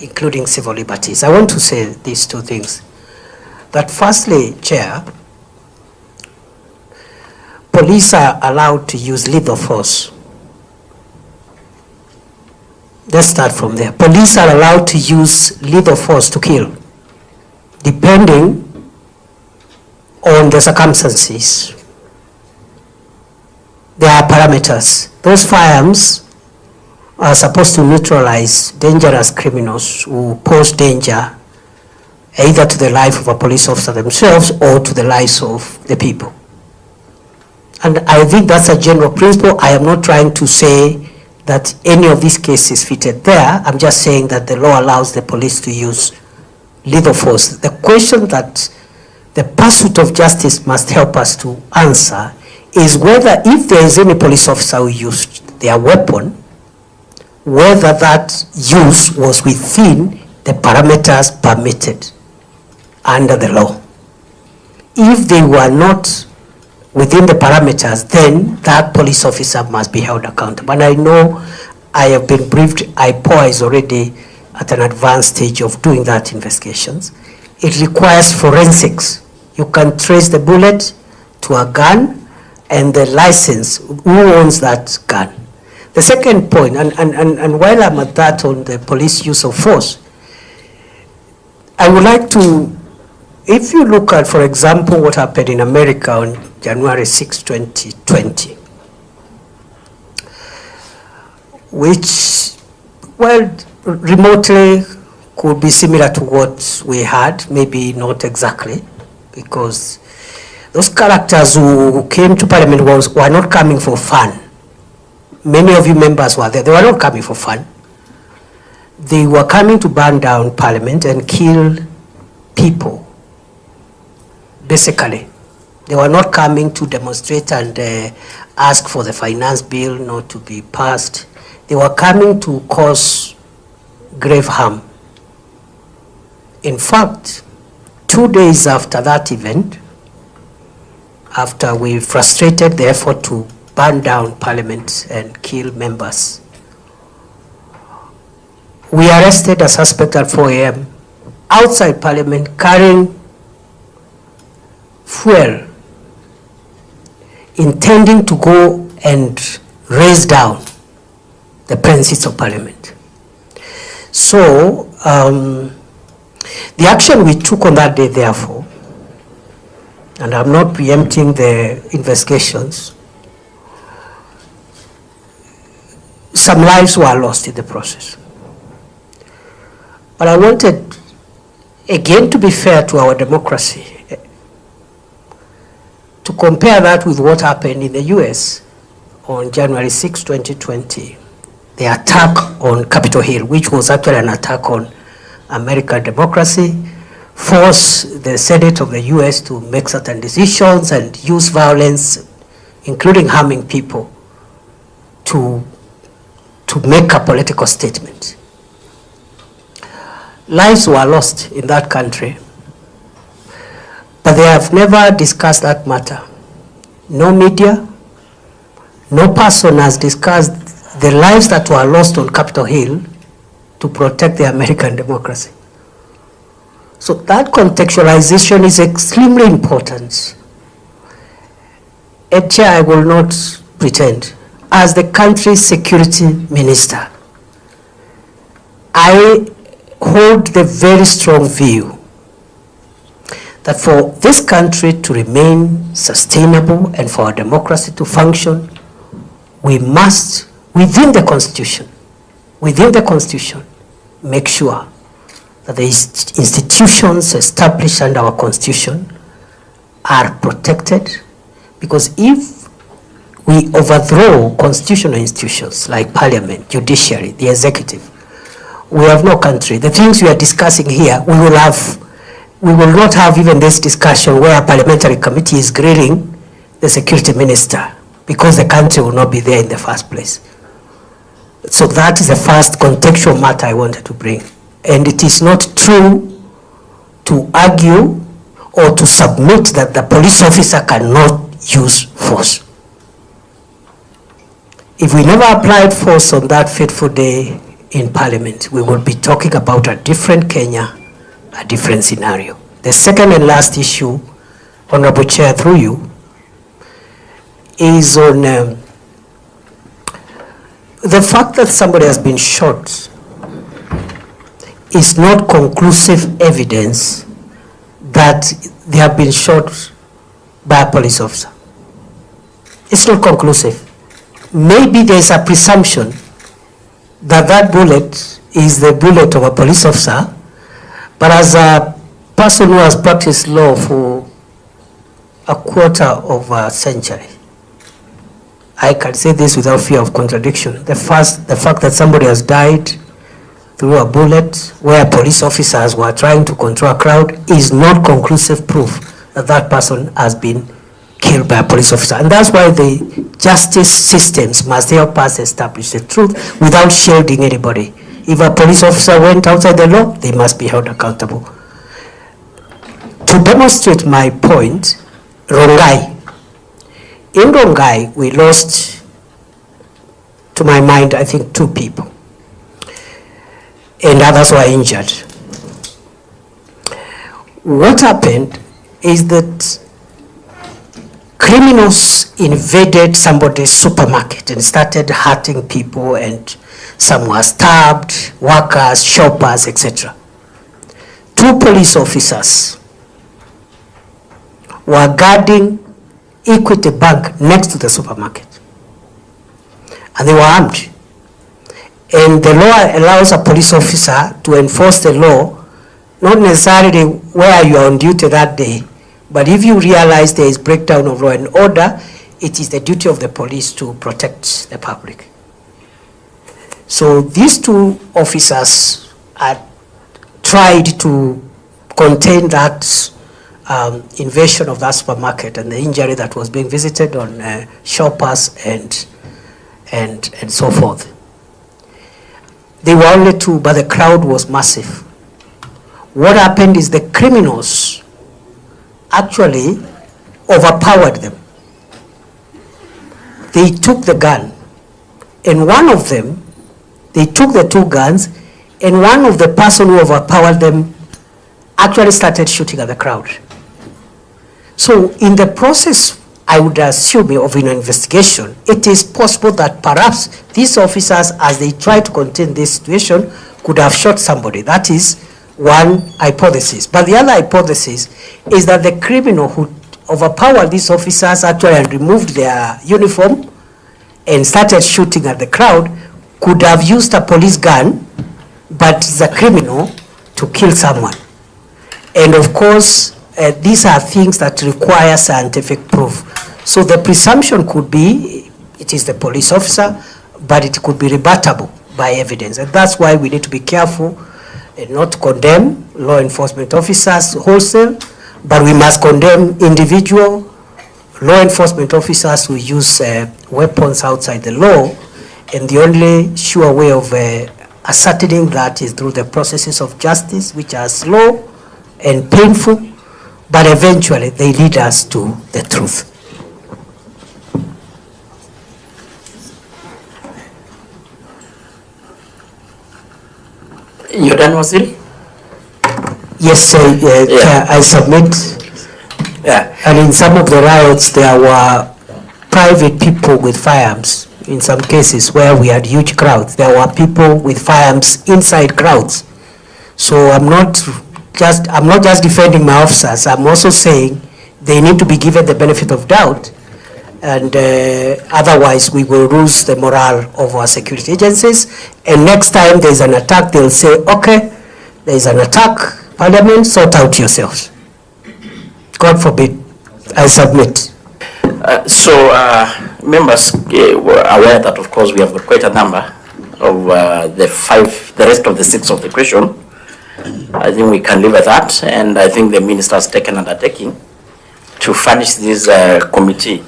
including civil liberties. I want to say these 2 things. That firstly, Chair, police are allowed to use lethal force. Let's start from there. Police are allowed to use lethal force to kill, depending on the circumstances. There are parameters. Those firearms are supposed to neutralize dangerous criminals who pose danger either to the life of a police officer themselves or to the lives of the people. And I think that's a general principle. I am not trying to say that any of these cases fitted there. I'm just saying that the law allows the police to use lethal force. The question that the pursuit of justice must help us to answer is whether, if there is any police officer who used their weapon, whether that use was within the parameters permitted under the law. If they were not within the parameters, then that police officer must be held accountable. And I know I have been briefed, IPOA is already at an advanced stage of doing that investigations. It requires forensics. You can trace the bullet to a gun and the license, who owns that gun. The second point, and while I'm at that on the police use of force, I would like to, if you look at, for example, what happened in America on January 6, 2020, which, well, remotely could be similar to what we had, maybe not exactly, because those characters who came to Parliament were not coming for fun. Many of you members were there. They were not coming for fun. They were coming to burn down Parliament and kill people, basically. They were not coming to demonstrate and ask for the finance bill not to be passed. They were coming to cause grave harm. In fact, 2 days after that event, after we frustrated the effort to burn down Parliament and kill members, we arrested a suspect at 4 a.m. outside Parliament carrying fuel, intending to go and raise down the premises of Parliament. So the action we took on that day, therefore, and I'm not preempting the investigations, some lives were lost in the process. But I wanted, again, to be fair to our democracy, to compare that with what happened in the US on January 6, 2020, the attack on Capitol Hill, which was actually an attack on American democracy, forced the Senate of the US to make certain decisions and use violence, including harming people, to make a political statement. Lives were lost in that country, but they have never discussed that matter. No media, no person has discussed the lives that were lost on Capitol Hill to protect the American democracy. So that contextualization is extremely important. And Chair, I will not pretend, as the country's security minister, I hold the very strong view that for this country to remain sustainable and for our democracy to function, we must, within the Constitution, make sure that the institutions established under our Constitution are protected, because if we overthrow constitutional institutions like Parliament, judiciary, the executive, we have no country. The things we are discussing here, we will not have even this discussion where a parliamentary committee is grilling the security minister, because the country will not be there in the first place. So that is the first contextual matter I wanted to bring. And it is not true to argue or to submit that the police officer cannot use force. If we never applied force on that fateful day in Parliament, we would be talking about a different Kenya, a different scenario. The second and last issue, Honorable Chair, through you, is on the fact that somebody has been shot is not conclusive evidence that they have been shot by a police officer. It's not conclusive. Maybe there's a presumption that that bullet is the bullet of a police officer, but as a person who has practiced law for a quarter of a century, I can say this without fear of contradiction. The fact that somebody has died through a bullet where police officers were trying to control a crowd is not conclusive proof that that person has been killed by a police officer. And that's why the justice systems must help us establish the truth without shielding anybody. If a police officer went outside the law, they must be held accountable. To demonstrate my point, Rongai. In Rongai, we lost, to my mind, I think 2 people. And others were injured. What happened is that criminals invaded somebody's supermarket and started hurting people, and some were stabbed, workers, shoppers, etc. 2 police officers were guarding Equity Bank next to the supermarket, and they were armed. And the law allows a police officer to enforce the law, not necessarily where you are on duty that day, but if you realize there is breakdown of law and order, it is the duty of the police to protect the public. So these 2 officers had tried to contain that invasion of that supermarket and the injury that was being visited on shoppers and so forth. They were only 2, but the crowd was massive. What happened is the criminals actually overpowered them. They took the gun, and one of them, they took the 2 guns, and one of the person who overpowered them actually started shooting at the crowd. So in the process, I would assume, of an investigation, it is possible that perhaps these officers, as they try to contain this situation, could have shot somebody. That is one hypothesis. But the other hypothesis is that the criminal who overpowered these officers actually and removed their uniform and started shooting at the crowd could have used a police gun, but is a criminal to kill someone. And of course, these are things that require scientific proof. So the presumption could be it is the police officer, but it could be rebuttable by evidence. And that's why we need to be careful and not condemn law enforcement officers wholesale, but we must condemn individual law enforcement officers who use weapons outside the law. And the only sure way of ascertaining that is through the processes of justice, which are slow and painful, but eventually they lead us to the truth. You're done, Waziri? Yes, Chair, I submit. Yeah. And in some of the riots, there were private people with firearms. In some cases where we had huge crowds, there were people with firearms inside crowds. So I'm not just defending my officers. I'm also saying they need to be given the benefit of doubt, and otherwise we will lose the morale of our security agencies. And next time there's an attack, they'll say, okay, there's an attack, Parliament, sort out yourselves. God forbid. I submit. Members were aware that, of course, we have got quite a number of the rest of the 6 of the question. I think we can leave at that, and I think the minister has taken undertaking to furnish this committee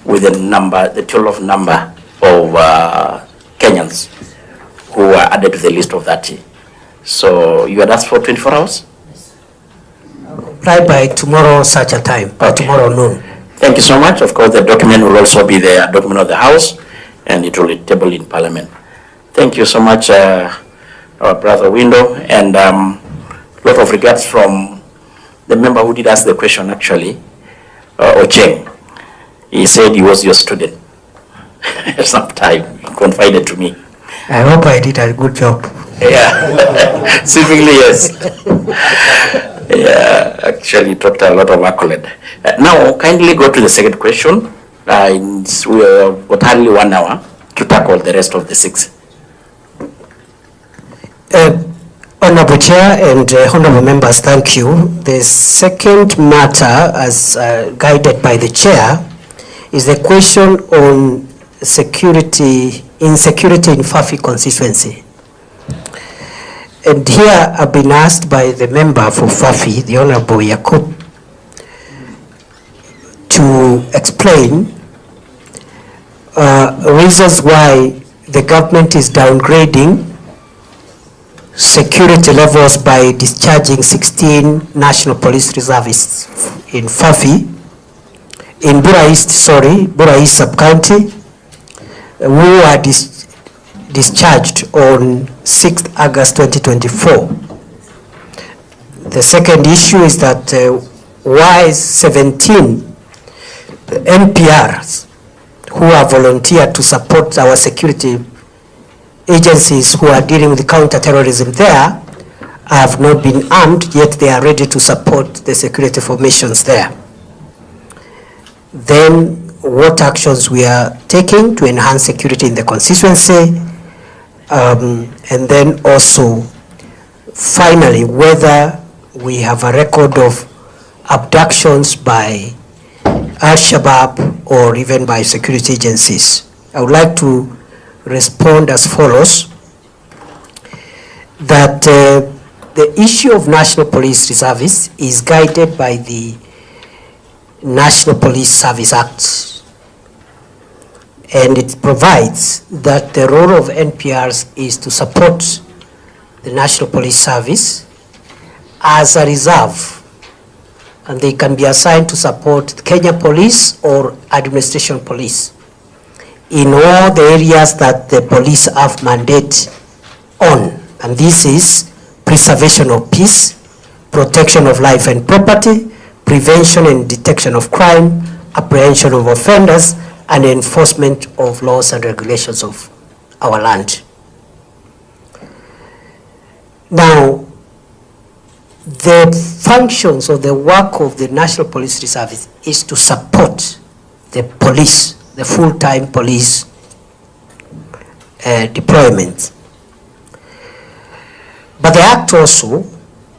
with the total number of Kenyans who are added to the list of 30. So you had asked for 24 hours? Right by tomorrow such a time, by tomorrow noon. Thank you so much. Of course, the document will also be the document of the House, and it will be tabled in Parliament. Thank you so much, our brother Window, and a lot of regards from the member who did ask the question, actually, Ocheng. He said he was your student. Sometime he confided to me. I hope I did a good job. Yeah, seemingly yes. Yeah, actually talked a lot of accolade. Now, kindly go to the second question. We have got only 1 hour to tackle the rest of the 6. Honorable Chair and honorable members, thank you. The second matter, as guided by the Chair, is the question on insecurity in Fafi constituency. And here I've been asked by the member for Fafi, the Honorable Yakub, to explain reasons why the government is downgrading security levels by discharging 16 National Police Reservists in Fafi, in Bura East sub-county, who are discharged on 6th August 2024. The second issue is that why 17 NPRs who are volunteered to support our security agencies who are dealing with counter-terrorism there have not been armed, yet they are ready to support the security formations there. Then what actions we are taking to enhance security in the constituency, and then also finally whether we have a record of abductions by Al-Shabaab or even by security agencies. I would like to respond as follows, that the issue of National Police Reservists is guided by the National Police Service Act, and it provides that the role of NPRs is to support the National Police Service as a reserve, and they can be assigned to support Kenya Police or Administration Police in all the areas that the police have mandate on, and this is preservation of peace, protection of life and property, prevention and detection of crime, apprehension of offenders, and enforcement of laws and regulations of our land. Now, The functions or the work of the National Police Service is to support the police, the full-time police deployment. But the Act also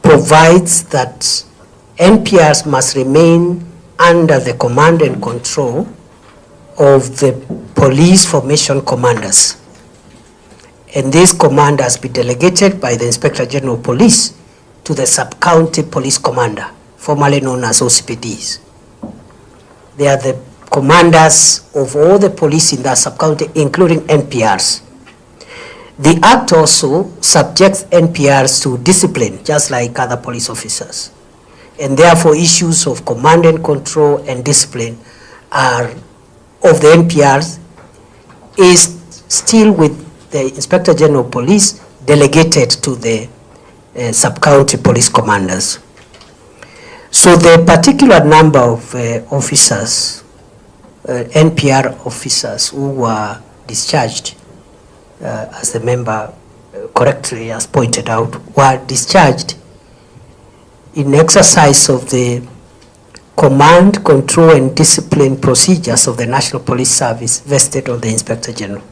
provides that NPRs must remain under the command and control of the police formation commanders. And these commanders be delegated by the Inspector General of Police to the sub-county police commander, formerly known as OCPDs. They are the commanders of all the police in that sub-county, including NPRs. The Act also subjects NPRs to discipline, just like other police officers. And therefore, issues of command and control and discipline are of the NPRs is still with the Inspector General of Police delegated to the sub-county police commanders. So the particular number of officers, NPR officers who were discharged, as the member correctly has pointed out, were discharged in exercise of the command, control, and discipline procedures of the National Police Service vested on the Inspector General.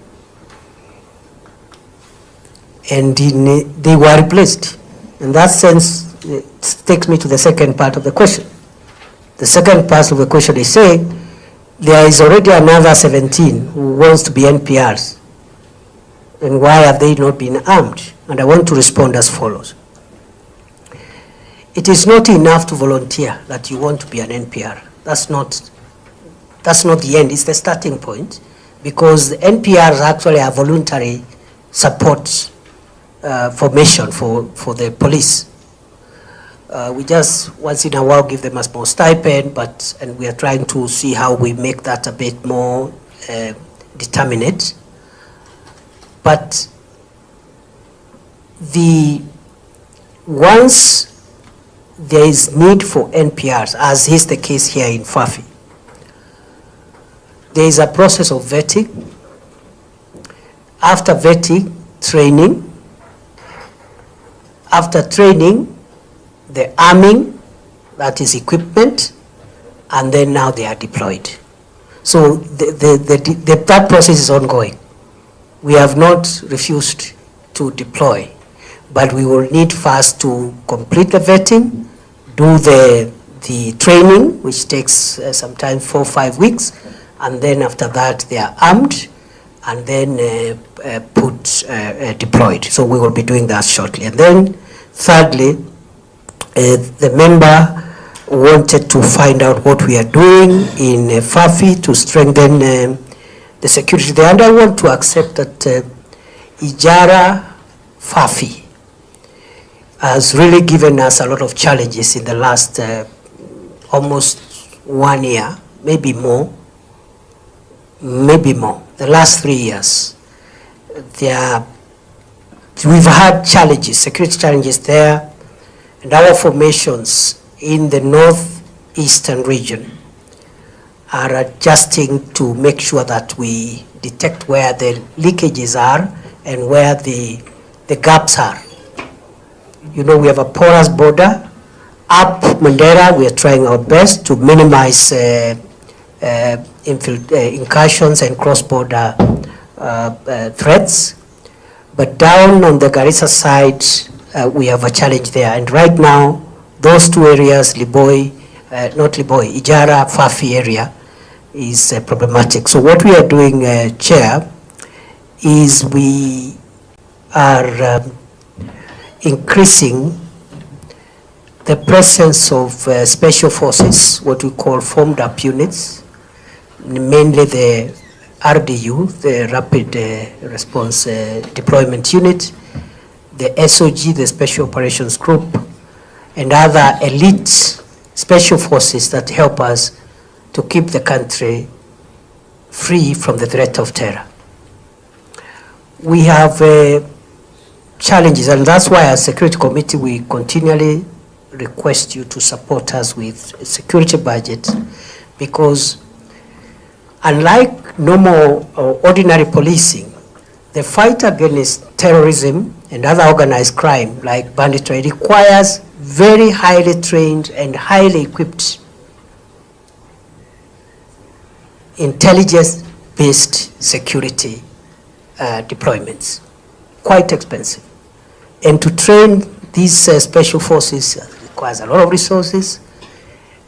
And they were replaced. In that sense, it takes me to the second part of the question. The second part of the question is saying there is already another 17 who wants to be NPRs. And why have they not been armed? And I want to respond as follows. It is not enough to volunteer that you want to be an NPR. That's not the end, it's the starting point, because the NPRs actually are voluntary support formation for the police. We just once in a while give them a small stipend, and we are trying to see how we make that a bit more determinate. But once there is need for NPRs, as is the case here in Fafi, there is a process of vetting. After vetting, training. After training, the arming, that is equipment, and then now they are deployed. So that process is ongoing. We have not refused to deploy, but we will need first to complete the vetting, do the training, which takes sometimes 4 or 5 weeks, and then after that they are armed and then deployed. So we will be doing that shortly. And then thirdly, the member wanted to find out what we are doing in Fafi to strengthen the security there. And I want to accept that Ijara Fafi has really given us a lot of challenges in the last almost 1 year, maybe more, the last 3 years. We've had challenges, security challenges there, and our formations in the northeastern region are adjusting to make sure that we detect where the leakages are and where the gaps are. You know, we have a porous border. Up Mandera, we are trying our best to minimize incursions and cross-border threats. But down on the Garissa side, we have a challenge there. And right now, those two areas, Ijara, Fafi area, is problematic. So what we are doing, Chair, is we are increasing the presence of special forces, what we call formed up units, mainly the RDU, the Rapid Response Deployment Unit, the SOG, the Special Operations Group, and other elite special forces that help us to keep the country free from the threat of terror. We have challenges, and that's why as Security Committee we continually request you to support us with a security budget, because unlike normal or ordinary policing, the fight against terrorism and other organized crime like banditry requires very highly trained and highly equipped intelligence-based security deployments, quite expensive. And to train these special forces requires a lot of resources.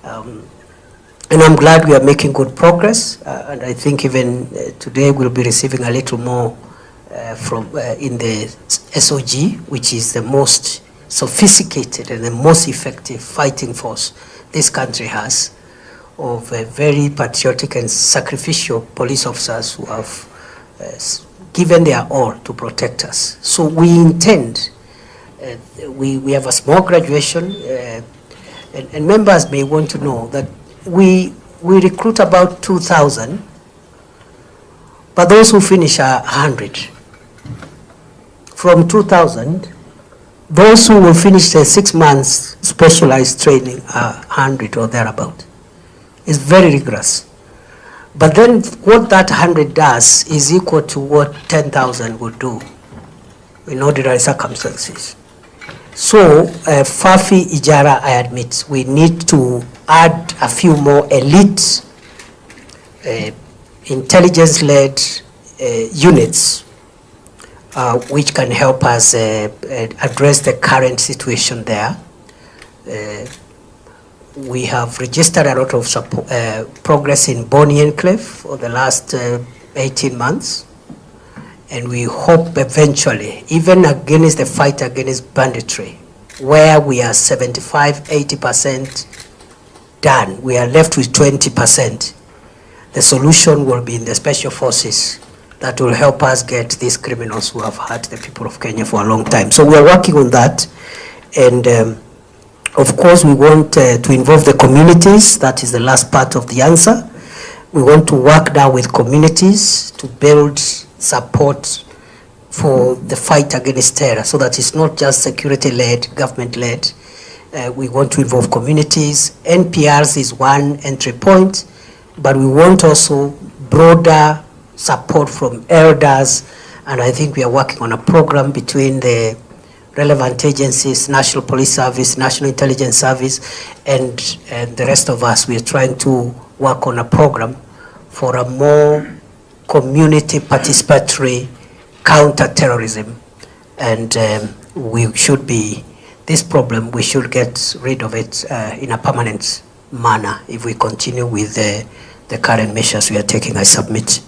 And I'm glad we are making good progress. And I think even today we'll be receiving a little more from in the SOG, which is the most sophisticated and the most effective fighting force this country has, of very patriotic and sacrificial police officers who have given their all to protect us. So we intend, we have a small graduation, and members may want to know that we recruit about 2,000, but those who finish are 100. From 2,000, those who will finish their 6 months specialized training are 100 or thereabout. It's very rigorous. But then what that 100 does is equal to what 10,000 would do in ordinary circumstances. So, Fafi Ijara, I admit, we need to add a few more elite intelligence-led units which can help us address the current situation there. We have registered a lot of progress in Boni Enclave for the last 18 months. And we hope eventually, even against the fight against banditry, where we are 75–80% done, we are left with 20%. The solution will be in the special forces that will help us get these criminals who have hurt the people of Kenya for a long time. So we are working on that. And of course, we want to involve the communities. That is the last part of the answer. We want to work now with communities to build support for the fight against terror, so that it's not just security-led, government-led. We want to involve communities. NPRs is one entry point, but we want also broader support from elders, and I think we are working on a program between the relevant agencies, National Police Service, National Intelligence Service, and the rest of us. We are trying to work on a program for a more community participatory counter-terrorism, and we should be, this problem, we should get rid of it in a permanent manner if we continue with the current measures we are taking. I submit.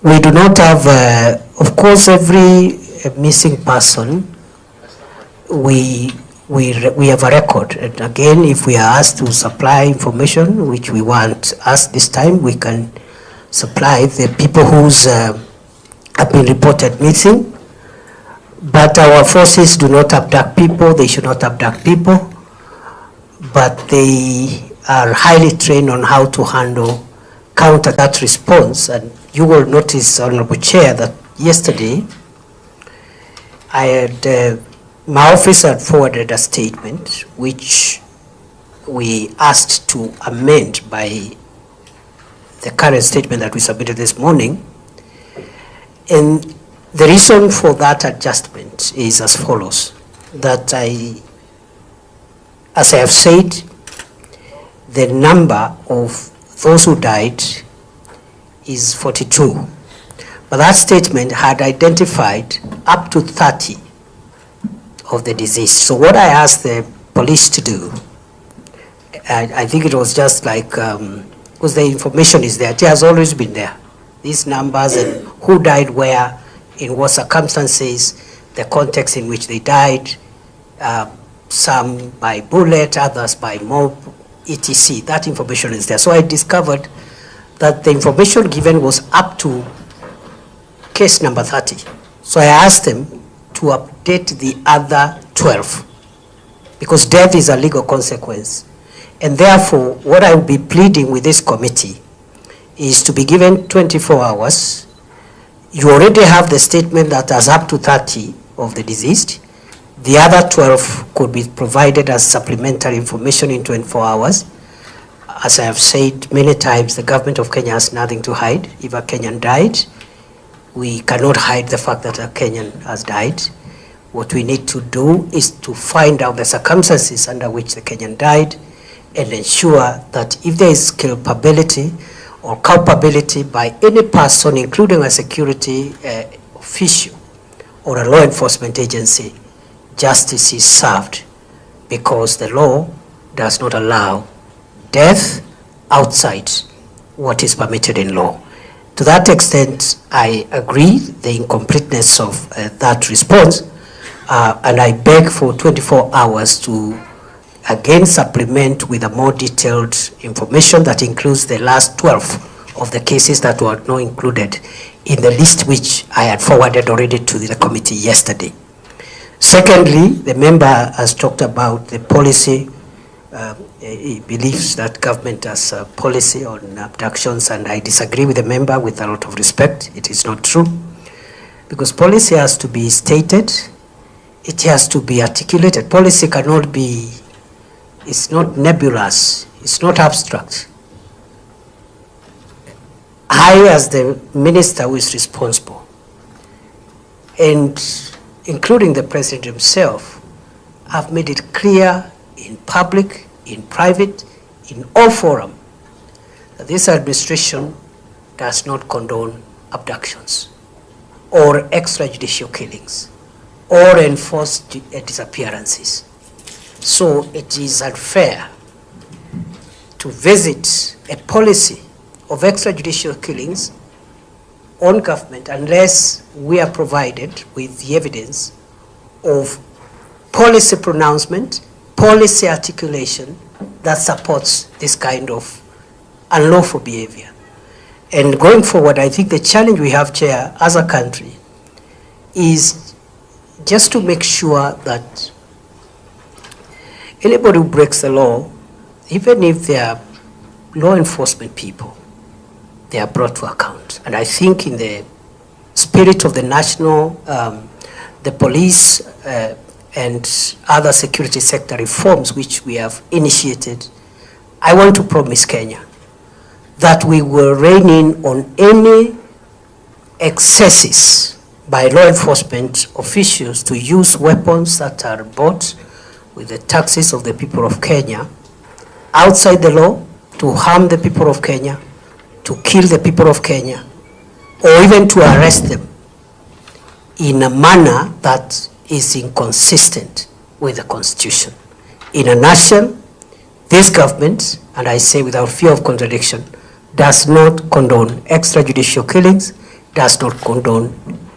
We do not have, of course, every missing person, we have a record. And again, if we are asked to supply information, which we want us this time, we can supply the people who's have been reported missing. But our forces do not abduct people. They should not abduct people. But they are highly trained on how to handle counter that response. And you will notice, Honorable Chair, that yesterday I had my office had forwarded a statement which we asked to amend by the current statement that we submitted this morning. And the reason for that adjustment is as follows, that as I have said, the number of those who died is 42. But that statement had identified up to 30 of the deceased. So what I asked the police to do, I think it was just like, because the information is there, it has always been there. These numbers and who died where, in what circumstances, the context in which they died, some by bullet, others by mob, etc. That information is there. So I discovered that the information given was up to case number 30. So I asked them to update the other 12, because death is a legal consequence. And therefore, what I will be pleading with this committee is to be given 24 hours. You already have the statement that has up to 30 of the deceased. The other 12 could be provided as supplementary information in 24 hours. As I have said many times, the government of Kenya has nothing to hide. If a Kenyan died, we cannot hide the fact that a Kenyan has died. What we need to do is to find out the circumstances under which the Kenyan died and ensure that if there is culpability or culpability by any person, including a security official or a law enforcement agency, justice is served, because the law does not allow death outside what is permitted in law. To that extent, I agree the incompleteness of that response, and I beg for 24 hours to again supplement with a more detailed information that includes the last 12 of the cases that were not included in the list which I had forwarded already to the committee yesterday. Secondly, the member has talked about the policy. He believes that government has a policy on abductions, and I disagree with the member with a lot of respect. It is not true, because policy has to be stated, it has to be articulated. Policy cannot be, it's not nebulous, it's not abstract. I, as the minister who is responsible, and including the president himself, have made it clear in public, in private, in all forums, that this administration does not condone abductions or extrajudicial killings or enforce disappearances. So it is unfair to visit a policy of extrajudicial killings on government unless we are provided with the evidence of policy pronouncement, policy articulation that supports this kind of unlawful behavior. And going forward, I think the challenge we have, Chair, as a country, is just to make sure that anybody who breaks the law, even if they are law enforcement people, they are brought to account. And I think in the spirit of the national, the police and other security sector reforms which we have initiated, I want to promise Kenya that we will rein in on any excesses by law enforcement officials to use weapons that are bought with the taxes of the people of Kenya outside the law to harm the people of Kenya, to kill the people of Kenya, or even to arrest them in a manner that is inconsistent with the Constitution. In a nutshell, this government, and I say without fear of contradiction, does not condone extrajudicial killings, does not condone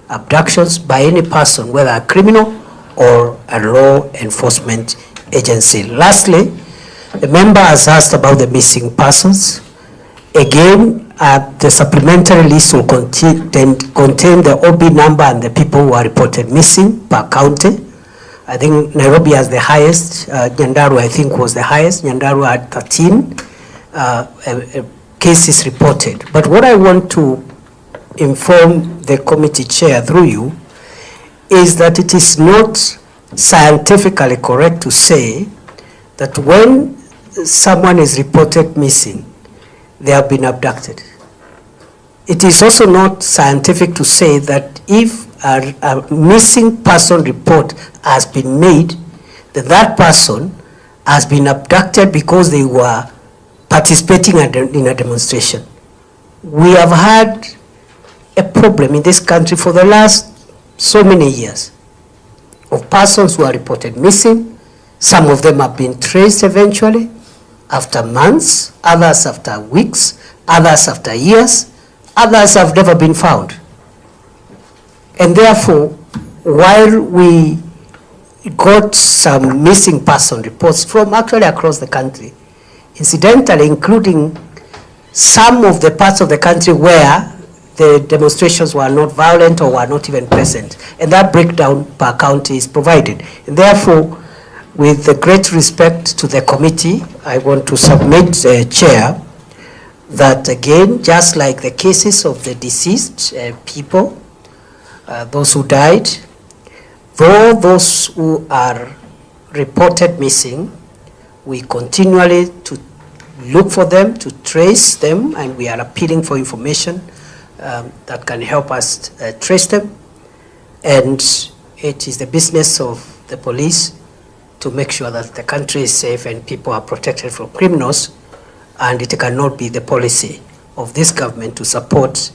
abductions by any person, whether a criminal or a law enforcement agency. Lastly, the member has asked about the missing persons. Again, the supplementary list will contain the OB number and the people who are reported missing per county. I think Nairobi has the highest, Nyandarua I think was the highest, Nyandarua had 13 cases reported. But what I want to inform the committee chair through you is that it is not scientifically correct to say that when someone is reported missing, they have been abducted. It is also not scientific to say that if a missing person report has been made, that that person has been abducted because they were participating in a demonstration. We have had a problem in this country for the last so many years of persons who are reported missing. Some of them have been traced eventually after months, others after weeks, others after years, others have never been found. And therefore, while we got some missing person reports from actually across the country, incidentally including some of the parts of the country where the demonstrations were not violent or were not even present, and that breakdown per county is provided. And therefore, with the great respect to the committee, I want to submit, Chair, that again, just like the cases of the deceased people, those who died, though those who are reported missing, we continually to look for them, to trace them, and we are appealing for information that can help us trace them. And it is the business of the police to make sure that the country is safe and people are protected from criminals, and it cannot be the policy of this government to support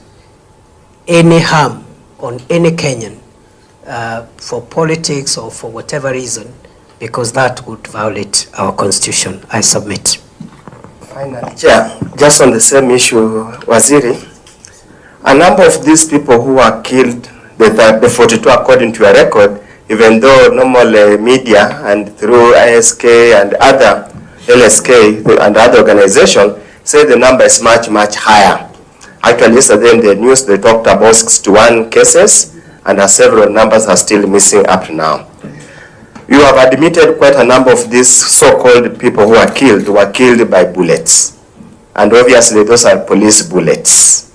any harm on any Kenyan for politics or for whatever reason, because that would violate our constitution. I submit. Finally, Chair, just on the same issue, Waziri, a number of these people who were killed, the 42 according to your record, even though normal media and through ISK and other LSK and other organizations say the number is much, much higher. Actually, yesterday in the news, they talked about 61 cases, and several numbers are still missing up to now. You have admitted quite a number of these so-called people who were killed by bullets. And obviously, those are police bullets.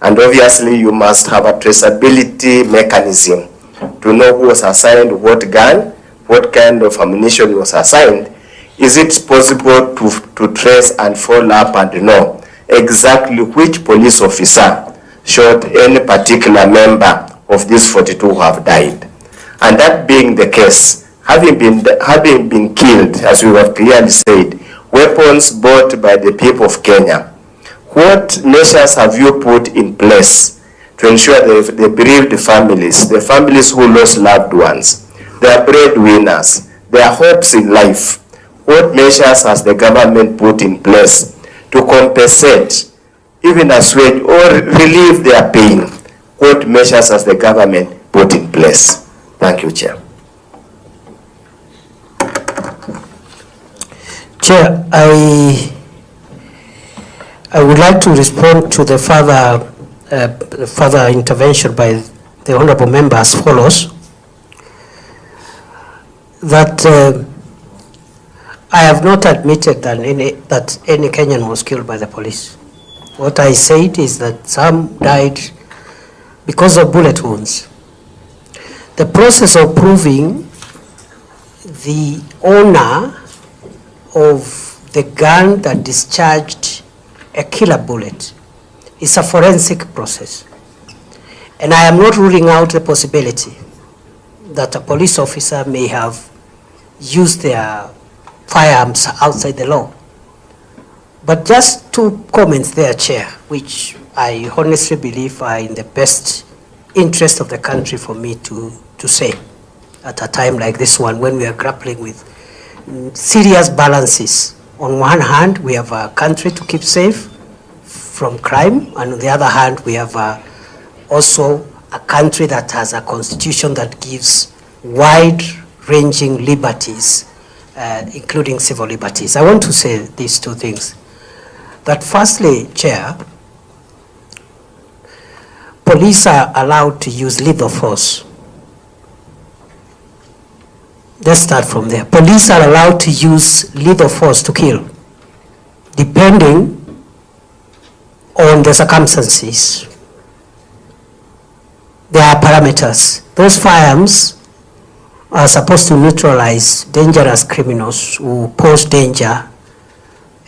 And obviously, you must have a traceability mechanism to know who was assigned what gun, what kind of ammunition was assigned. Is it possible to trace and follow up and know exactly which police officer shot any particular member of these 42 who have died? And that being the case, having been killed, as we have clearly said, weapons bought by the people of Kenya, what measures have you put in place to ensure the bereaved families, the families who lost loved ones, their breadwinners, their hopes in life, what measures has the government put in place to compensate, even assuage or relieve their pain? What measures has the government put in place? Thank you, Chair. Chair, I would like to respond to the further intervention by the honorable member as follows. That I have not admitted that any Kenyan was killed by the police. What I said is that some died because of bullet wounds. The process of proving the owner of the gun that discharged a killer bullet is a forensic process. And I am not ruling out the possibility that a police officer may have used their firearms outside the law. But just 2 comments there, Chair, which I honestly believe are in the best interest of the country for me to say at a time like this one, when we are grappling with serious balances. On one hand, we have a country to keep safe from crime, and on the other hand, we have also a country that has a constitution that gives wide-ranging liberties, including civil liberties. I want to say these 2 things. That firstly, Chair, police are allowed to use lethal force. Let's start from there. Police are allowed to use lethal force to kill, depending on the circumstances. There are parameters. Those firearms are supposed to neutralize dangerous criminals who pose danger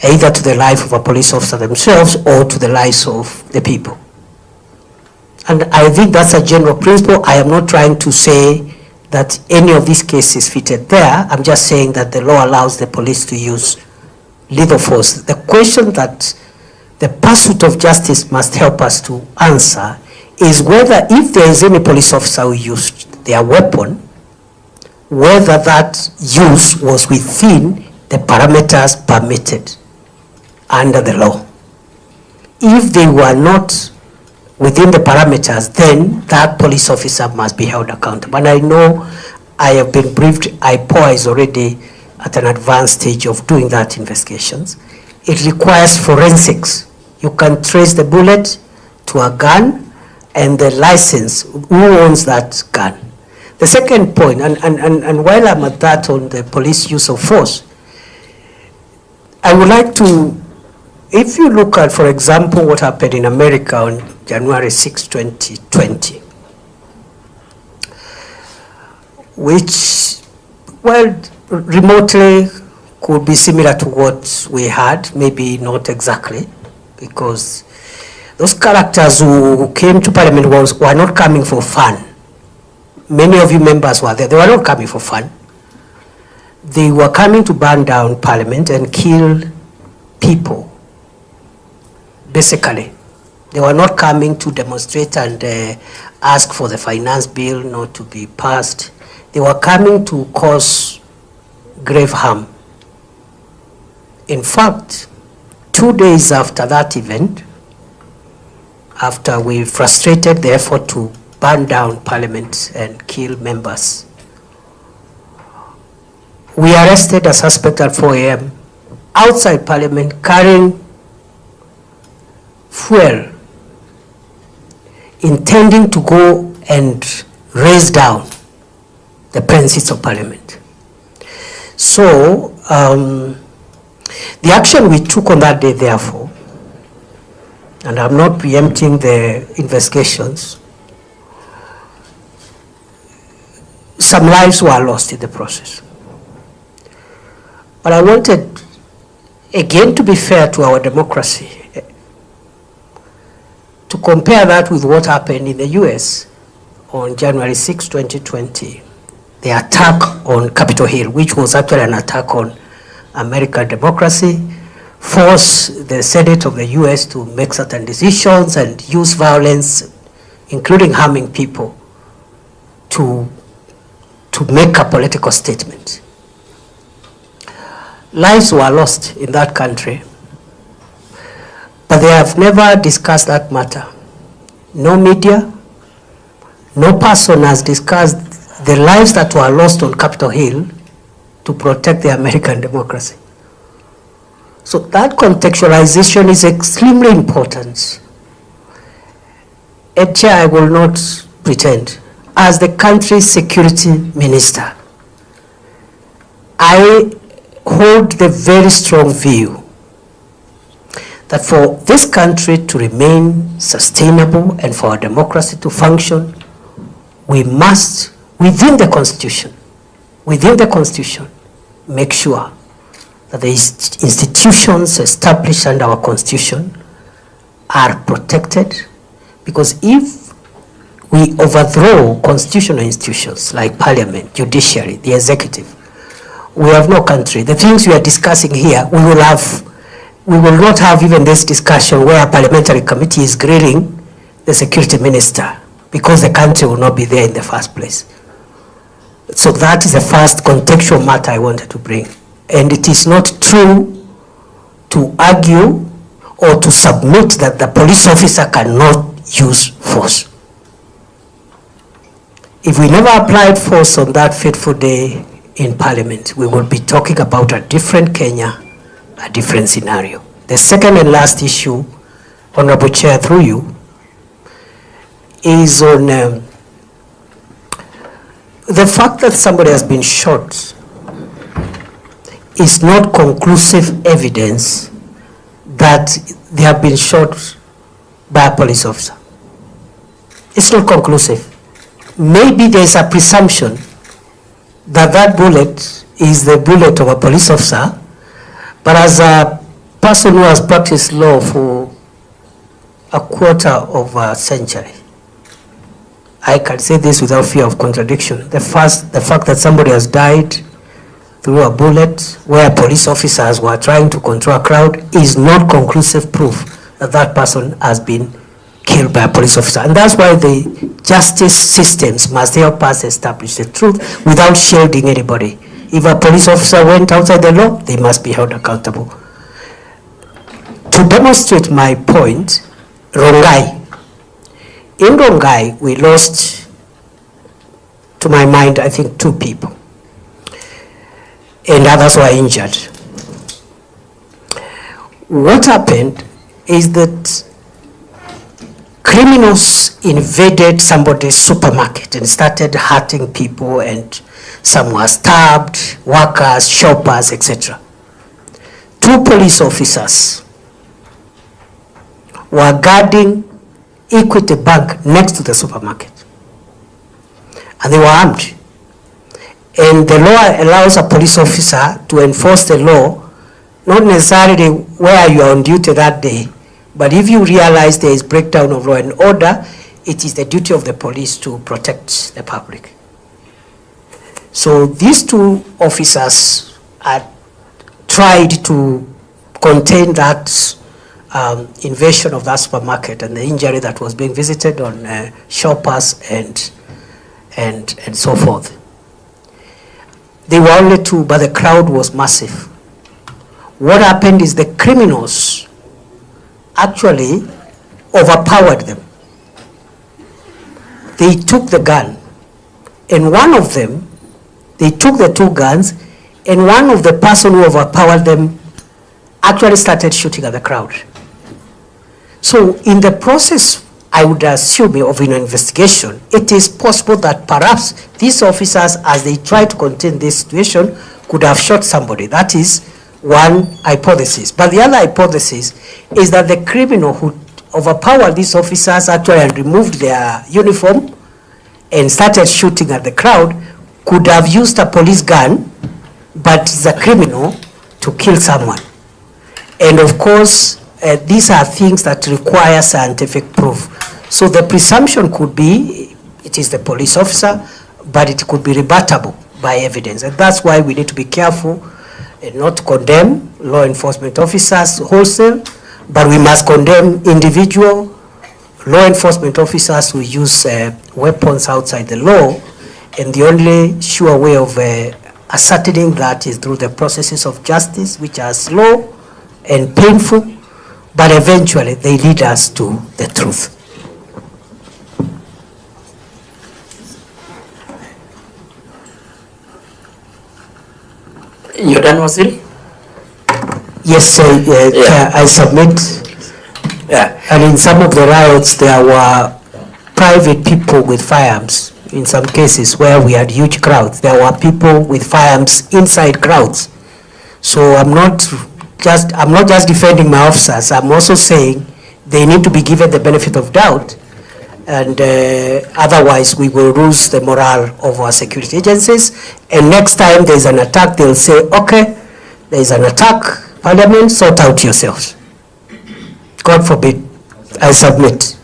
either to the life of a police officer themselves or to the lives of the people. And I think that's a general principle. I am not trying to say that any of these cases fitted there. I'm just saying that the law allows the police to use lethal force. The question that the pursuit of justice must help us to answer is whether, if there is any police officer who used their weapon, whether that use was within the parameters permitted under the law. If they were not within the parameters, then that police officer must be held accountable. And I know I have been briefed, IPOA is already at an advanced stage of doing that investigations. It requires forensics. You can trace the bullet to a gun and the license, who owns that gun. The second point, and while I'm at that on the police use of force, I would like to, if you look at, for example, what happened in America on January 6, 2020, which, well, remotely could be similar to what we had, maybe not exactly, because those characters who came to Parliament were not coming for fun. many of you members were there. They were not coming for fun. They were coming to burn down Parliament and kill people, basically. They were not coming to demonstrate and ask for the finance bill not to be passed. They were coming to cause grave harm. In fact, 2 days after that event, after we frustrated the effort to burn down Parliament and kill members, we arrested a suspect at 4 a.m. outside Parliament carrying fuel, intending to go and raise down the premises of Parliament. So, the action we took on that day, therefore, and I'm not preempting the investigations, some lives were lost in the process. But I wanted, again, to be fair to our democracy, to compare that with what happened in the US on January 6, 2020, the attack on Capitol Hill, which was actually an attack on American democracy, forced the Senate of the US to make certain decisions and use violence, including harming people, to make a political statement. Lives were lost in that country, but they have never discussed that matter. No media, no person has discussed the lives that were lost on Capitol Hill to protect the American democracy. So that contextualization is extremely important. And Chair, I will not pretend, as the country's security minister, I hold the very strong view that for this country to remain sustainable and for our democracy to function, we must, within the Constitution, make sure that the institutions established under our Constitution are protected, because if we overthrow constitutional institutions like Parliament, judiciary, the executive, we have no country. The things we are discussing here, we will not have even this discussion where a parliamentary committee is grilling the security minister, because the country will not be there in the first place. So that is the first contextual matter I wanted to bring. And it is not true to argue or to submit that the police officer cannot use force. If we never applied force on that fateful day in Parliament, we will be talking about a different Kenya, a different scenario. The second and last issue, Honorable Chair, through you, is on the fact that somebody has been shot is not conclusive evidence that they have been shot by a police officer. It's not conclusive. Maybe there's a presumption that that bullet is the bullet of a police officer, but as a person who has practiced law for a quarter of a century, I can say this without fear of contradiction. The fact that somebody has died through a bullet where police officers were trying to control a crowd is not conclusive proof that that person has been killed by a police officer. And that's why the justice systems must help us establish the truth without shielding anybody. If a police officer went outside the law, they must be held accountable. To demonstrate my point, Rongai. In Rongai, we lost, to my mind, I think 2 people. And others were injured. What happened is that criminals invaded somebody's supermarket and started hurting people, and some were stabbed, workers, shoppers, etc. 2 police officers were guarding Equity Bank next to the supermarket, and they were armed. And the law allows a police officer to enforce the law, not necessarily where you are on duty that day, but if you realize there is breakdown of law and order, it is the duty of the police to protect the public. So these two officers had tried to contain that invasion of that supermarket and the injury that was being visited on shoppers and so forth. They were only two, but the crowd was massive. What happened is the criminals actually overpowered them. They took the gun, and one of them, they took the two guns, and one of the person who overpowered them actually started shooting at the crowd. So in the process, I would assume, of an investigation, it is possible that perhaps these officers, as they tried to contain this situation, could have shot somebody. That is one hypothesis. But the other hypothesis is that the criminal who overpowered these officers actually had removed their uniform and started shooting at the crowd, could have used a police gun, but is a criminal to kill someone. And of course, these are things that require scientific proof. So the presumption could be it is the police officer, but it could be rebuttable by evidence. And that's why we need to be careful and not condemn law enforcement officers wholesale, but we must condemn individual law enforcement officers who use weapons outside the law. And the only sure way of ascertaining that is through the processes of justice, which are slow and painful, but eventually they lead us to the truth. You're done, Waziri? Yes, Chair, I submit. Yeah. And in some of the riots, there were private people with firearms. In some cases where we had huge crowds, there were people with firearms inside crowds. So I'm not just defending my officers. I'm also saying they need to be given the benefit of doubt, and otherwise we will lose the morale of our security agencies. And next time there's an attack, they'll say, okay, there's an attack, Parliament, sort out yourselves. God forbid. I submit.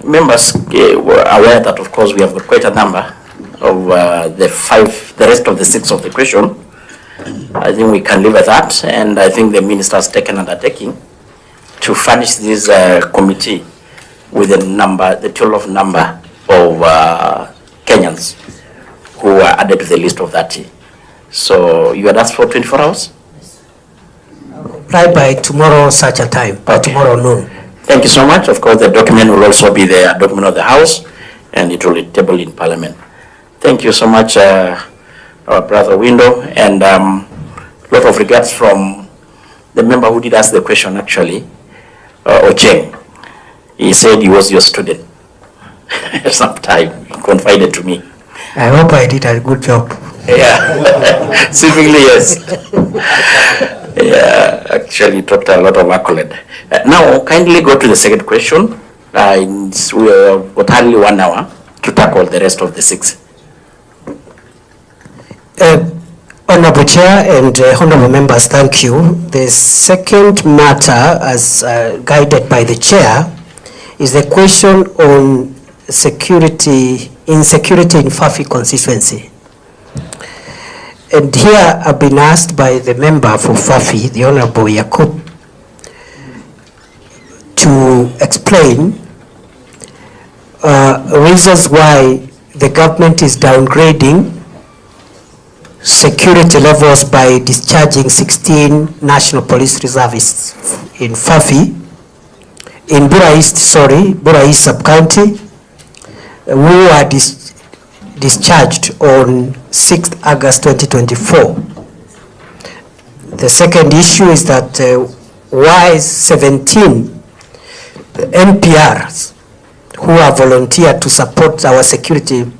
Members were aware that, of course, we have got quite a number of the rest of the 6 of the question. I think we can leave at that, and I think the minister has taken undertaking to furnish this committee with the total number of Kenyans who are added to the list of 30. So you had asked for 24 hours? Right by tomorrow such a time, by tomorrow noon. Thank you so much. Of course, the document will also be the document of the House, and it will be tabled in Parliament. Thank you so much, our brother Window, and a lot of regards from the member who did ask the question, actually, Ocheng. He said he was your student. Sometime he confided to me. I hope I did a good job. Yeah, seemingly yes. Yeah, actually talked a lot of accolade. Now, kindly go to the second question. We have got hardly 1 hour to tackle the rest of the 6. Honorable Chair and honorable members, thank you. The second matter, as guided by the Chair, is the question on insecurity in Fafi constituency. And here I've been asked by the member for Fafi, the Honorable Yakub, to explain reasons why the government is downgrading security levels by discharging 16 National Police Reservists in Fafi, in Bura East Sub-County, who are discharged on 6th August 2024. The second issue is that why 17 NPRs who are volunteered to support our security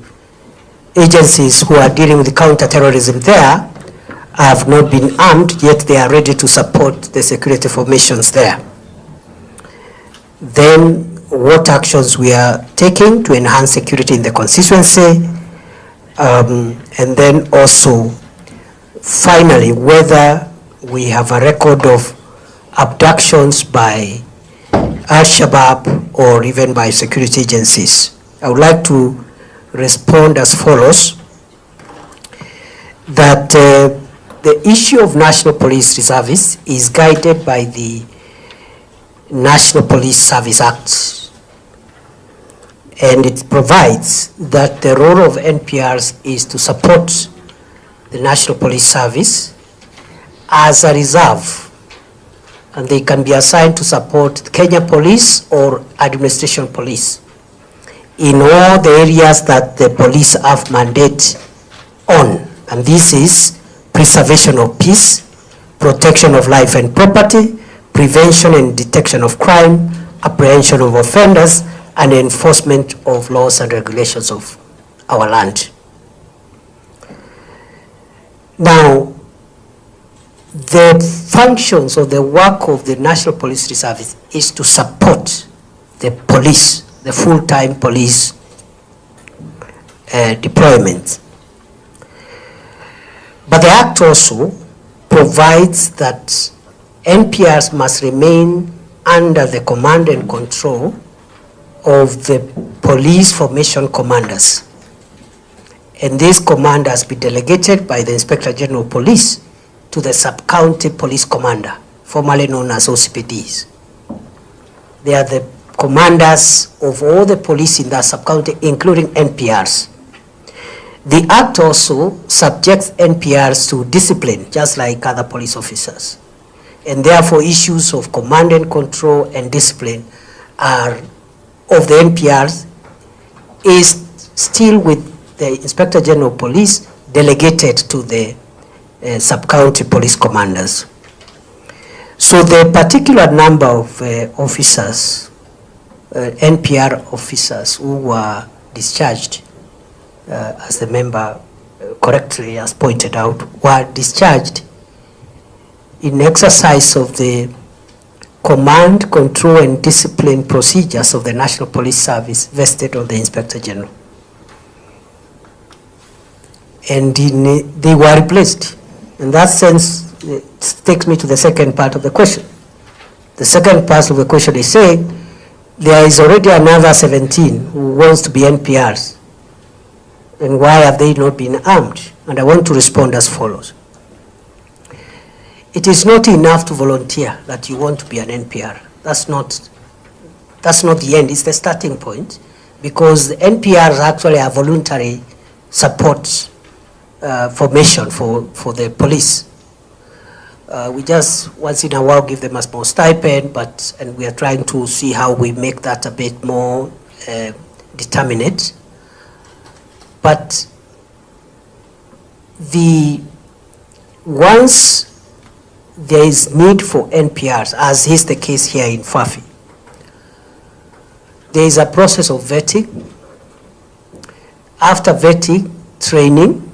agencies who are dealing with counter-terrorism there have not been armed, yet they are ready to support the security formations there. Then what actions we are taking to enhance security in the constituency, and then also finally whether we have a record of abductions by Al-Shabaab or even by security agencies. I would like to respond as follows. that the issue of National Police Reservists is guided by the National Police Service Act, and it provides that the role of NPRs is to support the National Police Service as a reserve, and they can be assigned to support Kenya Police or Administration Police in all the areas that the police have mandate on, and this is preservation of peace, protection of life and property, prevention and detection of crime, apprehension of offenders, and enforcement of laws and regulations of our land. Now, the functions of the work of the National Police Reserve is to support the police, the full-time police deployment. But the Act also provides that NPRs must remain under the command and control of the police formation commanders. And this command has been delegated by the Inspector General of Police to the Sub-County Police Commander, formerly known as OCPDs. They are the commanders of all the police in that sub-county, including NPRs. The Act also subjects NPRs to discipline, just like other police officers. And therefore, issues of command and control and discipline are of the NPRs is still with the Inspector General of Police, delegated to the sub-county police commanders. So the particular number of officers, NPR officers who were discharged, as the member correctly has pointed out, were discharged in exercise of the command, control, and discipline procedures of the National Police Service vested on the Inspector General. And they were replaced. In that sense, it takes me to the second part of the question. The second part of the question is saying there is already another 17 who wants to be NPRs. And why have they not been armed? And I want to respond as follows. It is not enough to volunteer that you want to be an NPR. That's not the end, it's the starting point, because the NPRs actually are voluntary support formation for the police. We just once in a while give them a small stipend, and we are trying to see how we make that a bit more determinate. But once there is need for NPRs, as is the case here in Fafi, there is a process of vetting. After vetting, training.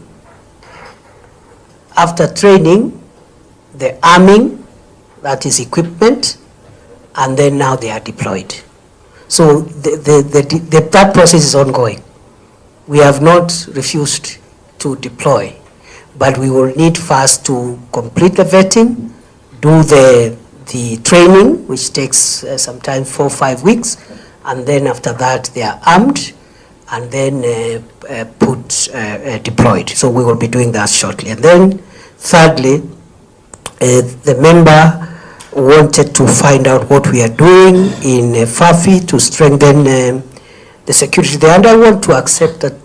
After training, the arming, that is equipment, and then now they are deployed. So that process is ongoing. We have not refused to deploy, but we will need first to complete the vetting, do the training, which takes sometimes 4 or 5 weeks, and then after that they are armed and then deployed. So we will be doing that shortly. And then thirdly, the member wanted to find out what we are doing in Fafi to strengthen the security there. And I want to accept that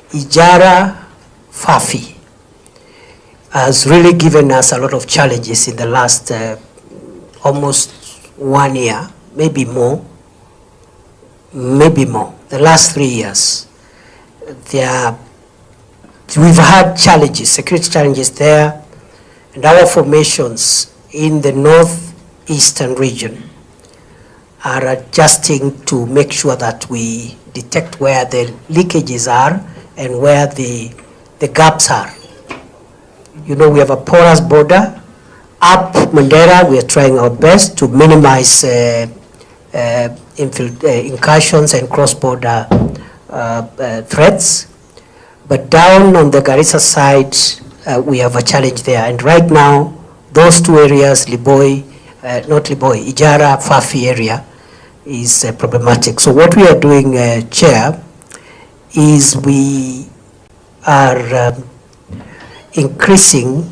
Ijara Fafi has really given us a lot of challenges in the last almost 1 year, maybe more. The last 3 years. We've had challenges, security challenges there, and our formations in the northeastern region are adjusting to make sure that we detect where the leakages are and where the gaps are. You know, we have a porous border. Up Mandera, we are trying our best to minimize incursions and cross-border threats. But down on the Garissa side, we have a challenge there. And right now, those two areas, Ijara, Fafi area, is problematic. So what we are doing, Chair, is we are increasing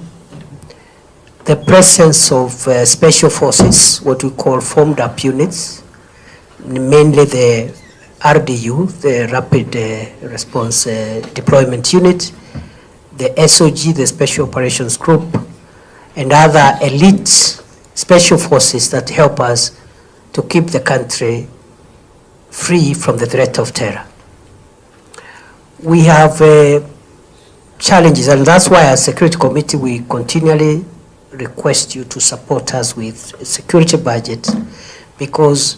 the presence of special forces, what we call formed up units, mainly the RDU, the Rapid Response Deployment Unit, the SOG, the Special Operations Group, and other elite special forces that help us to keep the country free from the threat of terror. We have challenges, and that's why as Security Committee we continually request you to support us with a security budget, because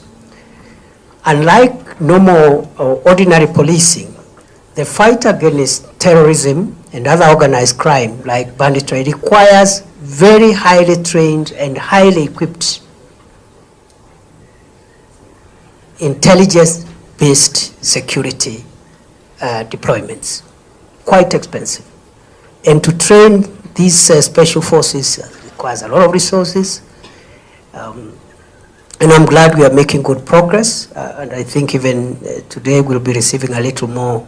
unlike normal or ordinary policing, the fight against terrorism and other organized crime like banditry requires very highly trained and highly equipped intelligence-based security deployments, quite expensive. And to train these special forces requires a lot of resources. And I'm glad we are making good progress. And I think even today we'll be receiving a little more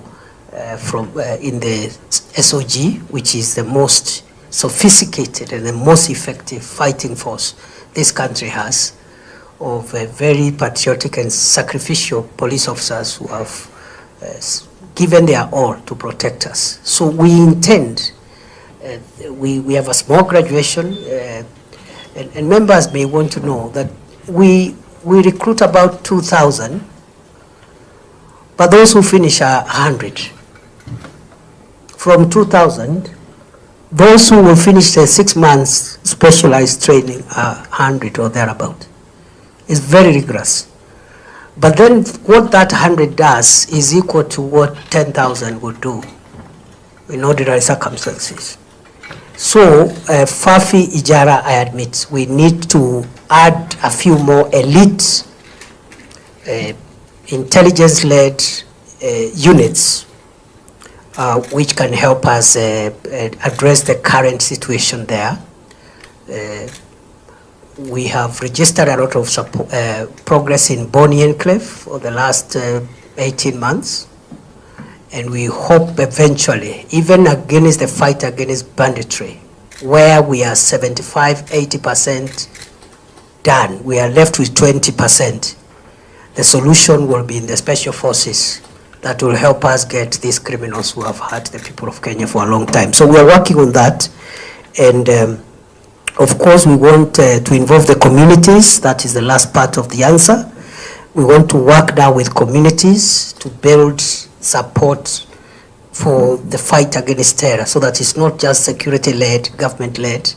from in the SOG, which is the most sophisticated and the most effective fighting force this country has, of very patriotic and sacrificial police officers who have given their all to protect us. So we intend, we have a small graduation, and members may want to know that we recruit about 2,000, but those who finish are 100. From 2,000, those who will finish the 6 months specialized training are 100 or thereabout. It's very rigorous. But then what that 100 does is equal to what 10,000 would do in ordinary circumstances. So, Fafi Ijara, I admit, we need to add a few more elite intelligence-led units which can help us address the current situation there. We have registered a lot of progress in Bonny Enclave for the last 18 months. And we hope eventually, even against the fight against banditry, where we are 75–80% done, we are left with 20%. The solution will be in the special forces that will help us get these criminals who have hurt the people of Kenya for a long time. So we are working on that. And of course, we want to involve the communities. That is the last part of the answer. We want to work now with communities to build support for the fight against terror, so that it's not just security-led, government-led.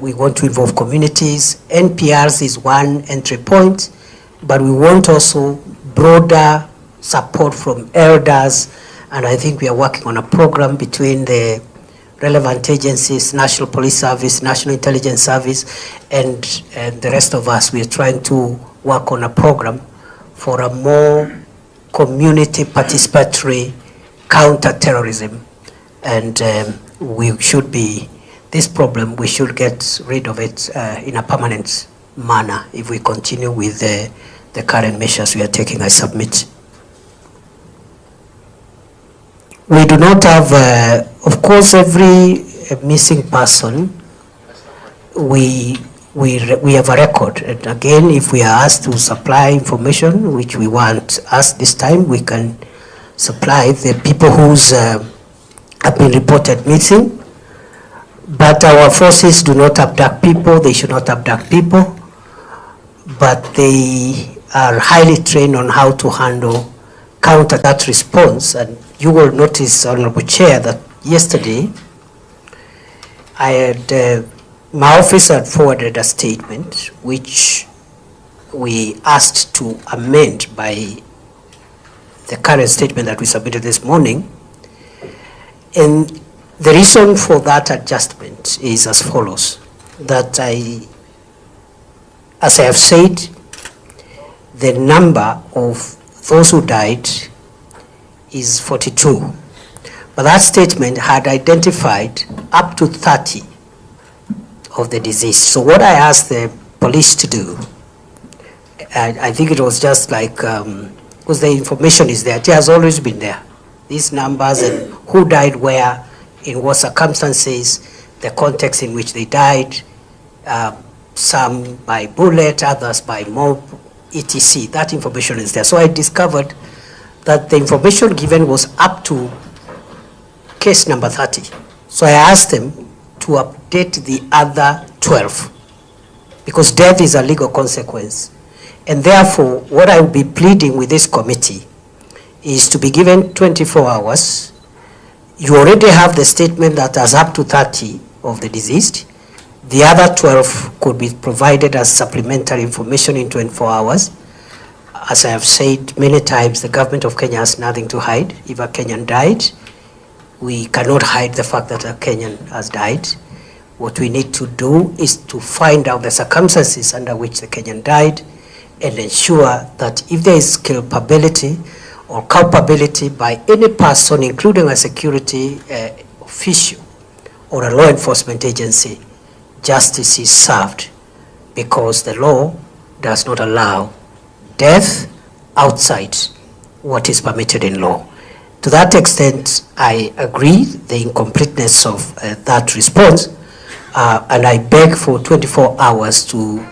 We want to involve communities. NPRs is one entry point, but we want also broader support from elders, and I think we are working on a program between the relevant agencies, National Police Service, National Intelligence Service, and the rest of us. We are trying to work on a program for a more community participatory counter-terrorism, and we should be, this problem, we should get rid of it in a permanent manner if we continue with the current measures we are taking. I submit. We do not have, of course, every missing person, we have a record. And again, if we are asked to supply information, which we want us this time, we can supply the people whose have been reported missing. But our forces do not abduct people, they should not abduct people, but they are highly trained on how to handle counter that response. And you will notice, Honorable Chair, that yesterday I had, my office had forwarded a statement which we asked to amend by the current statement that we submitted this morning. And the reason for that adjustment is as follows, that as I have said, the number of those who died is 42. But that statement had identified up to 30 of the deceased. So what I asked the police to do, I think it was just like, because the information is there, it has always been there. These numbers and who died where in what circumstances, the context in which they died, some by bullet, others by mob, etc. That information is there. So I discovered that the information given was up to case number 30. So I asked them to update the other 12, because death is a legal consequence. And therefore, what I will be pleading with this committee is to be given 24 hours. You already have the statement that has up to 30 of the deceased. The other 12 could be provided as supplementary information in 24 hours. As I have said many times, the government of Kenya has nothing to hide. If a Kenyan died, we cannot hide the fact that a Kenyan has died. What we need to do is to find out the circumstances under which the Kenyan died and ensure that if there is culpability or culpability by any person, including a security official or a law enforcement agency, justice is served, because the law does not allow death outside what is permitted in law. To that extent, I agree the incompleteness of that response, and I beg for 24 hours to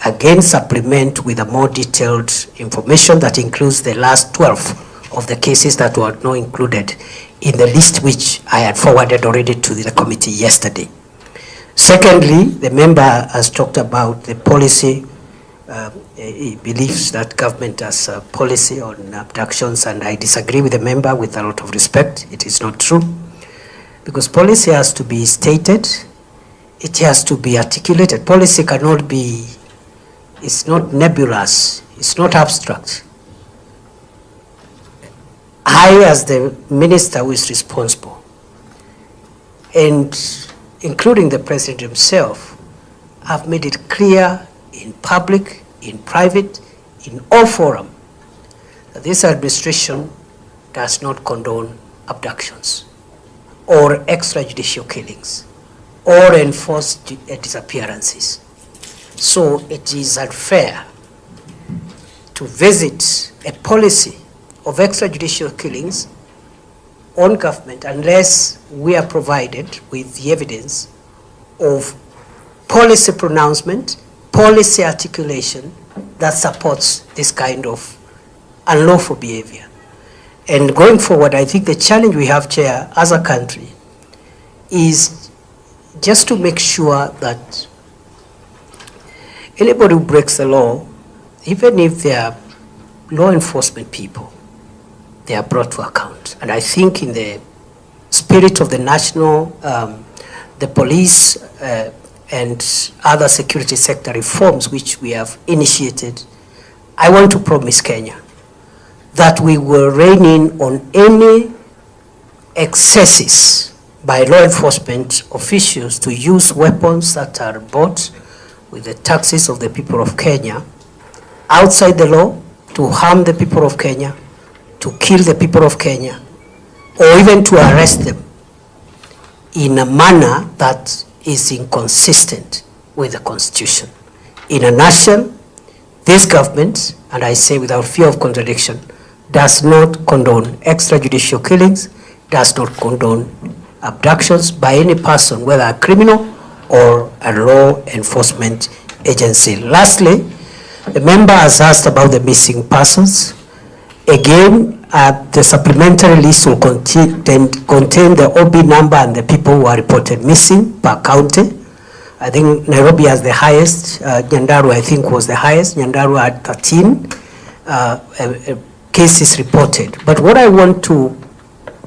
again supplement with a more detailed information that includes the last 12 of the cases that were not included in the list which I had forwarded already to the committee yesterday. Secondly, the member has talked about the policy. He believes that government has a policy on abductions, and I disagree with the member with a lot of respect. It is not true, because policy has to be stated, it has to be articulated. Policy cannot be, it's not nebulous, it's not abstract. I, as the minister who is responsible, and including the president himself, have made it clear in public, in private, in all forums, that this administration does not condone abductions or extrajudicial killings or enforce disappearances. So it is unfair to visit a policy of extrajudicial killings on government unless we are provided with the evidence of policy pronouncement, policy articulation that supports this kind of unlawful behavior. And going forward, I think the challenge we have, Chair, as a country, is just to make sure that anybody who breaks the law, even if they are law enforcement people, they are brought to account. And I think in the spirit of the national, the police and other security sector reforms which we have initiated, I want to promise Kenya that we will rein in on any excesses by law enforcement officials to use weapons that are bought with the taxes of the people of Kenya outside the law to harm the people of Kenya, to kill the people of Kenya, or even to arrest them in a manner that is inconsistent with the Constitution. In a nutshell, this government, and I say without fear of contradiction, does not condone extrajudicial killings, does not condone abductions by any person, whether a criminal or a law enforcement agency. Lastly, the member has asked about the missing persons. Again, the supplementary list will contain the OB number and the people who are reported missing per county. I think Nairobi has the highest, Nyandarua I think was the highest. Nyandarua had 13 cases reported. But what I want to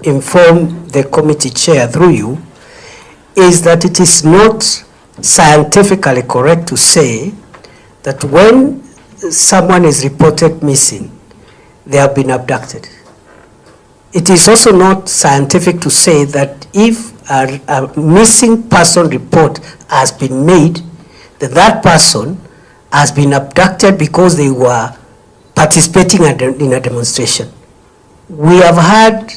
inform the committee chair through you is that it is not scientifically correct to say that when someone is reported missing, they have been abducted. It is also not scientific to say that if a missing person report has been made, then that person has been abducted because they were participating in a demonstration. We have had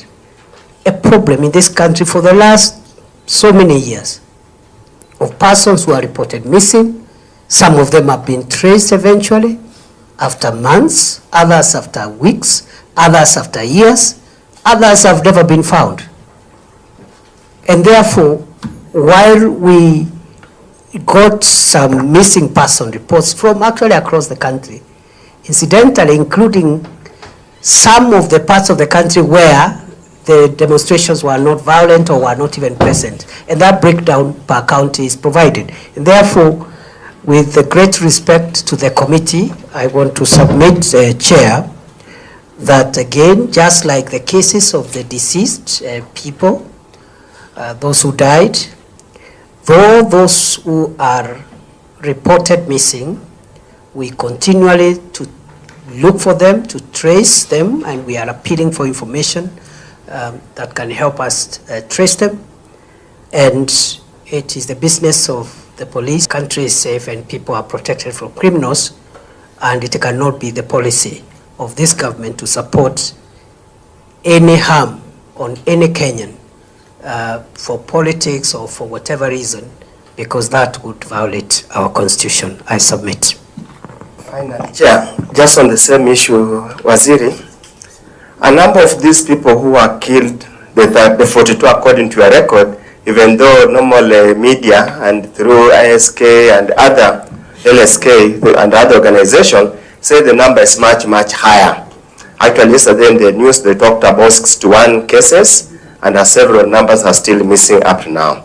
a problem in this country for the last so many years of persons who are reported missing. Some of them have been traced eventually after months, others after weeks, others after years, others have never been found. And therefore, while we got some missing person reports from actually across the country, incidentally including some of the parts of the country where the demonstrations were not violent or were not even present. And that breakdown per county is provided. And therefore, with the great respect to the committee, I want to submit, Chair, that again, just like the cases of the deceased people, those who died, though those who are reported missing, we continually to look for them, to trace them, and we are appealing for information that can help us trace them. And it is the business of the police. Country is safe and people are protected from criminals, and it cannot be the policy of this government to support any harm on any Kenyan for politics or for whatever reason, because that would violate our constitution. I submit. Finally, Chair, just on the same issue, Waziri, a number of these people who were killed, the 42 according to your record, even though normal media and through ISK and other LSK and other organizations say the number is much, much higher. Actually, yesterday in the news, they talked about 61 cases, and several numbers are still missing up to now.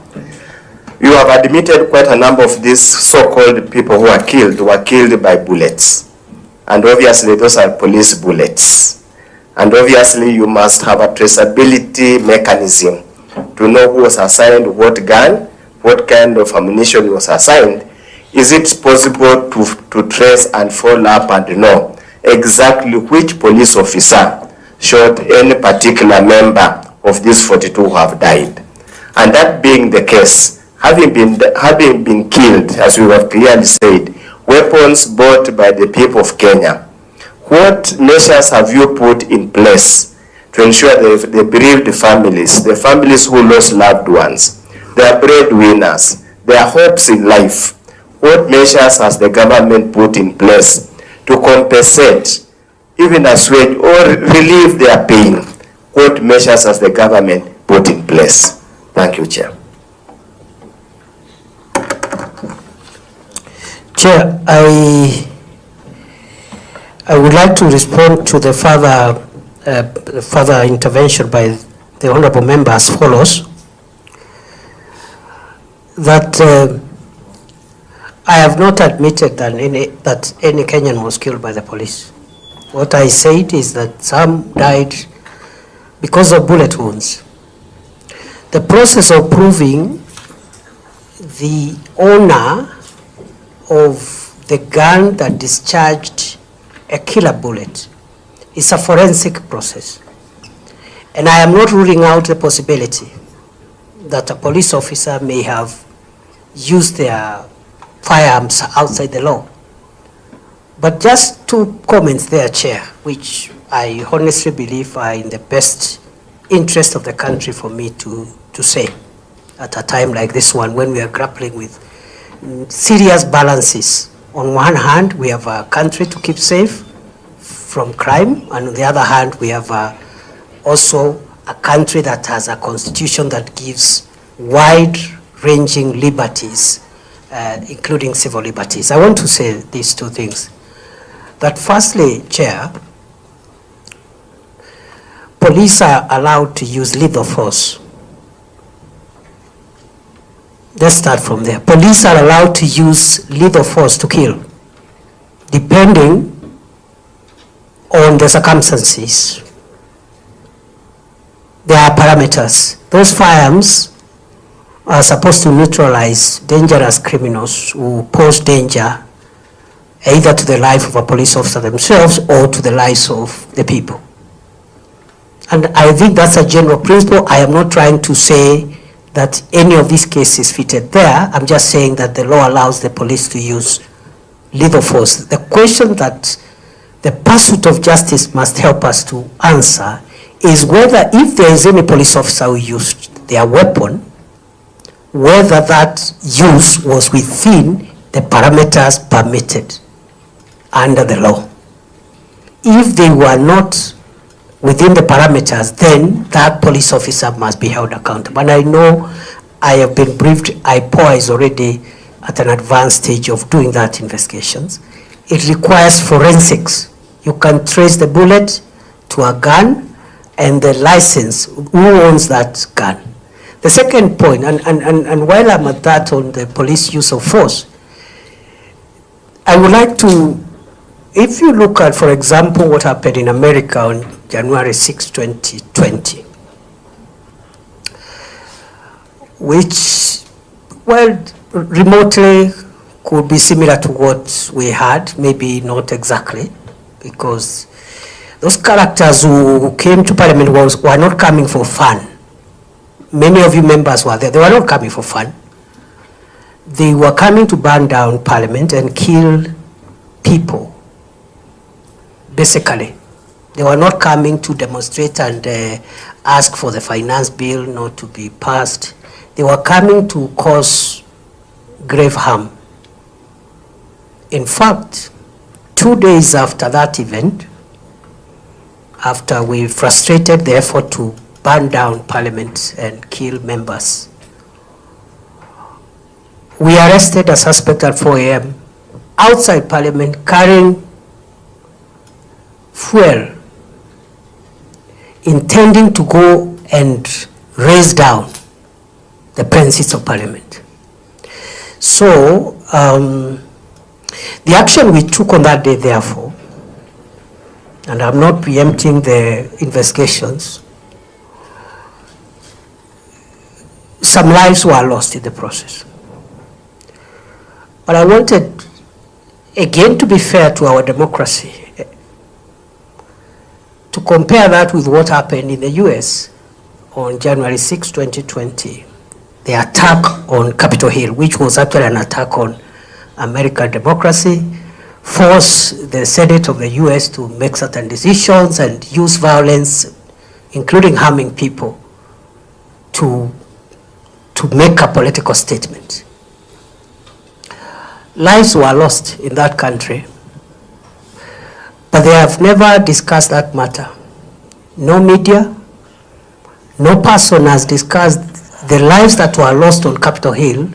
You have admitted quite a number of these so-called people who were killed by bullets. And obviously, those are police bullets. And obviously, you must have a traceability mechanism to know who was assigned what gun, what kind of ammunition was assigned. Is it possible to trace and follow up and know exactly which police officer shot any particular member of these 42 who have died? And that being the case, having been killed, as we have clearly said, weapons bought by the people of Kenya, what measures have you put in place to ensure the bereaved families, the families who lost loved ones, their breadwinners, their hopes in life, what measures has the government put in place to compensate, even assuage or relieve their pain? What measures has the government put in place? Thank you, Chair. Chair, I would like to respond to the further intervention by the honorable member as follows. That I have not admitted that any Kenyan was killed by the police. What I said is that some died because of bullet wounds. The process of proving the owner of the gun that discharged a killer bullet is a forensic process. And I am not ruling out the possibility that a police officer may have used their firearms outside the law. But just 2 comments there, Chair, which I honestly believe are in the best interest of the country for me to say at a time like this one, when we are grappling with serious balances. On one hand, we have a country to keep safe from crime, and on the other hand, we have also a country that has a constitution that gives wide-ranging liberties, including civil liberties. I want to say these 2 things. That firstly, Chair, police are allowed to use lethal force. Let's start from there. Police are allowed to use lethal force to kill, depending on the circumstances. There are parameters. Those firearms are supposed to neutralize dangerous criminals who pose danger either to the life of a police officer themselves or to the lives of the people. And I think that's a general principle. I am not trying to say that any of these cases fitted there. I'm just saying that the law allows the police to use lethal force. The question that the pursuit of justice must help us to answer is whether, if there is any police officer who used their weapon, whether that use was within the parameters permitted under the law. If they were not within the parameters, then that police officer must be held accountable. And I know I have been briefed, IPOA is already at an advanced stage of doing that investigations. It requires forensics. You can trace the bullet to a gun and the license, who owns that gun. The second point, and while I'm at that on the police use of force, I would like to, if you look at, for example, what happened in America on January 6, 2020, which, well, remotely could be similar to what we had, maybe not exactly, because those characters who came to Parliament were not coming for fun. Many of you members were there. They were not coming for fun. They were coming to burn down Parliament and kill people, basically. They were not coming to demonstrate and ask for the finance bill not to be passed. They were coming to cause grave harm. In fact, 2 days after that event, after we frustrated the effort to burn down Parliament and kill members, we arrested a suspect at 4 a.m. outside Parliament carrying fuel, intending to go and raise down the premises of Parliament. So, the action we took on that day, therefore, and I'm not preempting the investigations, some lives were lost in the process. But I wanted, again, to be fair to our democracy, to compare that with what happened in the US on January 6, 2020, the attack on Capitol Hill, which was actually an attack on American democracy, forced the Senate of the US to make certain decisions and use violence, including harming people, to make a political statement. Lives were lost in that country, but they have never discussed that matter. No media, no person has discussed the lives that were lost on Capitol Hill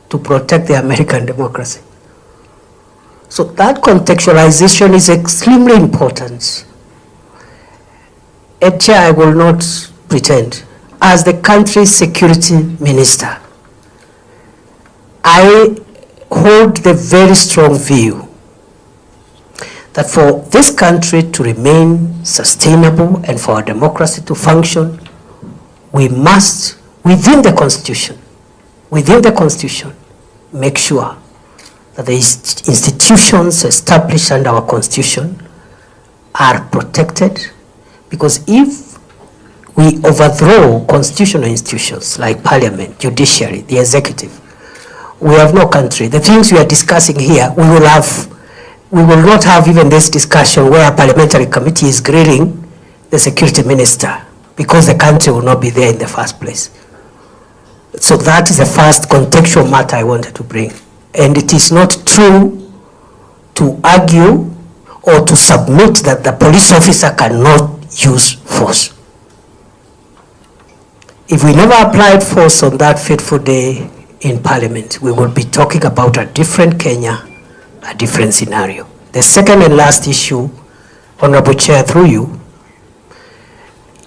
to protect the American democracy. So that contextualization is extremely important. And Chair, I will not pretend, as the country's security minister, I hold the very strong view that for this country to remain sustainable and for our democracy to function, we must, within the Constitution, make sure that the institutions established under our Constitution are protected, because if we overthrow constitutional institutions like Parliament, judiciary, the executive, we have no country. The things we are discussing here, we will not have even this discussion where a parliamentary committee is grilling the security minister, because the country will not be there in the first place. So that is the first contextual matter I wanted to bring. And it is not true to argue or to submit that the police officer cannot use force. If we never applied force on that fateful day in Parliament, we would be talking about a different Kenya, a different scenario. The second and last issue, Honorable Chair, through you,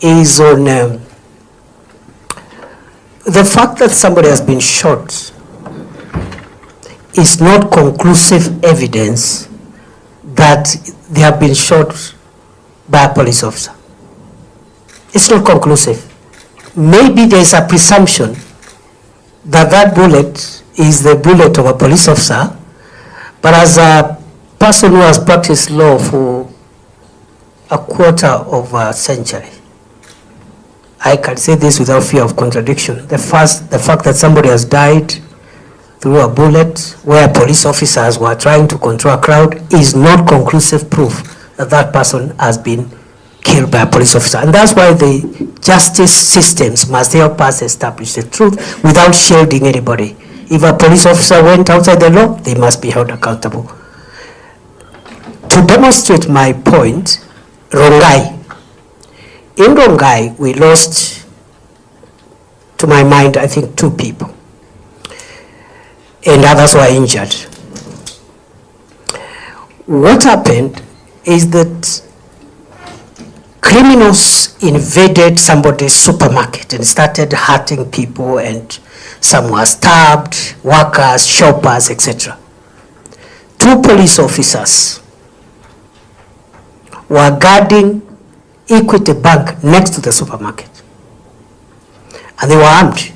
is on the fact that somebody has been shot is not conclusive evidence that they have been shot by a police officer. It's not conclusive. Maybe there's a presumption that that bullet is the bullet of a police officer, but as a person who has practiced law for a quarter of a century, I can say this without fear of contradiction. The fact that somebody has died through a bullet where police officers were trying to control a crowd is not conclusive proof that that person has been killed by a police officer. And that's why the justice systems must help us establish the truth without shielding anybody. If a police officer went outside the law, they must be held accountable. To demonstrate my point, Rongai, In Rongai, we lost, to my mind, I think 2 people, and others were injured. What happened is that criminals invaded somebody's supermarket and started hurting people, and some were stabbed, workers, shoppers, etc. 2 police officers were guarding Equity Bank next to the supermarket, and they were armed.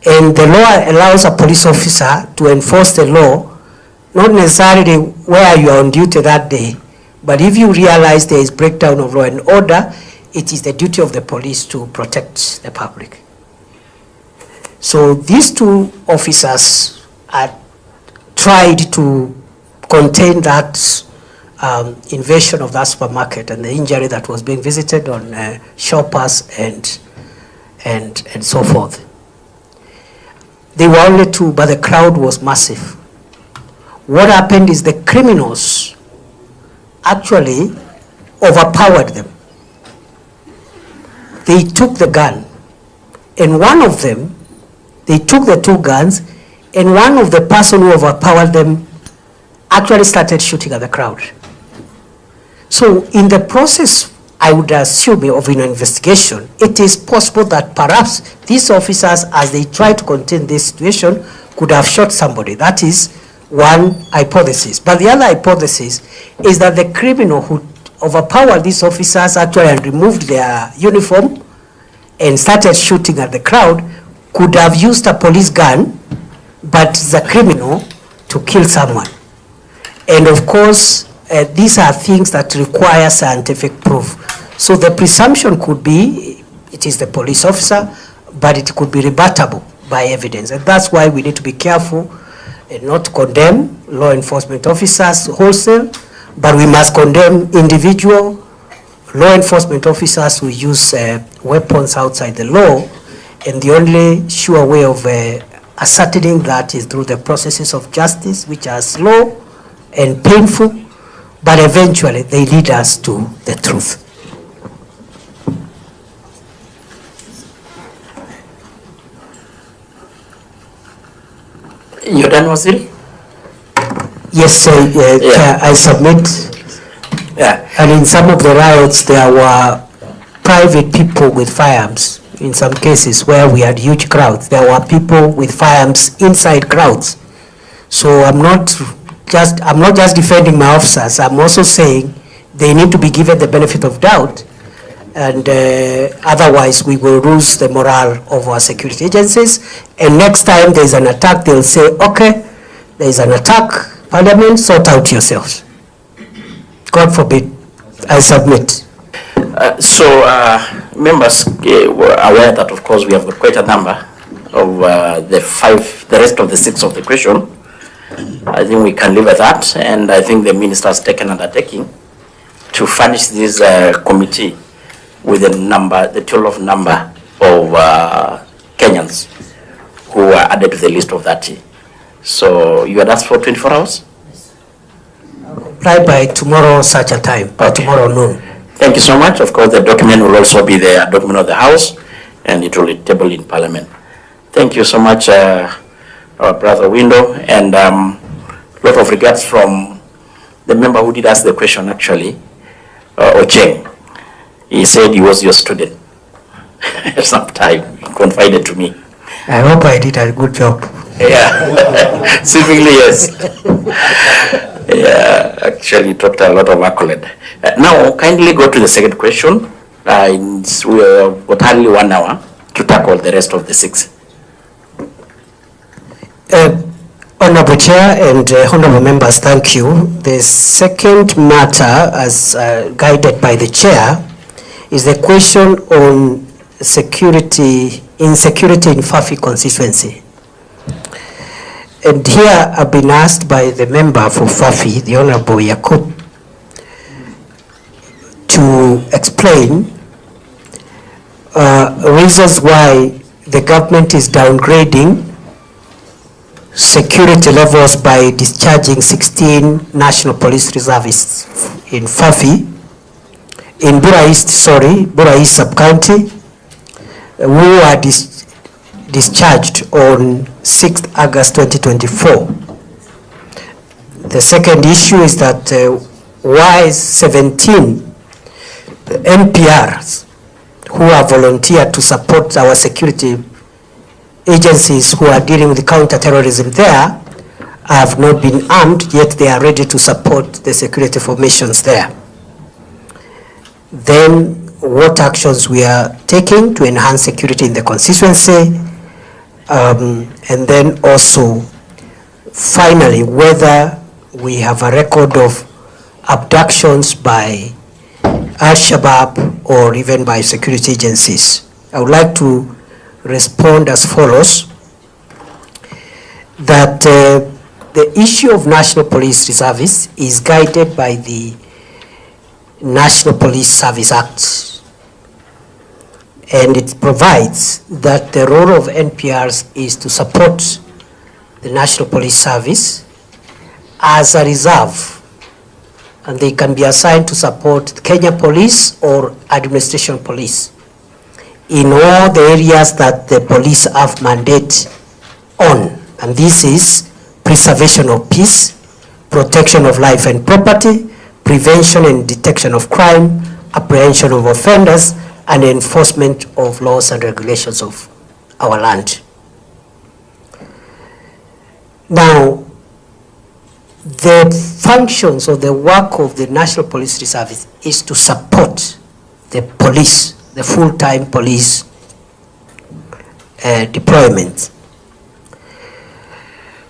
And the law allows a police officer to enforce the law, not necessarily where you are on duty that day, but if you realize there is breakdown of law and order, it is the duty of the police to protect the public. So these 2 officers tried to contain that invasion of that supermarket and the injury that was being visited on shoppers and so forth. They were only 2, but the crowd was massive. What happened is the criminals actually overpowered them. They took the gun, and one of them, they took the 2 guns, and one of the person who overpowered them actually started shooting at the crowd. So in the process, I would assume, of an investigation, it is possible that perhaps these officers, as they try to contain this situation, could have shot somebody. That is one hypothesis. But the other hypothesis is that the criminal who overpowered these officers actually and removed their uniform and started shooting at the crowd could have used a police gun, but the criminal to kill someone. And of course, these are things that require scientific proof. So the presumption could be it is the police officer, but it could be rebuttable by evidence. And that's why we need to be careful and not condemn law enforcement officers wholesale, but we must condemn individual law enforcement officers who use weapons outside the law. And the only sure way of ascertaining that is through the processes of justice, which are slow and painful, but eventually they lead us to the truth. You're done, Waziri? Yes, Chair, I submit. Yeah. And in some of the riots, there were private people with firearms. In some cases where we had huge crowds, there were people with firearms inside crowds. So I'm not just defending my officers. I'm also saying they need to be given the benefit of doubt, and otherwise we will lose the morale of our security agencies. And next time there's an attack, they'll say, okay, there's an attack, Parliament, sort out yourselves. God forbid. I submit. Members were aware that, of course, we have got quite a number of the rest of the 6 of the question. I think we can leave at that, and I think the minister has taken undertaking to furnish this committee with the total number of Kenyans who are added to the list of 30. So you had asked for 24 hours? Right by tomorrow such a time, by tomorrow noon. Thank you so much. Of course, the document will also be the document of the House, and it will be tabled in Parliament. Thank you so much, our brother Window, and lot of regards from the member who did ask the question, actually, Ocheng. He said he was your student at some time. He confided to me. I hope I did a good job. Yeah, seemingly yes. Yeah, actually talked a lot of accolade. Now, kindly go to the second question. We have got only 1 hour to tackle the rest of the 6. Honorable Chair and honorable members, thank you. The second matter, as guided by the Chair, is the question on insecurity in Fafi constituency. And here I've been asked by the member for Fafi, the Honorable Yakub, to explain reasons why the government is downgrading security levels by discharging 16 National Police Reservists in Fafi in Bura East sub-county, who were discharged on 6th August 2024. The second issue is that why 17 NPRs who are volunteered to support our security agencies who are dealing with counter-terrorism there have not been armed, yet they are ready to support the security formations there. Then what actions we are taking to enhance security in the constituency, and then also finally whether we have a record of abductions by Al-Shabaab or even by security agencies. I would like to respond as follows, that the issue of National Police Reservists is guided by the National Police Service Act, and it provides that the role of NPRs is to support the National Police Service as a reserve, and they can be assigned to support Kenya Police or Administration Police in all the areas that the police have mandate on, and this is preservation of peace, protection of life and property, prevention and detection of crime, apprehension of offenders, and enforcement of laws and regulations of our land. Now, the functions of the work of the National Police Reserve is to support the police, the full-time police deployment.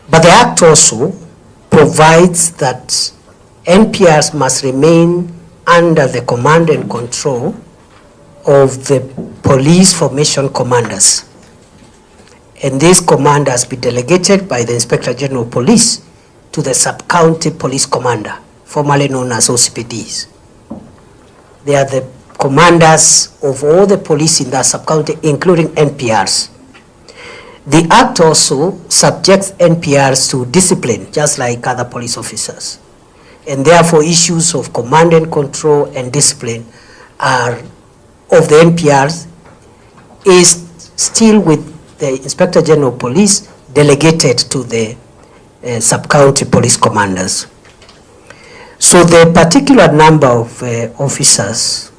But the Act also provides that NPRs must remain under the command and control of the police formation commanders. And this command has been delegated by the Inspector General of Police to the sub-county police commander, formerly known as OCPDs. They are the commanders of all the police in that sub-county, including NPRs. The Act also subjects NPRs to discipline, just like other police officers. And therefore, issues of command and control and discipline are of the NPRs is still with the Inspector General of Police, delegated to the sub-county police commanders. So the particular number of officers,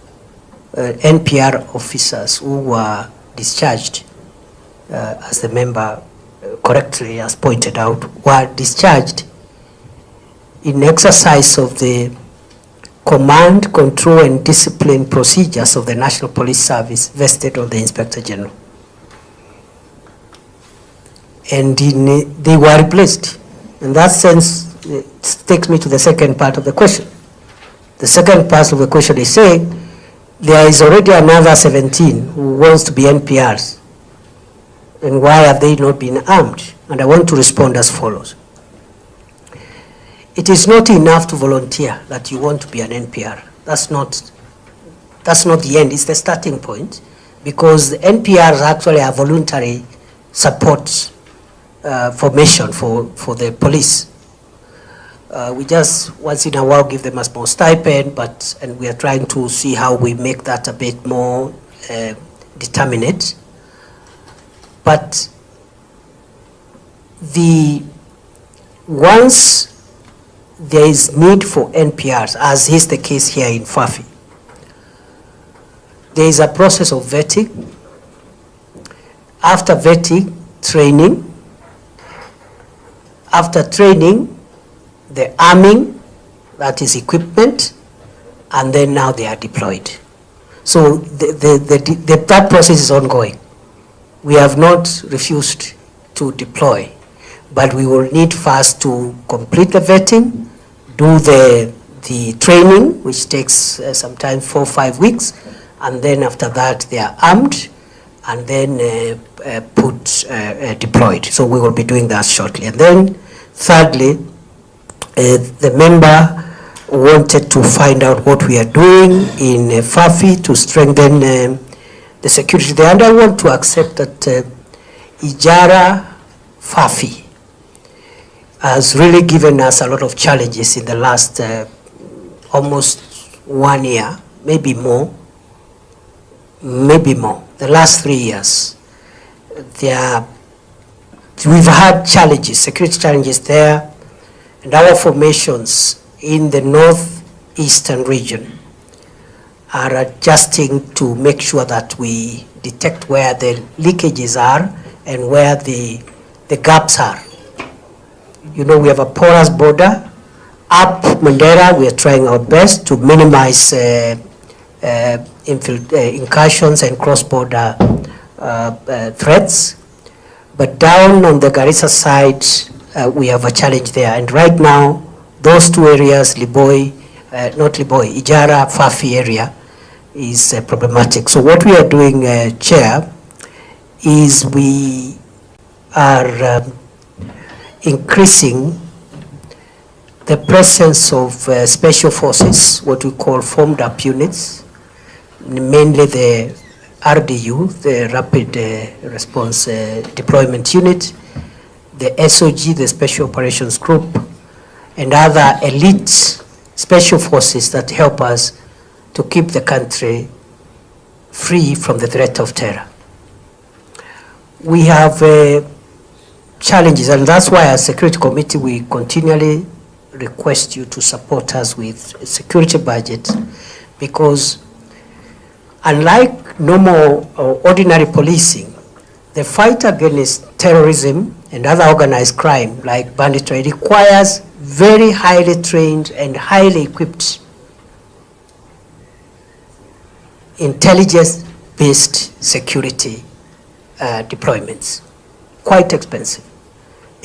NPR officers who were discharged, as the member correctly has pointed out, were discharged in exercise of the command, control, and discipline procedures of the National Police Service vested on the Inspector General. And they were replaced. In that sense, it takes me to the second part of the question. The second part of the question is saying there is already another 17 who wants to be NPRs. And why have they not been armed? And I want to respond as follows. It is not enough to volunteer that you want to be an NPR. That's not the end, it's the starting point, because the NPRs actually are voluntary support formation for the police. We just once in a while give them a small stipend, and we are trying to see how we make that a bit more determinate. But once there is need for NPRs, as is the case here in Fafi, there is a process of vetting. After vetting, training. After training, the arming, that is equipment, and then now they are deployed. So that process is ongoing. We have not refused to deploy, but we will need first to complete the vetting, do the training, which takes sometimes 4 or 5 weeks, and then after that they are armed and then deployed. So we will be doing that shortly. And then thirdly, the member wanted to find out what we are doing in Fafi to strengthen the security there. And I want to accept that Ijara Fafi has really given us a lot of challenges in the last almost 1 year, maybe more. The last 3 years, we've had challenges, security challenges there, and our formations in the northeastern region are adjusting to make sure that we detect where the leakages are and where the gaps are. You know, we have a porous border. Up Mandera, we are trying our best to minimize incursions and cross-border threats. But down on the Garissa side, we have a challenge there. And right now, those two areas, Ijara, Fafi area, is problematic. So what we are doing, Chair, is we are increasing the presence of special forces, what we call formed up units, mainly the RDU, the Rapid Response Deployment Unit, the SOG, the Special Operations Group, and other elite special forces that help us to keep the country free from the threat of terror. We have challenges, and that's why as Security Committee we continually request you to support us with a security budget, because unlike normal or ordinary policing, the fight against terrorism and other organized crime like banditry requires very highly trained and highly equipped intelligence-based security deployments, quite expensive.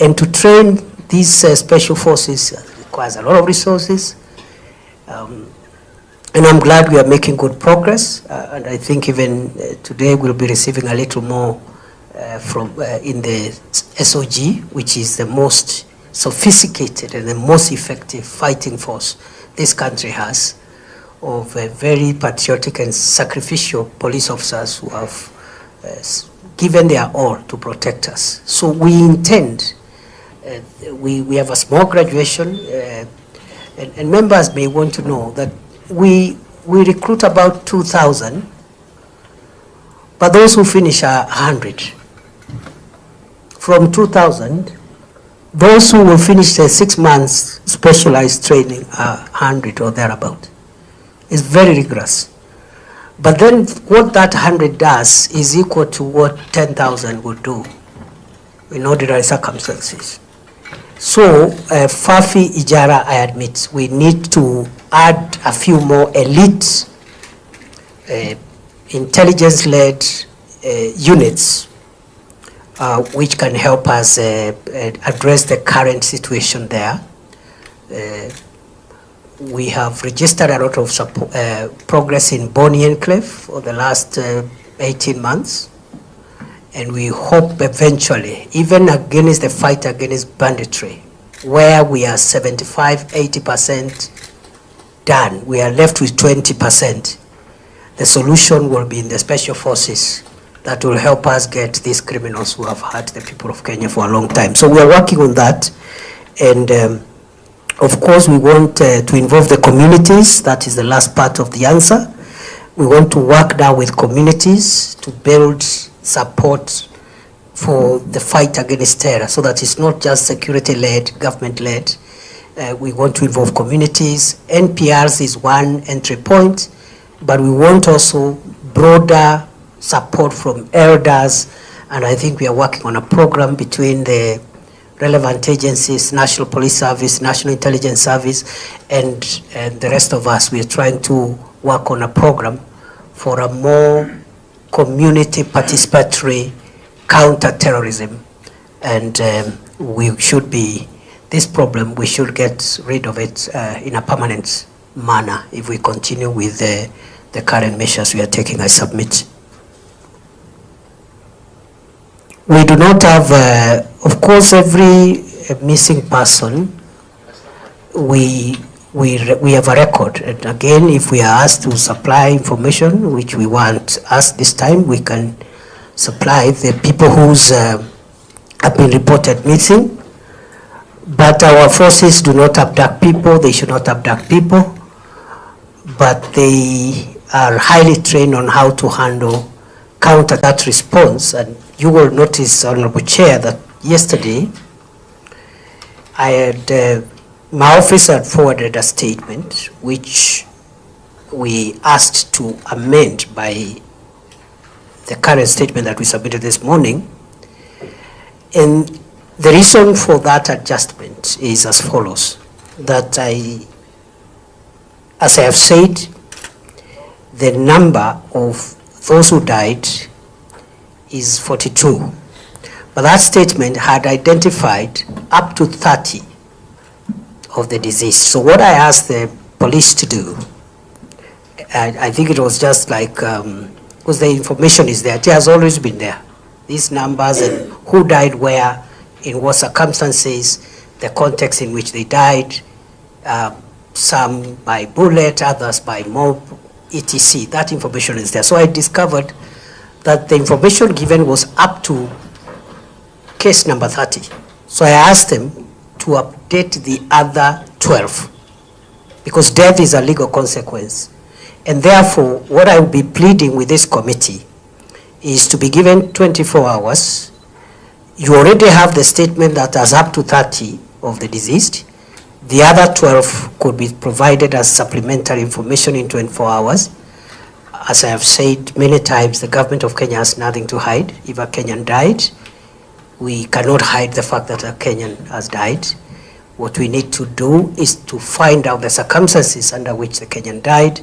And to train these special forces requires a lot of resources. And I'm glad we are making good progress. And I think even today we'll be receiving a little more from in the SOG, which is the most sophisticated and the most effective fighting force this country has, of very patriotic and sacrificial police officers who have given their all to protect us. So we intend, we have a small graduation, and members may want to know that we recruit about 2,000, but those who finish are 100. From 2,000, those who will finish the 6 months specialized training are 100 or thereabout. It's very rigorous. But then what that 100 does is equal to what 10,000 would do in ordinary circumstances. So Fafi, Ijara, I admit, we need to add a few more elite intelligence-led units which can help us address the current situation there. We have registered a lot of progress in Boni Enclave for the last 18 months. And we hope eventually, even against the fight against banditry, where we are 75–80% done, we are left with 20%. The solution will be in the special forces that will help us get these criminals who have hurt the people of Kenya for a long time. So we are working on that. And of course, we want to involve the communities. That is the last part of the answer. We want to work now with communities to build support for the fight against terror, so that it's not just security-led, government-led. We want to involve communities. NPRs is one entry point, but we want also broader support from elders, and I think we are working on a program between the relevant agencies, National Police Service, National Intelligence Service, and the rest of us. We are trying to work on a program for a more community participatory counter-terrorism, and we should be, this problem, we should get rid of it in a permanent manner if we continue with the current measures we are taking. I submit. We do not have, of course, every missing person, we have a record. And again, if we are asked to supply information, which we want us this time, we can supply the people who's have been reported missing. But our forces do not abduct people, they should not abduct people. but they are highly trained on how to counter that response. And you will notice, Honorable Chair, that yesterday my office had forwarded a statement which we asked to amend by the current statement that we submitted this morning. And the reason for that adjustment is as follows, that as I have said, the number of those who died is 42. But that statement had identified up to 30 of the deceased. So what I asked the police to do, I think it was just like, because the information is there, it has always been there. These numbers and who died where, in what circumstances, the context in which they died, some by bullet, others by mob, etc. That information is there. So I discovered that the information given was up to case number 30. So I asked them to update the other 12 because death is a legal consequence. And therefore, what I will be pleading with this committee is to be given 24 hours. You already have the statement that has up to 30 of the deceased. The other 12 could be provided as supplementary information in 24 hours. As I have said many times, the government of Kenya has nothing to hide. If a Kenyan died, we cannot hide the fact that a Kenyan has died. What we need to do is to find out the circumstances under which the Kenyan died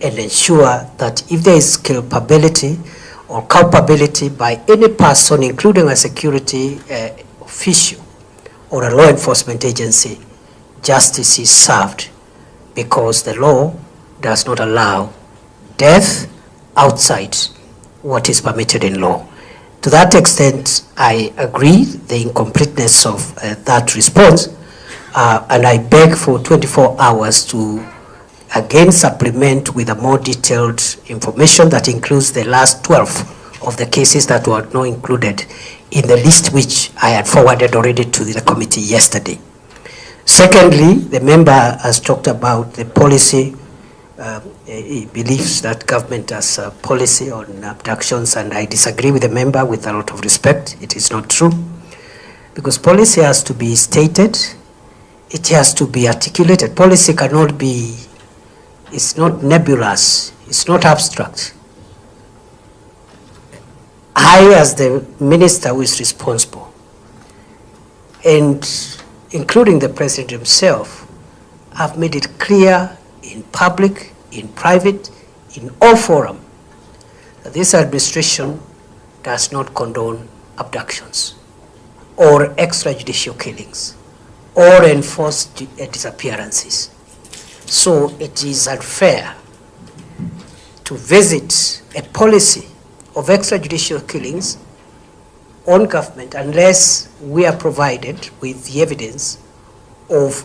and ensure that if there is culpability or culpability by any person, including a security official or a law enforcement agency, justice is served, because the law does not allow death outside what is permitted in law. To that extent, I agree the incompleteness of that response, and I beg for 24 hours to again supplement with a more detailed information that includes the last 12 of the cases that were not included in the list which I had forwarded already to the committee yesterday. Secondly, the member has talked about the policy. He believes that government has a policy on abductions, and I disagree with the member with a lot of respect. It is not true, because policy has to be stated, it has to be articulated. Policy cannot be, it's not nebulous, it's not abstract. I, as the minister who is responsible, and including the president himself, have made it clear in public, in private, in all forums, that this administration does not condone abductions or extrajudicial killings or enforce disappearances. So it is unfair to visit a policy of extrajudicial killings on government unless we are provided with the evidence of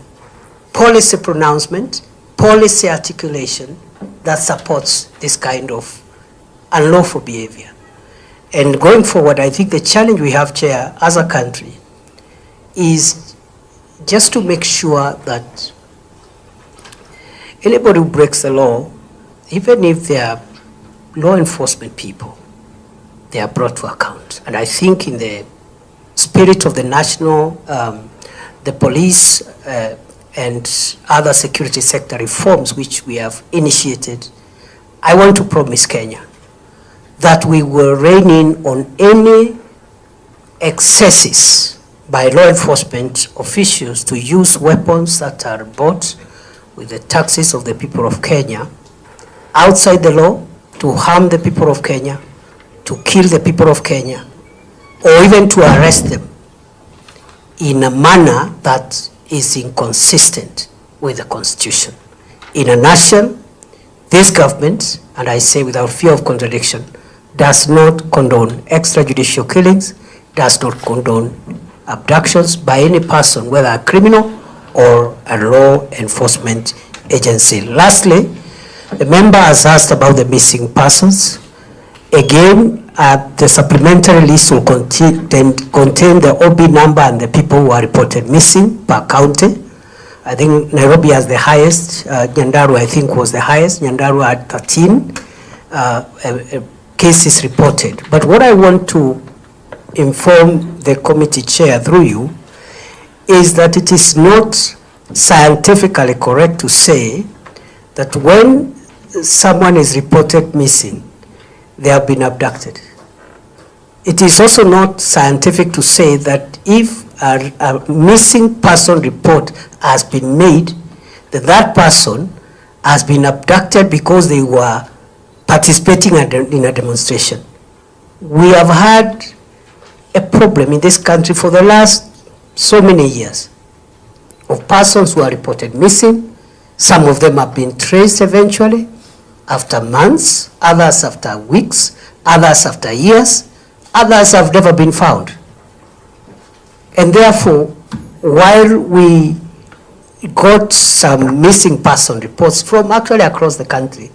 policy pronouncement, policy articulation that supports this kind of unlawful behavior. And going forward, I think the challenge we have, Chair, as a country, is just to make sure that anybody who breaks the law, even if they are law enforcement people, they are brought to account. And I think in the spirit of the national, the police and other security sector reforms which we have initiated, I want to promise Kenya that we will rein in on any excesses by law enforcement officials to use weapons that are bought with the taxes of the people of Kenya outside the law to harm the people of Kenya, to kill the people of Kenya, or even to arrest them in a manner that is inconsistent with the Constitution. In a nutshell, this government, and I say without fear of contradiction, does not condone extrajudicial killings, does not condone abductions by any person, whether a criminal or a law enforcement agency. Lastly, the member has asked about the missing persons. Again, the supplementary list will contain the OB number and the people who are reported missing per county. I think Nairobi has the highest. Nyandarua, I think, was the highest. Nyandarua had 13 cases reported. But what I want to inform the committee chair through you is that it is not scientifically correct to say that when someone is reported missing, they have been abducted. It is also not scientific to say that if a missing person report has been made, that person has been abducted because they were participating in a demonstration. We have had a problem in this country for the last so many years of persons who are reported missing. Some of them have been traced eventually after months, others after weeks, others after years, others have never been found. And therefore, while we got some missing person reports from actually across the country,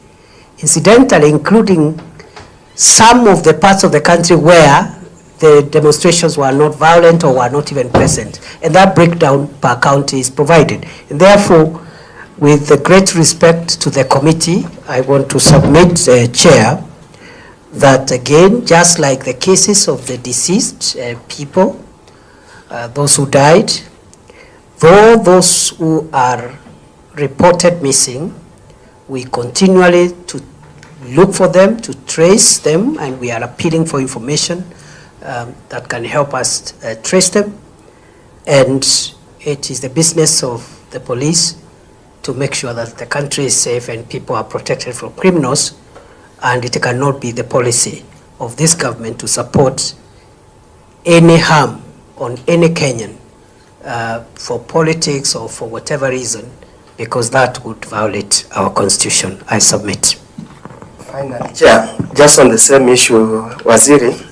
incidentally including some of the parts of the country where the demonstrations were not violent or were not even present, and that breakdown per county is provided. And therefore, with the great respect to the committee, I want to submit, Chair, that again, just like the cases of the deceased people, those who died, though those who are reported missing, we continually to look for them, to trace them, and we are appealing for information that can help us trace them. And it is the business of the police to make sure that the country is safe and people are protected from criminals, and it cannot be the policy of this government to support any harm on any Kenyan for politics or for whatever reason, because that would violate our constitution. I submit. Finally, Chair, just on the same issue, Waziri,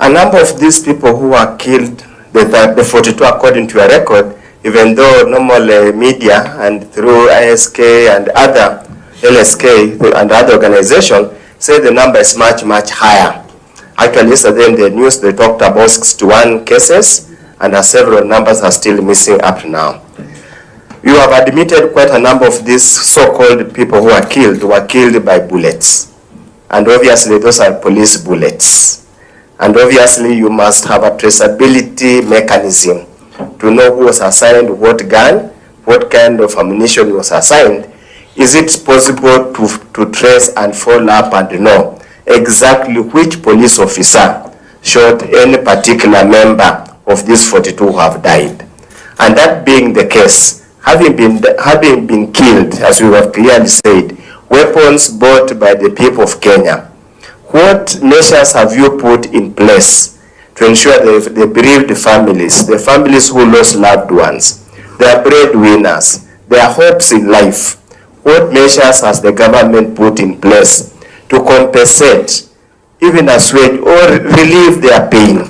a number of these people who were killed, the 42 according to your record, even though normal media and through ISK and other LSK and other organizations say the number is much, much higher. Actually, yesterday in the news, they talked about 61 cases, and several numbers are still missing up to now. You have admitted quite a number of these so-called people who were killed by bullets. And obviously, those are police bullets. And obviously, you must have a traceability mechanism to know who was assigned what gun, what kind of ammunition was assigned. Is it possible to trace and follow up and know exactly which police officer shot any particular member of these 42 who have died? And that being the case, having been killed, as we have clearly said, weapons bought by the people of Kenya, what measures have you put in place to ensure the bereaved families, the families who lost loved ones, their breadwinners, their hopes in life, what measures has the government put in place to compensate, even assuage or relieve their pain?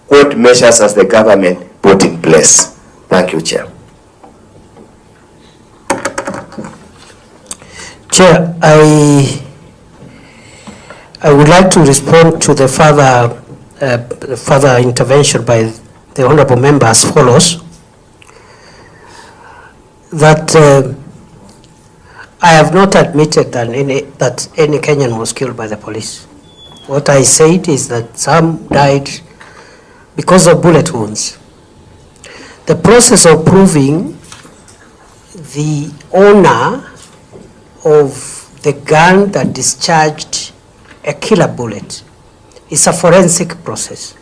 What measures has the government put in place? Thank you, Chair. Chair, I would like to respond to the further intervention by the honorable member as follows. That I have not admitted that any Kenyan was killed by the police. What I said is that some died because of bullet wounds. The process of proving the owner of the gun that discharged a killer bullet is a forensic process.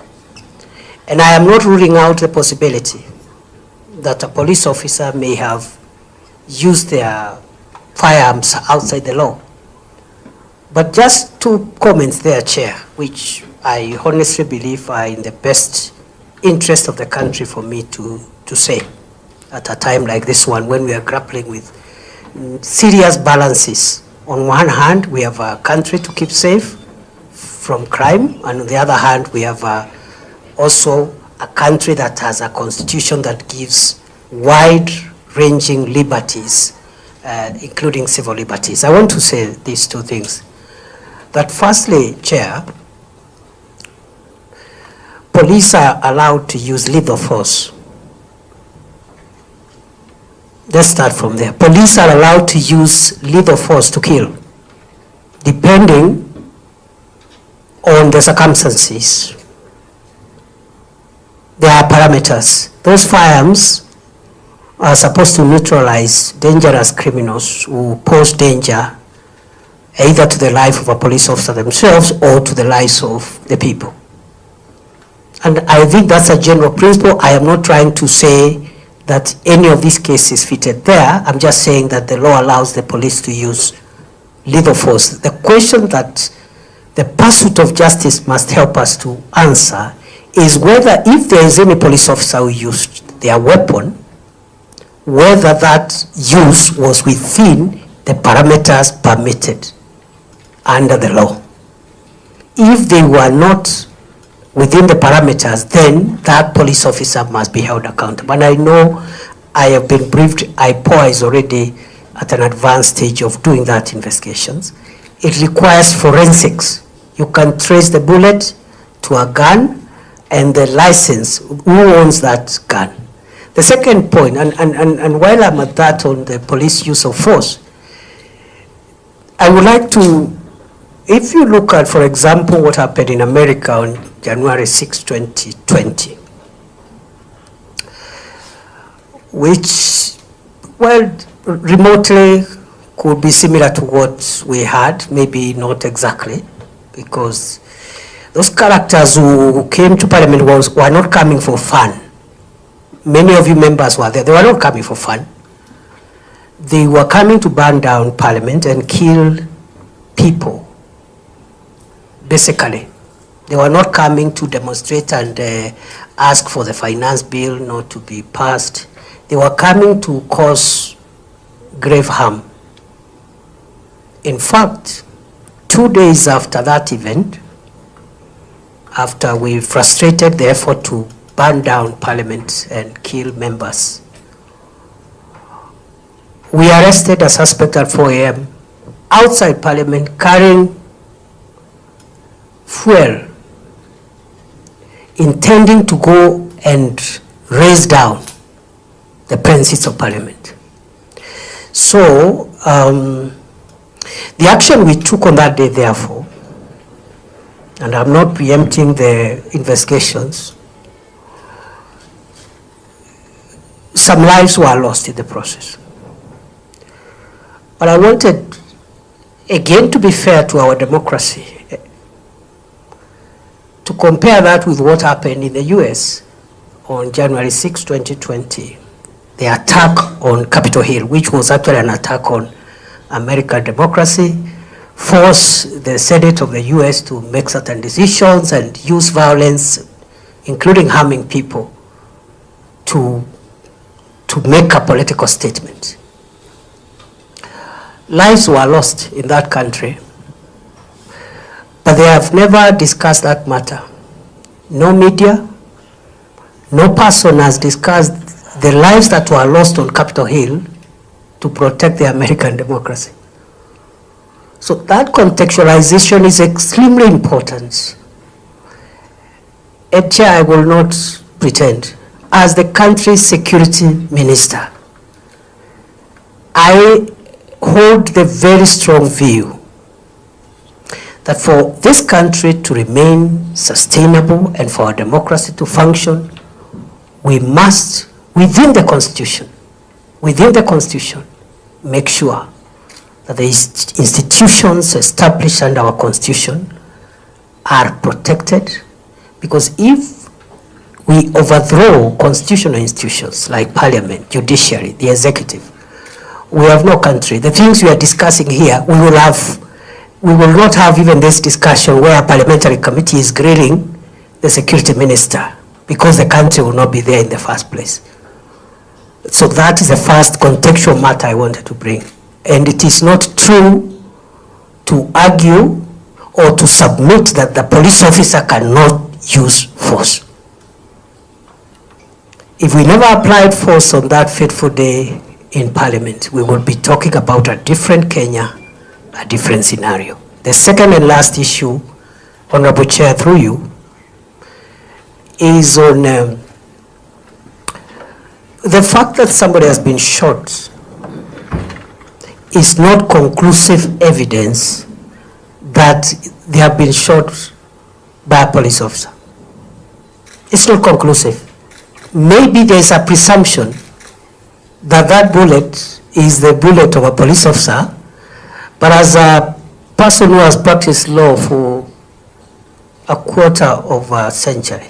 And I am not ruling out the possibility that a police officer may have used their firearms outside the law. But just 2 comments there, Chair, which I honestly believe are in the best interest of the country for me to say at a time like this one, when we are grappling with serious balances. On one hand, we have a country to keep safe from crime, and on the other hand, we have also a country that has a constitution that gives wide-ranging liberties, including civil liberties. I want to say these 2 things. That firstly, Chair, police are allowed to use lethal force Let's start from there. Police are allowed to use lethal force to kill, depending on the circumstances. There are parameters. Those firearms are supposed to neutralize dangerous criminals who pose danger either to the life of a police officer themselves or to the lives of the people. And I think that's a general principle. I am not trying to say that any of these cases fitted there. I'm just saying that the law allows the police to use lethal force. The question that the pursuit of justice must help us to answer is whether, if there is any police officer who used their weapon, whether that use was within the parameters permitted under the law. If they were not within the parameters, then that police officer must be held accountable. And I know I have been briefed, IPOA is already at an advanced stage of doing that investigations. It requires forensics. You can trace the bullet to a gun and the license, who owns that gun. The second point, and while I'm at that on the police use of force, I would like to, if you look at, for example, what happened in America on January 6, 2020, which, well, remotely could be similar to what we had, maybe not exactly, because those characters who came to Parliament were not coming for fun. Many of you members were there. They were not coming for fun. They were coming to burn down Parliament and kill people. Basically, they were not coming to demonstrate and ask for the finance bill not to be passed. They were coming to cause grave harm. In fact, 2 days after that event, after we frustrated the effort to burn down Parliament and kill members, we arrested a suspect at 4 a.m. outside Parliament carrying fuel, intending to go and raise down the premises of Parliament. So the action we took on that day, therefore, and I'm not preempting the investigations, some lives were lost in the process. But I wanted, again, to be fair to our democracy, to compare that with what happened in the US on January 6, 2020, the attack on Capitol Hill, which was actually an attack on American democracy, forced the Senate of the US to make certain decisions and use violence, including harming people, to make a political statement. Lives were lost in that country, but they have never discussed that matter. No media, no person has discussed the lives that were lost on Capitol Hill to protect the American democracy. So that contextualization is extremely important. And Chair, I will not pretend, as the country's security minister, I hold the very strong view that for this country to remain sustainable and for our democracy to function, we must, within the Constitution, make sure that the institutions established under our Constitution are protected, because if we overthrow constitutional institutions like Parliament, judiciary, the executive, we have no country. The things we are discussing here, we will not have even this discussion where a parliamentary committee is grilling the security minister, because the country will not be there in the first place. So that is the first contextual matter I wanted to bring. And it is not true to argue or to submit that the police officer cannot use force. If we never applied force on that fateful day in Parliament, we will be talking about a different Kenya, a different scenario. The second and last issue, Honorable Chair, through you, is on the fact that somebody has been shot is not conclusive evidence that they have been shot by a police officer. It's not conclusive. Maybe there's a presumption that that bullet is the bullet of a police officer, but as a person who has practiced law for a quarter of a century,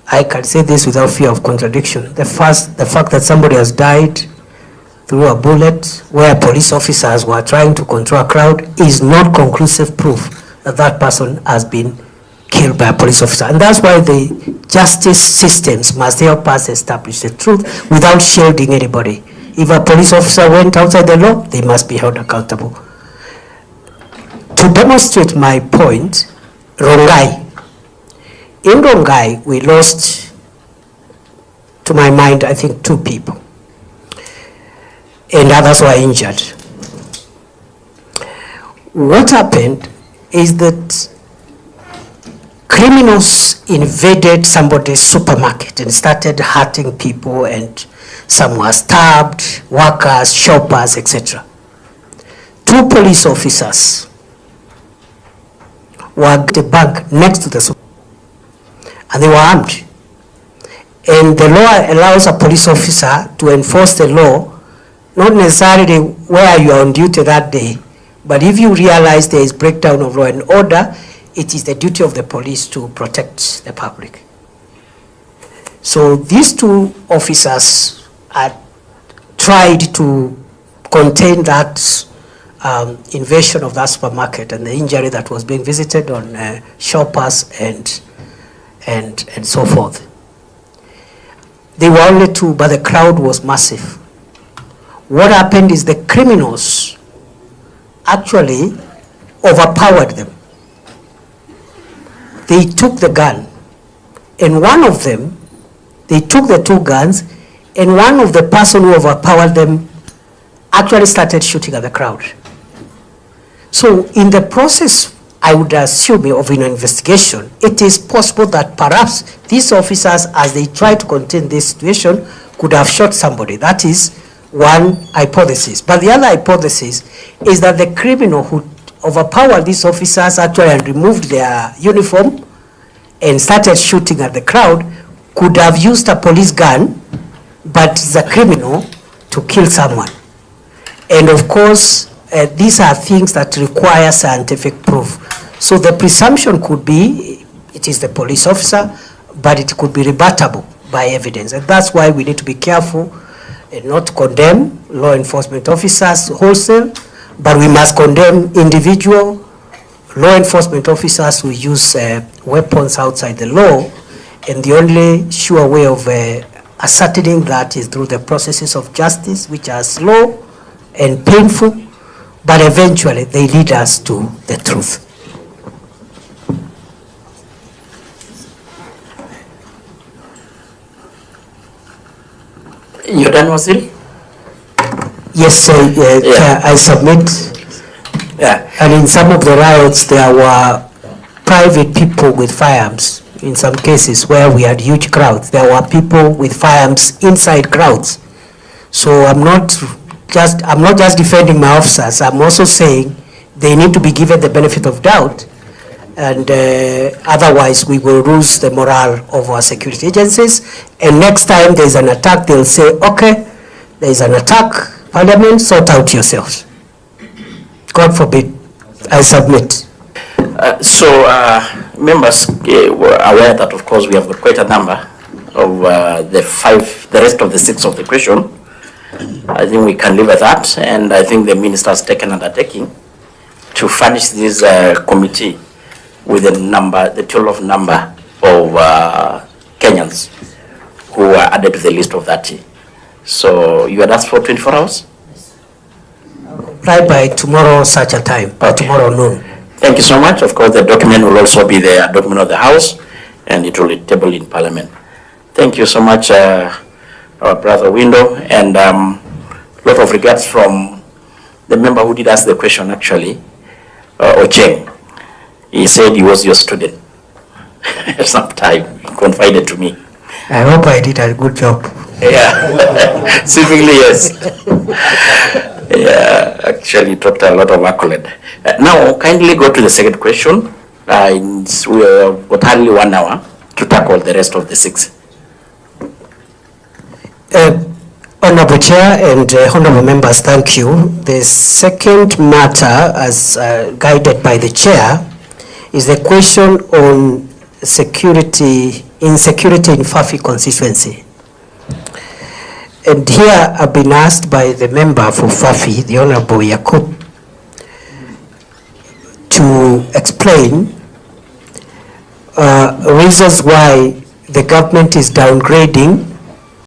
I can say this without fear of contradiction. The fact that somebody has died through a bullet where police officers were trying to control a crowd is not conclusive proof that that person has been killed by a police officer. And that's why the justice systems must help us establish the truth without shielding anybody. If a police officer went outside the law, they must be held accountable. To demonstrate my point, Rongai. In Rongai, we lost, to my mind, I think 2 people. And others were injured. What happened is that criminals invaded somebody's supermarket and started hurting people, and some were stabbed, workers, shoppers, etc. 2 police officers were at the bank next to the supermarket, and they were armed. And the law allows a police officer to enforce the law, not necessarily where you are on duty that day, but if you realize there is breakdown of law and order, it is the duty of the police to protect the public. So these 2 officers tried to contain that invasion of that supermarket and the injury that was being visited on shoppers and so forth. They were only 2, but the crowd was massive. What happened is the criminals actually overpowered them. They took the gun, and one of them, they took the 2 guns, and one of the person who overpowered them actually started shooting at the crowd. So in the process, I would assume, of an investigation, it is possible that perhaps these officers, as they tried to contain this situation, could have shot somebody. That is one hypothesis. But the other hypothesis is that the criminal who overpowered these officers actually and removed their uniform and started shooting at the crowd could have used a police gun, but the criminal to kill someone. And of course, these are things that require scientific proof. So the presumption could be it is the police officer, but it could be rebuttable by evidence. And that's why we need to be careful and not condemn law enforcement officers wholesale, but we must condemn individual law enforcement officers who use weapons outside the law. And the only sure way of ascertaining that is through the processes of justice, which are slow and painful, but eventually they lead us to the truth. You're done, Waziri? Yes, Chair, I submit. Yeah. And in some of the riots, there were private people with firearms. In some cases where we had huge crowds, there were people with firearms inside crowds. So I'm not just defending my officers. I'm also saying they need to be given the benefit of doubt, and otherwise we will lose the morale of our security agencies. And next time there's an attack, they'll say, okay, there's an attack, Parliament, sort out yourselves. God forbid. I submit. Members were aware that, of course, we have got quite a number of the rest of the 6 of the question. I think we can leave at that, and I think the minister has taken undertaking to furnish this committee with the total number of Kenyans who are added to the list of 30. So you had asked for 24 hours? Right by tomorrow such a time, by tomorrow noon. Thank you so much. Of course, the document will also be the document of the House, and it will be tabled in Parliament. Thank you so much, our brother Window, and lot of regards from the member who did ask the question, actually, Ocheng. He said he was your student. Sometime he confided to me. I hope I did a good job. Yeah, seemingly yes. Yeah, actually dropped a lot of accolade. Now, kindly go to the second question. We have got only 1 hour to tackle the rest of the 6. Honorable Chair and honorable members, thank you. The second matter, as guided by the Chair, is the question on insecurity in Fafi constituency. And here I've been asked by the member for Fafi, the Honorable Yakub, to explain reasons why the government is downgrading